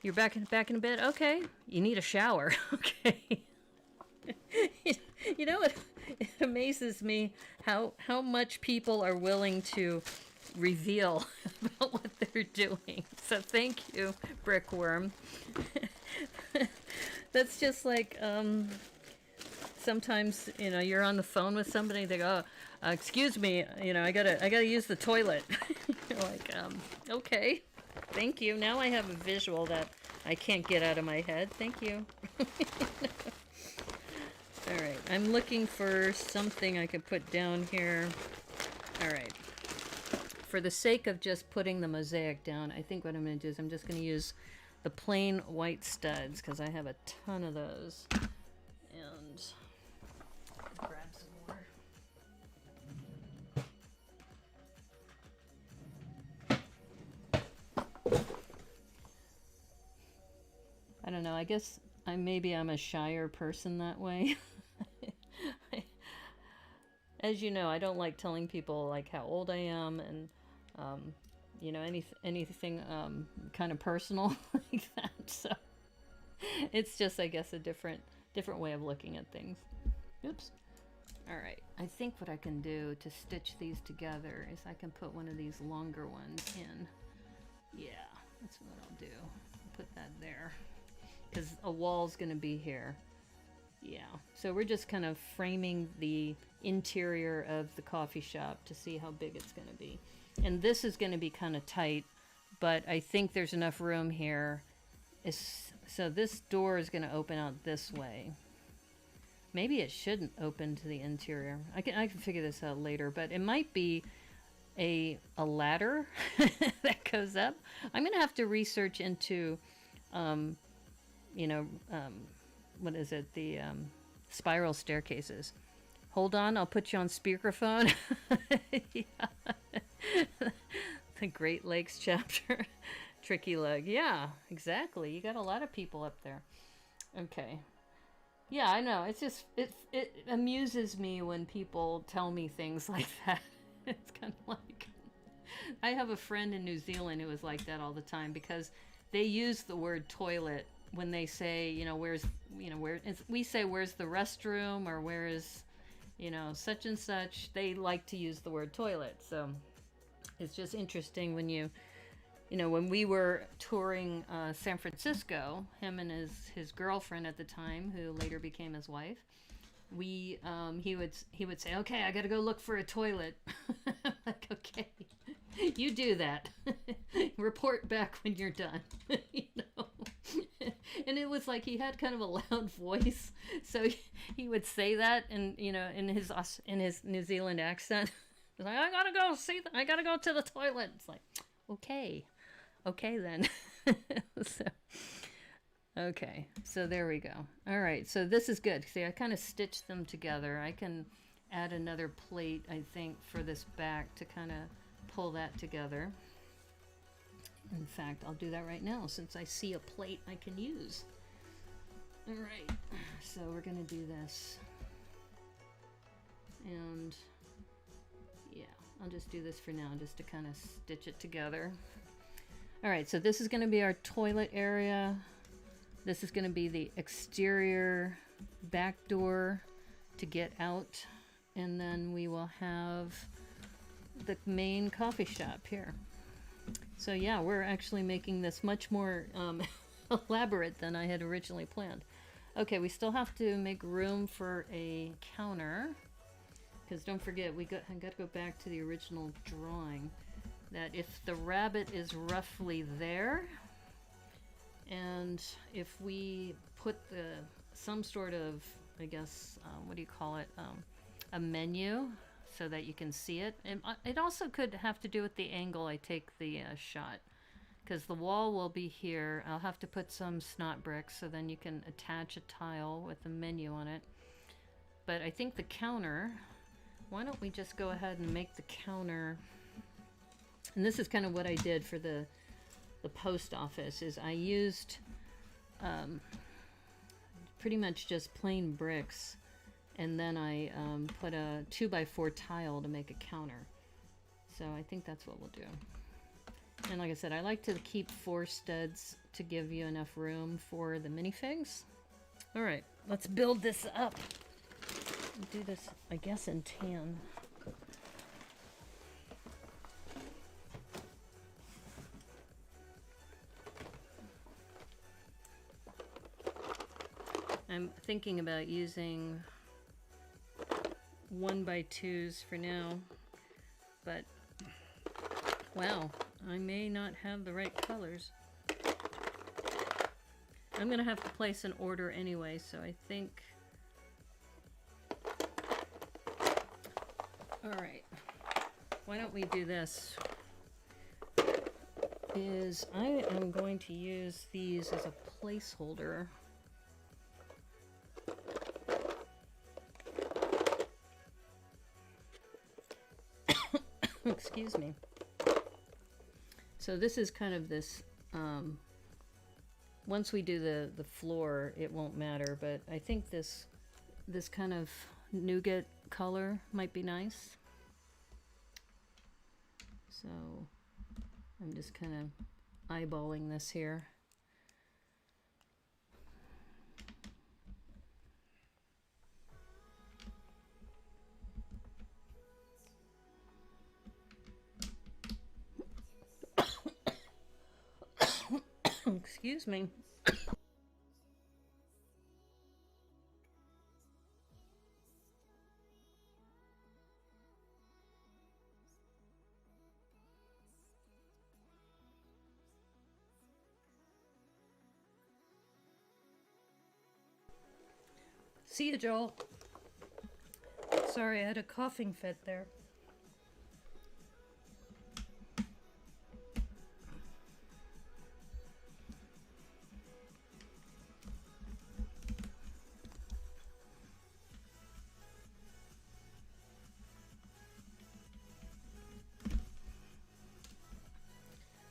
you're back in a bit. Okay, you need a shower. Okay. You know what? It amazes me how much people are willing to reveal about what they're doing. So thank you, Brickworm. That's just like sometimes, you know, you're on the phone with somebody, they go, oh, excuse me, you know, I gotta use the toilet. You're like, okay, thank you. Now I have a visual that I can't get out of my head. Thank you. All right, I'm looking for something I could put down here. All right. For the sake of just putting the mosaic down, I think what I'm going to do is I'm just going to use the plain white studs, because I have a ton of those. And grab some more. I don't know, I guess maybe I'm a shyer person that way. As you know, I don't like telling people like how old I am and you know, anything kind of personal like that. So it's just, I guess, a different way of looking at things. Oops. All right. I think what I can do to stitch these together is I can put one of these longer ones in. Yeah, that's what I'll do. Put that there, because a wall's going to be here. Yeah. So we're just kind of framing the interior of the coffee shop to see how big it's going to be. And this is going to be kind of tight, but I think there's enough room here. So this door is going to open out this way. Maybe it shouldn't open to the interior. I can figure this out later, but it might be a ladder that goes up. I'm going to have to research into, you know, what is it? The spiral staircases. Hold on, I'll put you on speakerphone. Yeah. The Great Lakes chapter. Tricky Leg. Yeah, exactly. You got a lot of people up there. Okay. Yeah, I know. It's just, it amuses me when people tell me things like that. It's kind of like, I have a friend in New Zealand who is like that all the time, because they use the word toilet when they say, you know, where's, you know, we say, where's the restroom, or where is, you know, such and such. They like to use the word toilet. So it's just interesting when you know, when we were touring San Francisco, him and his girlfriend at the time, who later became his wife, he would say, okay, I gotta go look for a toilet. I'm like, okay, you do that. Report back when you're done. You know. And it was like he had kind of a loud voice, so he would say that, and you know, in his New Zealand accent, like, I gotta go to the toilet. It's like, okay then. Okay, so there we go. All right, so this is good. See, I kind of stitched them together. I can add another plate, I think, for this back to kind of pull that together. In fact, I'll do that right now, since I see a plate I can use. All right, so we're gonna do this. And yeah, I'll just do this for now, just to kind of stitch it together. All right, so this is gonna be our toilet area. This is going to be the exterior back door to get out and then we will have the main coffee shop here. So yeah, we're actually making this much more elaborate than I had originally planned. Okay, we still have to make room for a counter, because don't forget, I got to go back to the original drawing, that if the rabbit is roughly there, and if we put some sort of, I guess, what do you call it, a menu, so that you can see it. And it also could have to do with the angle I take the shot, because the wall will be here. I'll have to put some snot bricks so then you can attach a tile with a menu on it. But I think the counter, why don't we just go ahead and make the counter, and this is kind of what I did for the post office, is I used pretty much just plain bricks, and then I put a 2x4 tile to make a counter. So I think that's what we'll do. And like I said, I like to keep 4 studs to give you enough room for the minifigs. All right, let's build this up. Do this, I guess, in tan. I'm thinking about using 1x2s for now, but wow, I may not have the right colors. I'm gonna have to place an order anyway, so I think, all right, why don't we do this, is I am going to use these as a placeholder. Excuse me. So this is kind of this, once we do the floor, it won't matter, but I think this kind of nougat color might be nice. So I'm just kind of eyeballing this here. Excuse me. See you, Joel. Sorry, I had a coughing fit there.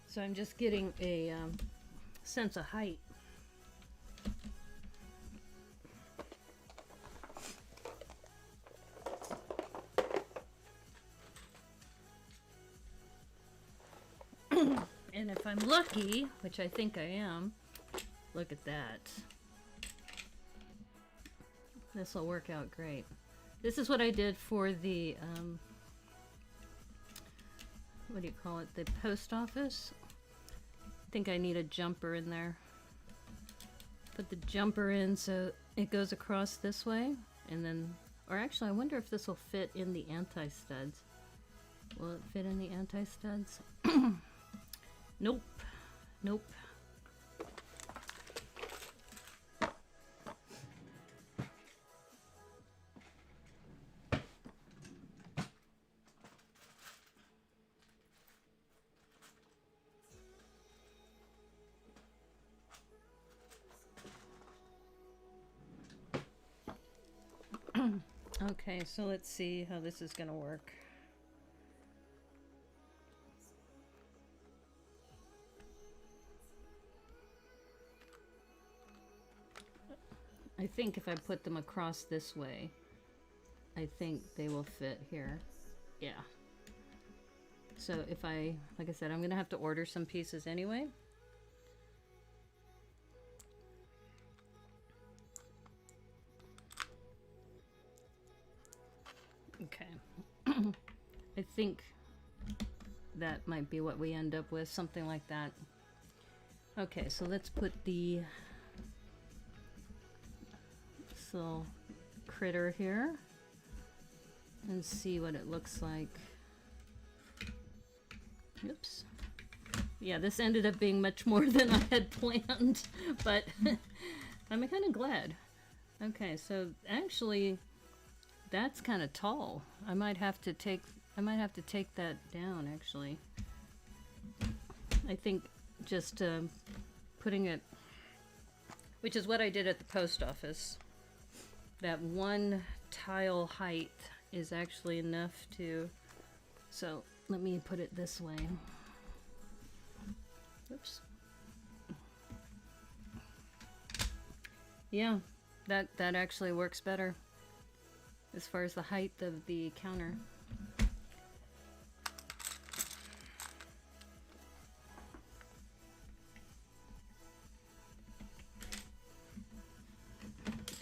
So I'm just getting a sense of height. And if I'm lucky, which I think I am, look at that. This will work out great. This is what I did for the, what do you call it, the post office. I think I need a jumper in there. Put the jumper in so it goes across this way, and then, or actually I wonder if this will fit in the anti-studs. Will it fit in the anti-studs? Nope. Nope. Okay, so let's see how this is going to work. I think if I put them across this way, I think they will fit here. Yeah. So if I, like I said, I'm going to have to order some pieces anyway. Okay. I think that might be what we end up with, something like that. Okay, so let's put the this little critter here and see what it looks like. Oops. Yeah, this ended up being much more than I had planned, but I'm kind of glad. Okay, so actually that's kind of tall. I might have to take that down actually. I think just putting it, which is what I did at the post office, that one tile height is actually enough to, so let me put it this way. Oops. Yeah, that actually works better as far as the height of the counter.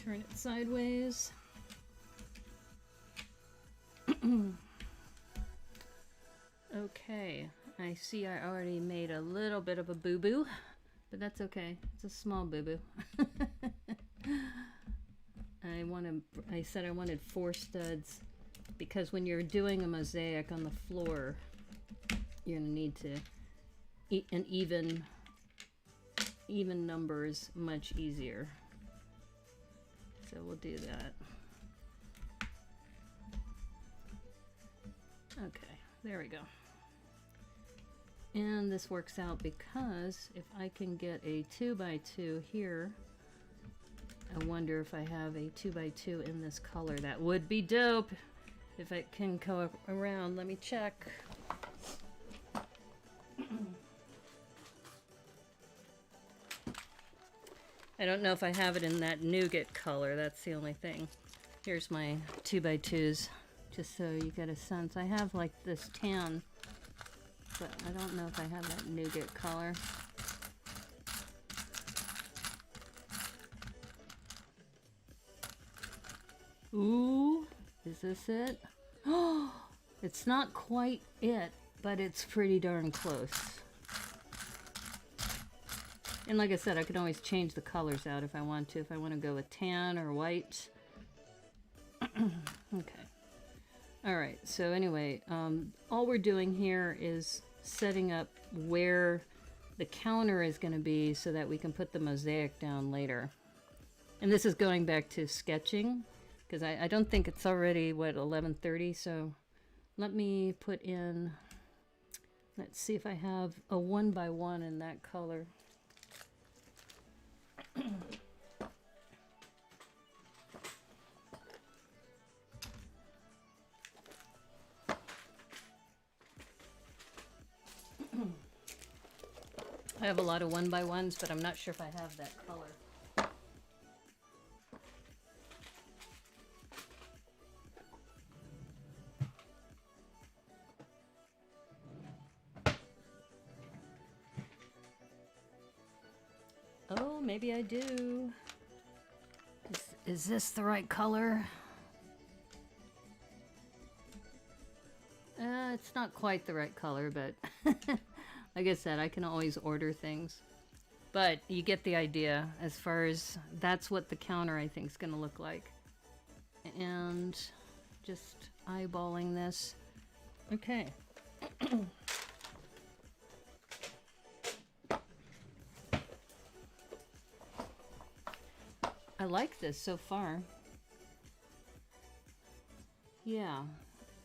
Turn it sideways. Okay, I see I already made a little bit of a boo-boo, but that's okay. It's a small boo-boo. I said I wanted 4 studs because when you're doing a mosaic on the floor, you're gonna need to an even numbers much easier. So we'll do that. Okay, there we go. And this works out because if I can get a 2x2 here, I wonder if I have a 2x2 in this color. That would be dope if it can go around. Let me check. I don't know if I have it in that nougat color. That's the only thing. Here's my 2x2s, just so you get a sense. I have like this tan, but I don't know if I have that nougat color. Ooh, is this it? Oh, it's not quite it, but it's pretty darn close. And like I said, I could always change the colors out if I want to. If I want to go with tan or white. Okay. Alright, so anyway, all we're doing here is setting up where the counter is going to be so that we can put the mosaic down later. And this is going back to sketching, because I don't think it's already, what, 11:30, so let me put in, let's see if I have a 1x1 in that color. I have a lot of 1x1s, but I'm not sure if I have that color. Oh, maybe I do. Is this the right color? It's not quite the right color, but like I said, I can always order things. But you get the idea as far as that's what the counter I think is going to look like. And just eyeballing this. Okay. I like this so far. Yeah.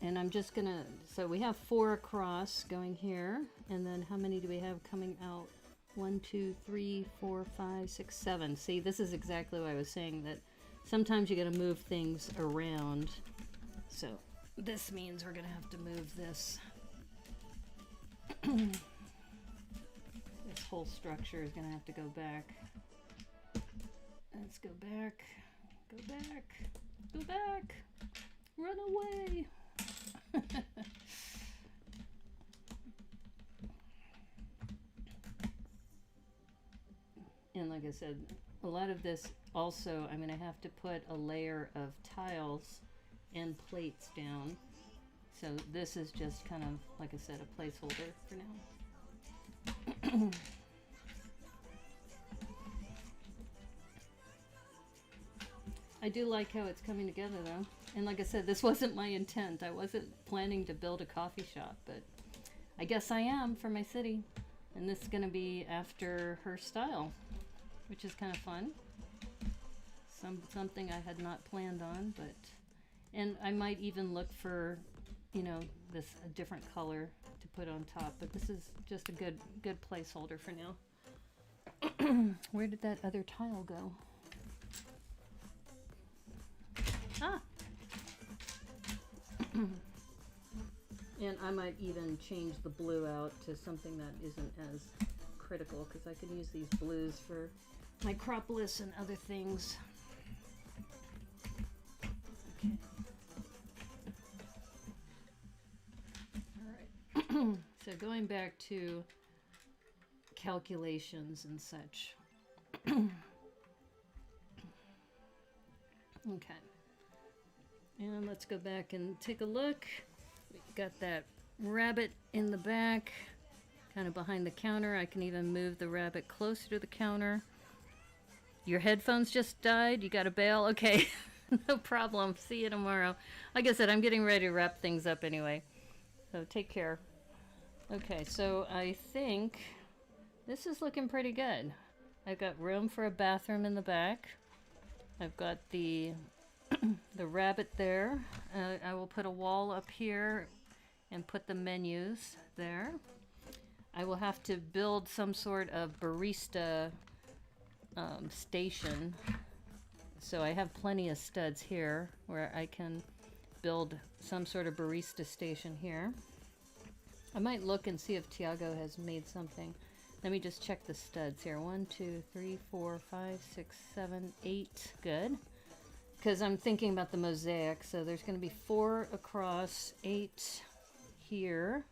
And I'm just gonna, so we have 4 across going here, and then how many do we have coming out? 1, 2, 3, 4, 5, 6, 7. See, this is exactly what I was saying, that sometimes you gotta move things around. So this means we're gonna have to move this. This whole structure is gonna have to go back. Let's go back, go back, go back, run away. And like I said, a lot of this also, I'm going to have to put a layer of tiles and plates down. So this is just kind of, like I said, a placeholder for now. I do like how it's coming together though. And like I said, this wasn't my intent. I wasn't planning to build a coffee shop, but I guess I am for my city. And this is going to be after her style, which is kind of fun. Something I had not planned on, but... And I might even look for, you know, a different color to put on top, but this is just a good placeholder for now. Where did that other tile go? Ah! And I might even change the blue out to something that isn't as critical, because I can use these blues for my Acropolis and other things. Okay. Alright. So going back to calculations and such. Okay. And let's go back and take a look. We got that rabbit in the back, kind of behind the counter. I can even move the rabbit closer to the counter. Your headphones just died? You got a bail? Okay. No problem. See you tomorrow. Like I said, I'm getting ready to wrap things up anyway. So take care. Okay, so I think this is looking pretty good. I've got room for a bathroom in the back. I've got the rabbit there. I will put a wall up here and put the menus there. I will have to build some sort of barista station. So I have plenty of studs here where I can build some sort of barista station here. I might look and see if Tiago has made something. Let me just check the studs here. 1, 2, 3, 4, 5, 6, 7, 8. Good. Because I'm thinking about the mosaic. So there's going to be 4 across, 8 here.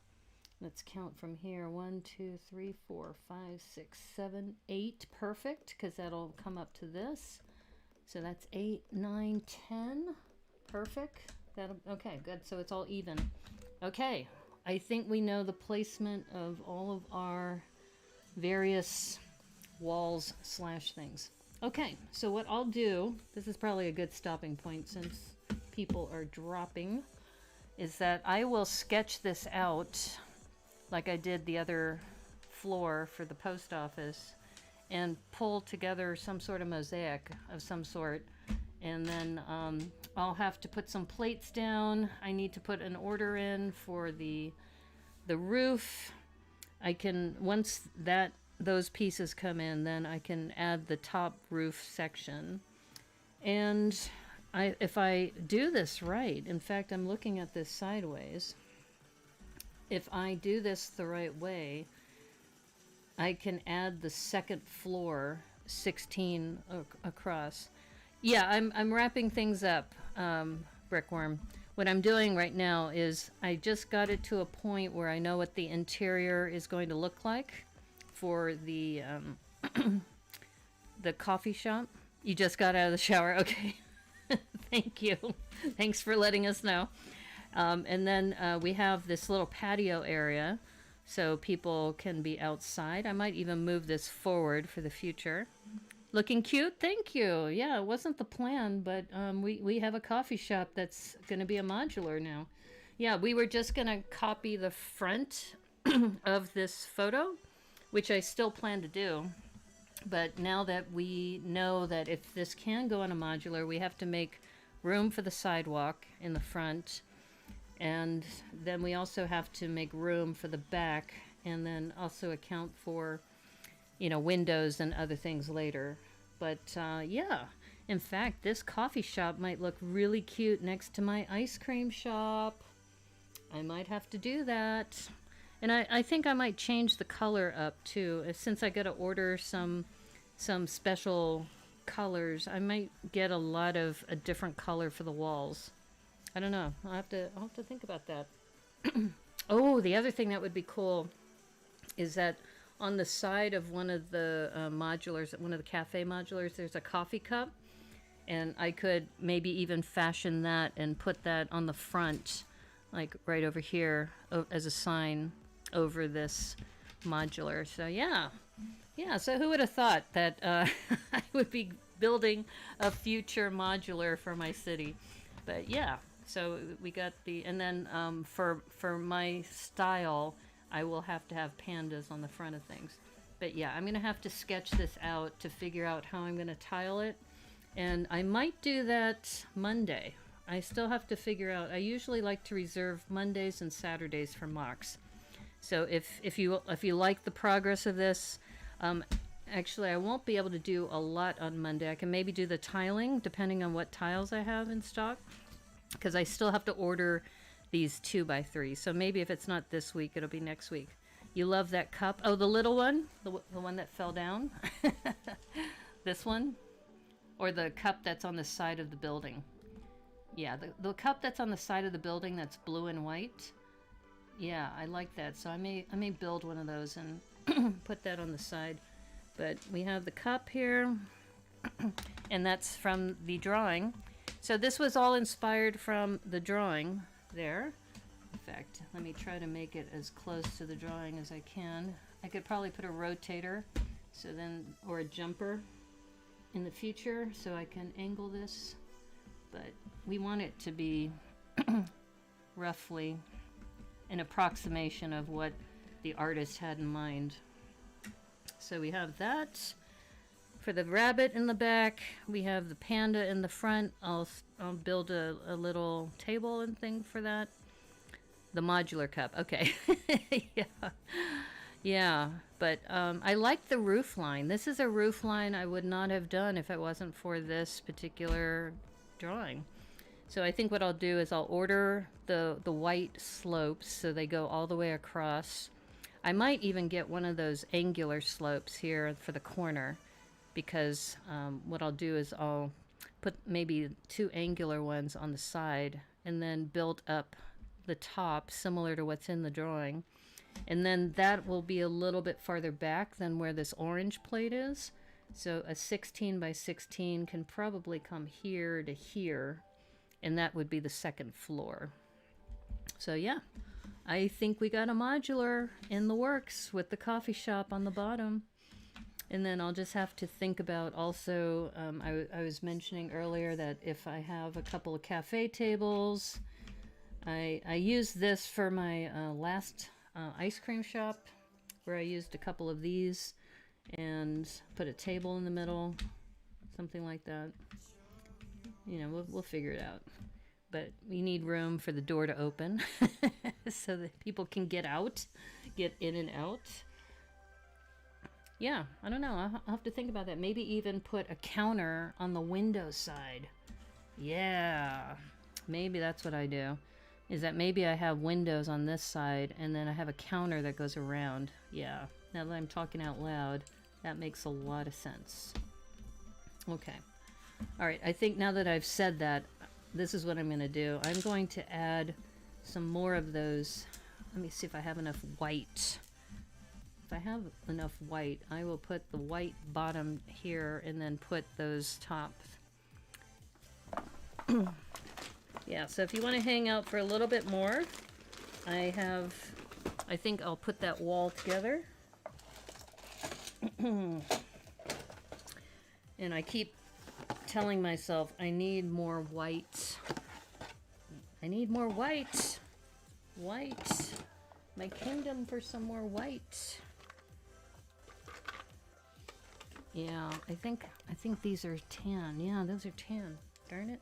Let's count from here. 1, 2, 3, 4, 5, 6, 7, 8. Perfect, because that'll come up to this. So that's 8, 9, 10. Perfect. Okay, good. So it's all even. Okay. I think we know the placement of all of our various walls / things. Okay, so what I'll do, this is probably a good stopping point since people are dropping, is that I will sketch this out like I did the other floor for the post office and pull together some sort of mosaic of some sort. And then I'll have to put some plates down. I need to put an order in for the roof. I can, once those pieces come in, then I can add the top roof section. And if I do this right, in fact, I'm looking at this sideways. If I do this the right way, I can add the second floor 16 across. Yeah, I'm wrapping things up, Brickworm. What I'm doing right now is I just got it to a point where I know what the interior is going to look like for the the coffee shop. You just got out of the shower. Okay. Thank you. Thanks for letting us know. And then we have this little patio area so people can be outside. I might even move this forward for the future. Looking cute? Thank you. Yeah, it wasn't the plan, but we have a coffee shop that's going to be a modular now. Yeah, we were just going to copy the front of this photo, which I still plan to do. But now that we know that if this can go on a modular, we have to make room for the sidewalk in the front. And then we also have to make room for the back and then also account for, you know, windows and other things later. But yeah, in fact, this coffee shop might look really cute next to my ice cream shop. I might have to do that. And I think I might change the color up too. Since I got to order some special colors, I might get a lot of a different color for the walls. I don't know. I'll have to think about that. Oh, the other thing that would be cool is that on the side of one of the modulars, one of the cafe modulars, there's a coffee cup. And I could maybe even fashion that and put that on the front, like right over here as a sign over this modular. So yeah. Yeah, so who would have thought that I would be building a future modular for my city? But yeah, so we got the, and then for my style, I will have to have pandas on the front of things. But yeah, I'm going to have to sketch this out to figure out how I'm going to tile it. And I might do that Monday. I still have to figure out, I usually like to reserve Mondays and Saturdays for mocks. So if you like the progress of this, actually I won't be able to do a lot on Monday. I can maybe do the tiling depending on what tiles I have in stock, because I still have to order these 2x3. So maybe if it's not this week, it'll be next week. You love that cup? Oh, the little one, the one that fell down. This one, or the cup that's on the side of the building. Yeah, the cup that's on the side of the building that's blue and white. Yeah, I like that. So I may build one of those and put that on the side. But we have the cup here, and that's from the drawing. So this was all inspired from the drawing there. In fact, let me try to make it as close to the drawing as I can. I could probably put a rotator, so then, or a jumper in the future, so I can angle this. But we want it to be roughly an approximation of what the artist had in mind. So we have that. For the rabbit in the back, we have the panda in the front. I'll build a little table and thing for that. The modular cup, okay. Yeah. Yeah, but I like the roof line. This is a roof line I would not have done if it wasn't for this particular drawing. So I think what I'll do is I'll order the white slopes so they go all the way across. I might even get one of those angular slopes here for the corner, because what I'll do is I'll put maybe 2 angular ones on the side and then build up the top similar to what's in the drawing. And then that will be a little bit farther back than where this orange plate is. So a 16 by 16 can probably come here to here, and that would be the second floor. So yeah, I think we got a modular in the works with the coffee shop on the bottom. And then I'll just have to think about also, I was mentioning earlier that if I have a couple of cafe tables, I used this for my last ice cream shop, where I used a couple of these and put a table in the middle, something like that. You know, we'll figure it out. But we need room for the door to open so that people can get in and out. Yeah, I don't know. I'll have to think about that. Maybe even put a counter on the window side. Yeah, maybe that's what I do. Is that maybe I have windows on this side and then I have a counter that goes around. Yeah, now that I'm talking out loud, that makes a lot of sense. Okay. All right, I think now that I've said that, this is what I'm going to do. I'm going to add some more of those. Let me see if I have enough white. If I have enough white, I will put the white bottom here and then put those tops. Yeah, so if you want to hang out for a little bit more, I think I'll put that wall together. And I keep telling myself I need more white. I need more white. White. My kingdom for some more white. Yeah, I think these are tan. Yeah, those are tan. Darn it.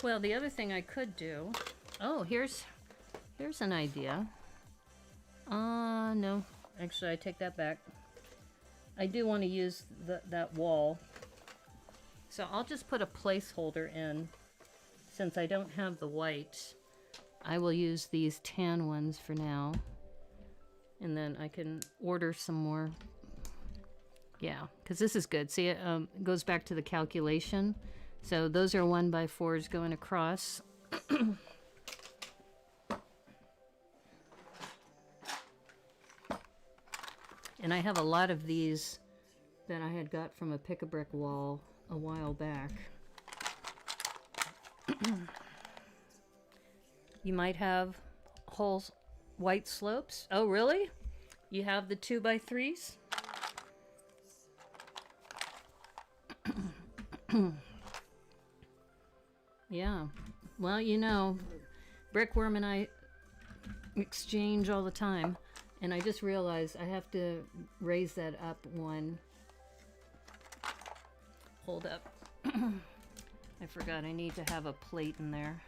Well, the other thing I could do. Oh, here's an idea. No. Actually, I take that back. I do want to use that wall. So I'll just put a placeholder in. Since I don't have the white, I will use these tan ones for now. And then I can order some more. Yeah, because this is good. See, it goes back to the calculation. So those are 1x4s going across. And I have a lot of these that I had got from a pick-a-brick wall a while back. You might have whole white slopes. Oh, really? You have the 2x3s? Yeah. Well, you know, Brickworm and I exchange all the time. And I just realized I have to raise that up one. Hold up. I forgot I need to have a plate in there.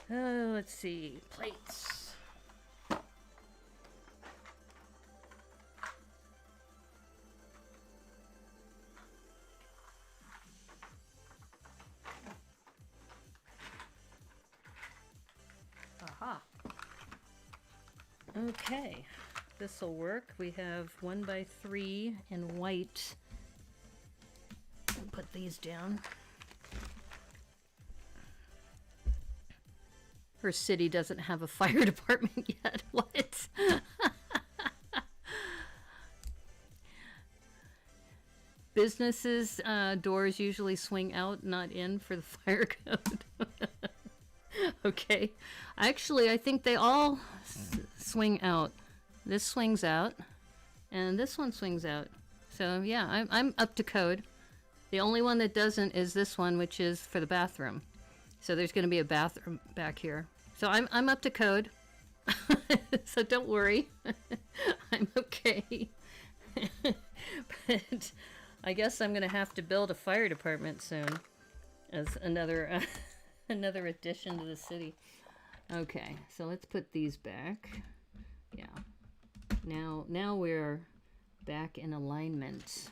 Let's see. Plates. Aha. Okay. This'll work. We have 1x3 in white. I'll put these down. Her city doesn't have a fire department yet. What? Businesses' doors usually swing out, not in for the fire code. Okay. Actually, I think they all swing out. This swings out, and this one swings out. So yeah, I'm up to code. The only one that doesn't is this one, which is for the bathroom. So there's going to be a bathroom back here. So I'm up to code. So don't worry. I'm okay. But I guess I'm going to have to build a fire department soon as another another addition to the city. Okay, so let's put these back. Yeah. Now we're back in alignment.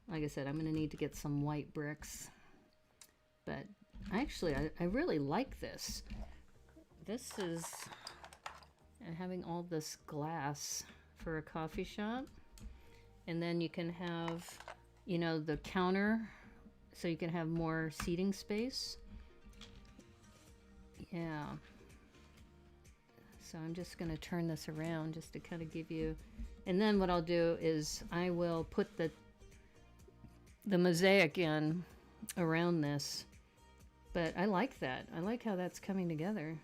Like I said, I'm going to need to get some white bricks. But actually, I really like this. This is having all this glass for a coffee shop. And then you can have, you know, the counter, so you can have more seating space. Yeah. So I'm just going to turn this around just to kind of give you... And then what I'll do is I will put the mosaic in around this. But I like that. I like how that's coming together.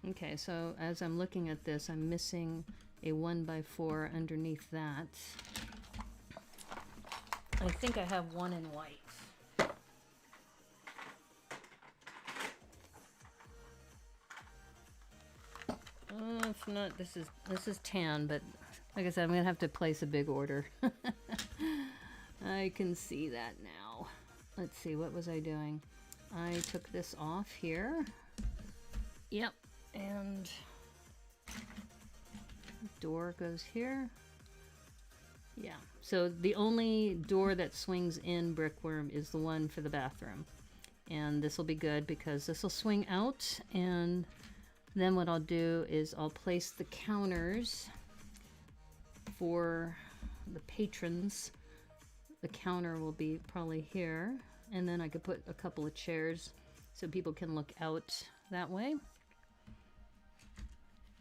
Okay, so as I'm looking at this, I'm missing a 1x4 underneath that. I think I have one in white. If not, this is tan, but like I said, I'm gonna have to place a big order. I can see that now. Let's see, what was I doing? I took this off here. Yep, and door goes here. Yeah, so the only door that swings in Brickworm is the one for the bathroom. And this will be good because this will swing out, and then what I'll do is I'll place the counters for the patrons. The counter will be probably here, and then I could put a couple of chairs so people can look out that way.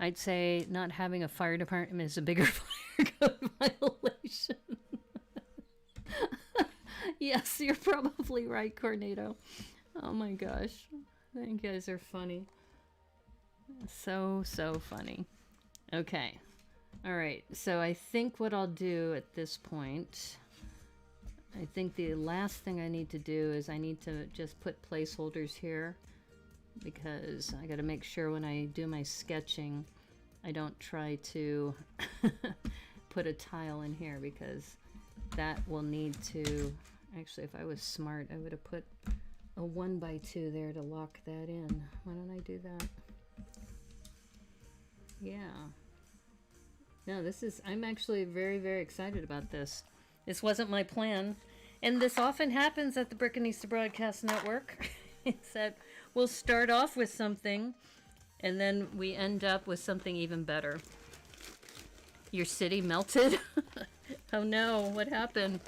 I'd say not having a fire department is a bigger fire code violation. Yes, you're probably right, Cornado. Oh my gosh. You guys are funny. So funny. Okay. Alright, so I think what I'll do at this point, I think the last thing I need to do is I need to just put placeholders here, because I got to make sure when I do my sketching I don't try to put a tile in here, because that will need to, actually if I was smart I would have put a 1x2 there to lock that in. Why don't I do that? Yeah. No, I'm actually very excited about this. This wasn't my plan. And this often happens at the Brickanista Broadcast Network. It's that we'll start off with something, and then we end up with something even better. Your city melted? Oh no, what happened?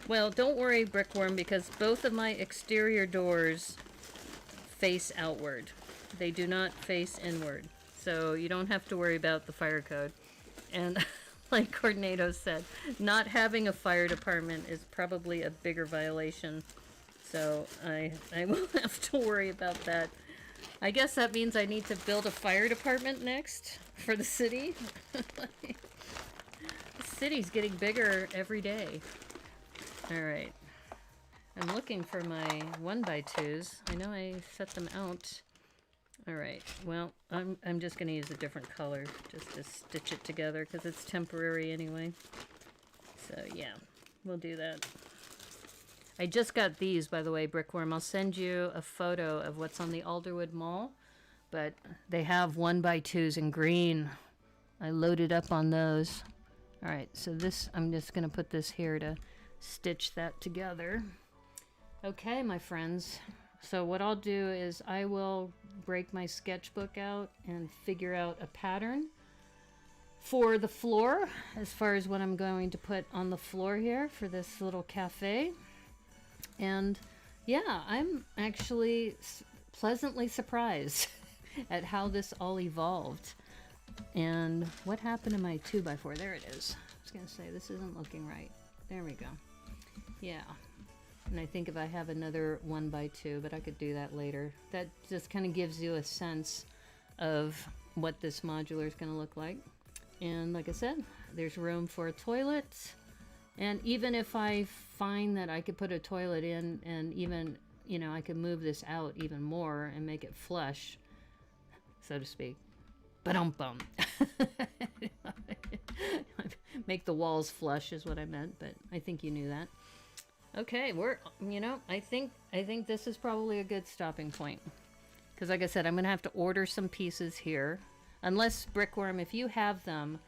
Well, don't worry, Brickworm, because both of my exterior doors face outward. They do not face inward. So you don't have to worry about the fire code. And like Coordinato said, not having a fire department is probably a bigger violation. So I won't have to worry about that. I guess that means I need to build a fire department next for the city. The city's getting bigger every day. Alright. I'm looking for my 1x2s. I know I set them out. Alright, well, I'm just going to use a different color just to stitch it together because it's temporary anyway. So yeah, we'll do that. I just got these, by the way, Brickworm. I'll send you a photo of what's on the Alderwood Mall, but they have 1x2s in green. I loaded up on those. Alright, so this, I'm just going to put this here to stitch that together. Okay, my friends. So what I'll do is I will break my sketchbook out and figure out a pattern for the floor as far as what I'm going to put on the floor here for this little cafe. And yeah, I'm actually pleasantly surprised at how this all evolved. And what happened to my 2x4? There it is. I was going to say, this isn't looking right. There we go. Yeah. And I think if I have another 1x2, but I could do that later. That just kind of gives you a sense of what this modular is going to look like. And like I said, there's room for a toilet. And even if I find that I could put a toilet in and even, you know, I could move this out even more and make it flush, so to speak. Ba-dum-bum. Make the walls flush is what I meant, but I think you knew that. Okay, you know, I think this is probably a good stopping point. Because like I said, I'm going to have to order some pieces here. Unless, Brickworm, if you have them,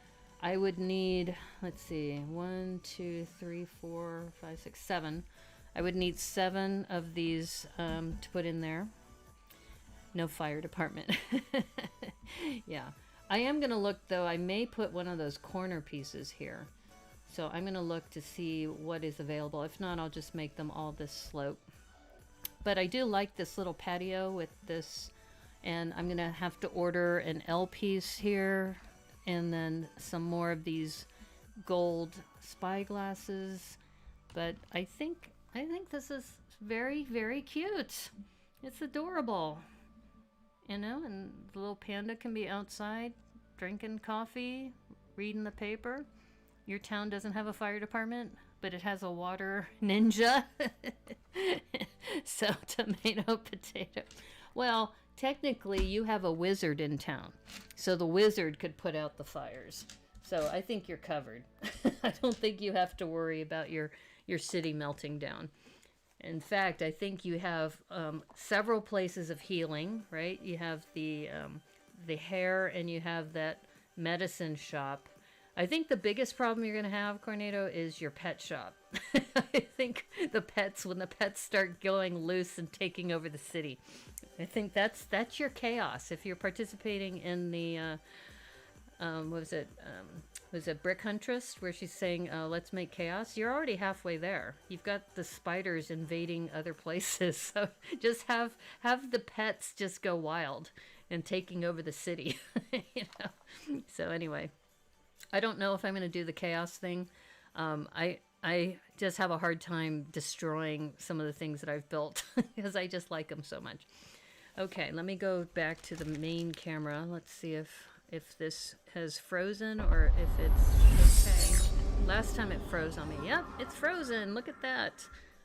I would need, let's see, 1, 2, 3, 4, 5, 6, 7. I would need 7 of these to put in there. No fire department. Yeah. I am going to look, though, I may put one of those corner pieces here. So I'm going to look to see what is available. If not, I'll just make them all this slope. But I do like this little patio with this. And I'm going to have to order an L piece here. And then some more of these gold spyglasses. But I think this is very, very cute. It's adorable. You know, and the little panda can be outside drinking coffee, reading the paper. Your town doesn't have a fire department, but it has a water ninja. So, tomato, potato. Well, technically, you have a wizard in town. So the wizard could put out the fires. So I think you're covered. I don't think you have to worry about your city melting down. In fact, I think you have several places of healing, right? You have the hair and you have that medicine shop. I think the biggest problem you're going to have, Cornado, is your pet shop. I think when the pets start going loose and taking over the city, I think that's your chaos. If you're participating in the, was it Brick Huntress, where she's saying, let's make chaos? You're already halfway there. You've got the spiders invading other places. So just have the pets just go wild and taking over the city. You know? So anyway. I don't know if I'm going to do the chaos thing. I just have a hard time destroying some of the things that I've built because I just like them so much. Okay, let me go back to the main camera. Let's see if this has frozen or if it's okay. Last time it froze on me. Yep, it's frozen. Look at that.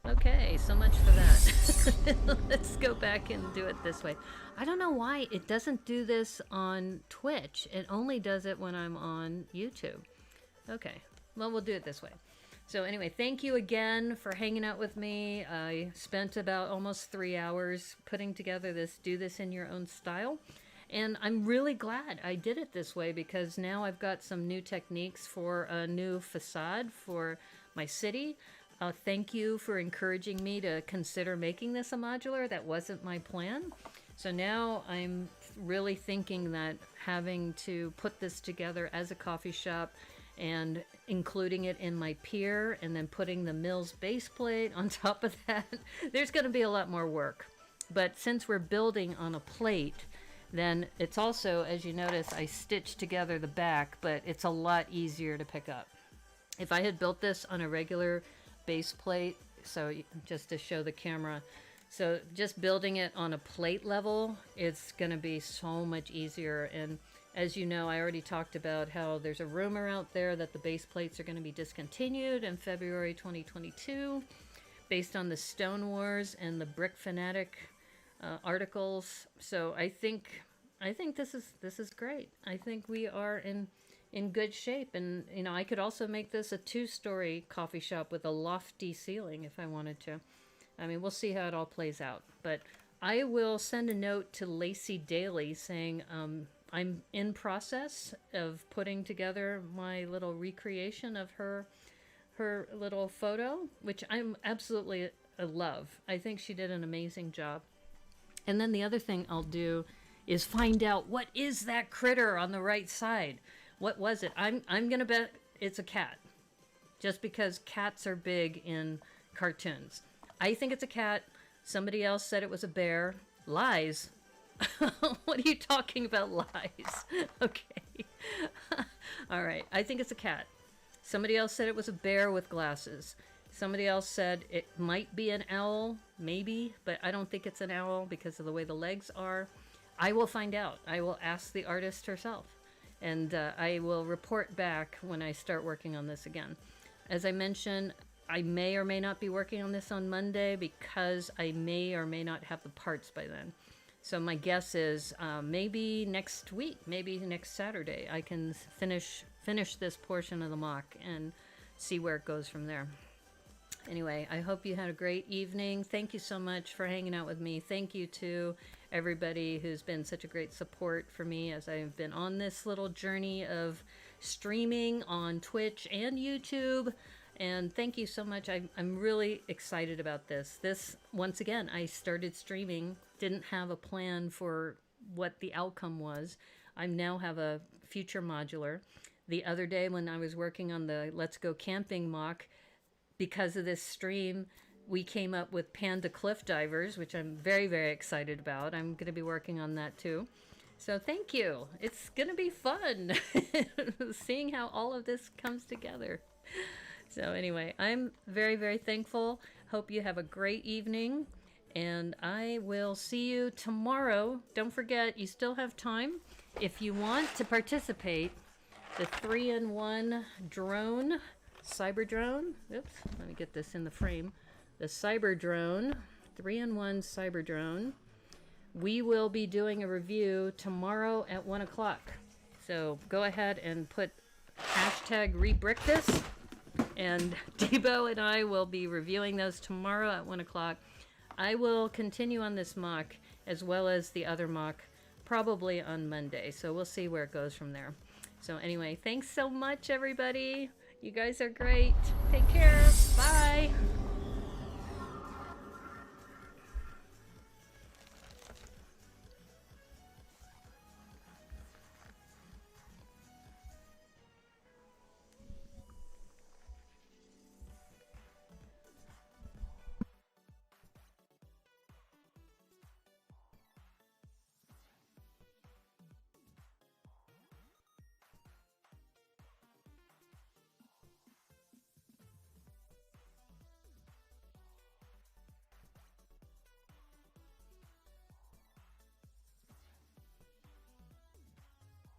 Okay, so much for that. Let's go back and do it this way. I don't know why it doesn't do this on Twitch. It only does it when I'm on YouTube. Okay, well, we'll do it this way. So anyway, thank you again for hanging out with me. I spent about almost 3 hours putting together this Do This in Your Own Style. And I'm really glad I did it this way because now I've got some new techniques for a new facade for my city. Thank you for encouraging me to consider making this a modular. That wasn't my plan. So now I'm really thinking that having to put this together as a coffee shop and including it in my pier and then putting the Mills base plate on top of that, there's going to be a lot more work. But since we're building on a plate, then it's also, as you notice, I stitched together the back, but it's a lot easier to pick up. If I had built this on a regular base plate, so just to show the camera, so just building it on a plate level, it's going to be so much easier. And as you know, I already talked about how there's a rumor out there that the base plates are going to be discontinued in February 2022 based on the Stone Wars and the Brick Fanatic articles. So I think this is great. I think we are in good shape. And you know, I could also make this a 2-story coffee shop with a lofty ceiling if I wanted to. I mean, we'll see how it all plays out. But I will send a note to Lacey Daly saying I'm in process of putting together my little recreation of her little photo, which I'm absolutely love. I think she did an amazing job. And then the other thing I'll do is find out what is that critter on the right side. What was it? I'm gonna bet it's a cat, just because cats are big in cartoons. I think it's a cat. Somebody else said it was a bear. Lies. What are you talking about, lies? Okay. All right. I think it's a cat. Somebody else said it was a bear with glasses. Somebody else said it might be an owl, maybe, but I don't think it's an owl because of the way the legs are. I will find out. I will ask the artist herself, and I will report back when I start working on this again. As I mentioned, I may or may not be working on this on Monday because I may or may not have the parts by then. So my guess is maybe next week, maybe next Saturday, I can finish this portion of the mock and see where it goes from there. Anyway, I hope you had a great evening. Thank you so much for hanging out with me. Thank you to everybody who's been such a great support for me as I've been on this little journey of streaming on Twitch and YouTube. And thank you so much. I'm really excited about this. Once again, I started streaming, didn't have a plan for what the outcome was. I now have a future modular. The other day when I was working on the Let's Go Camping mock, because of this stream, we came up with Panda Cliff Divers, which I'm very, very excited about. I'm going to be working on that too. So thank you. It's going to be fun seeing how all of this comes together. So anyway, I'm very, very thankful. Hope you have a great evening, and I will see you tomorrow. Don't forget, you still have time. If you want to participate, the 3-in-1 drone, cyber drone. Oops, let me get this in the frame. The cyber drone, 3-in-1 cyber drone. We will be doing a review tomorrow at 1 o'clock. So go ahead and put hashtag rebrick this. And Debo and I will be reviewing those tomorrow at 1 o'clock. I will continue on this mock as well as the other mock probably on Monday. So we'll see where it goes from there. So anyway, thanks so much, everybody. You guys are great. Take care. Bye.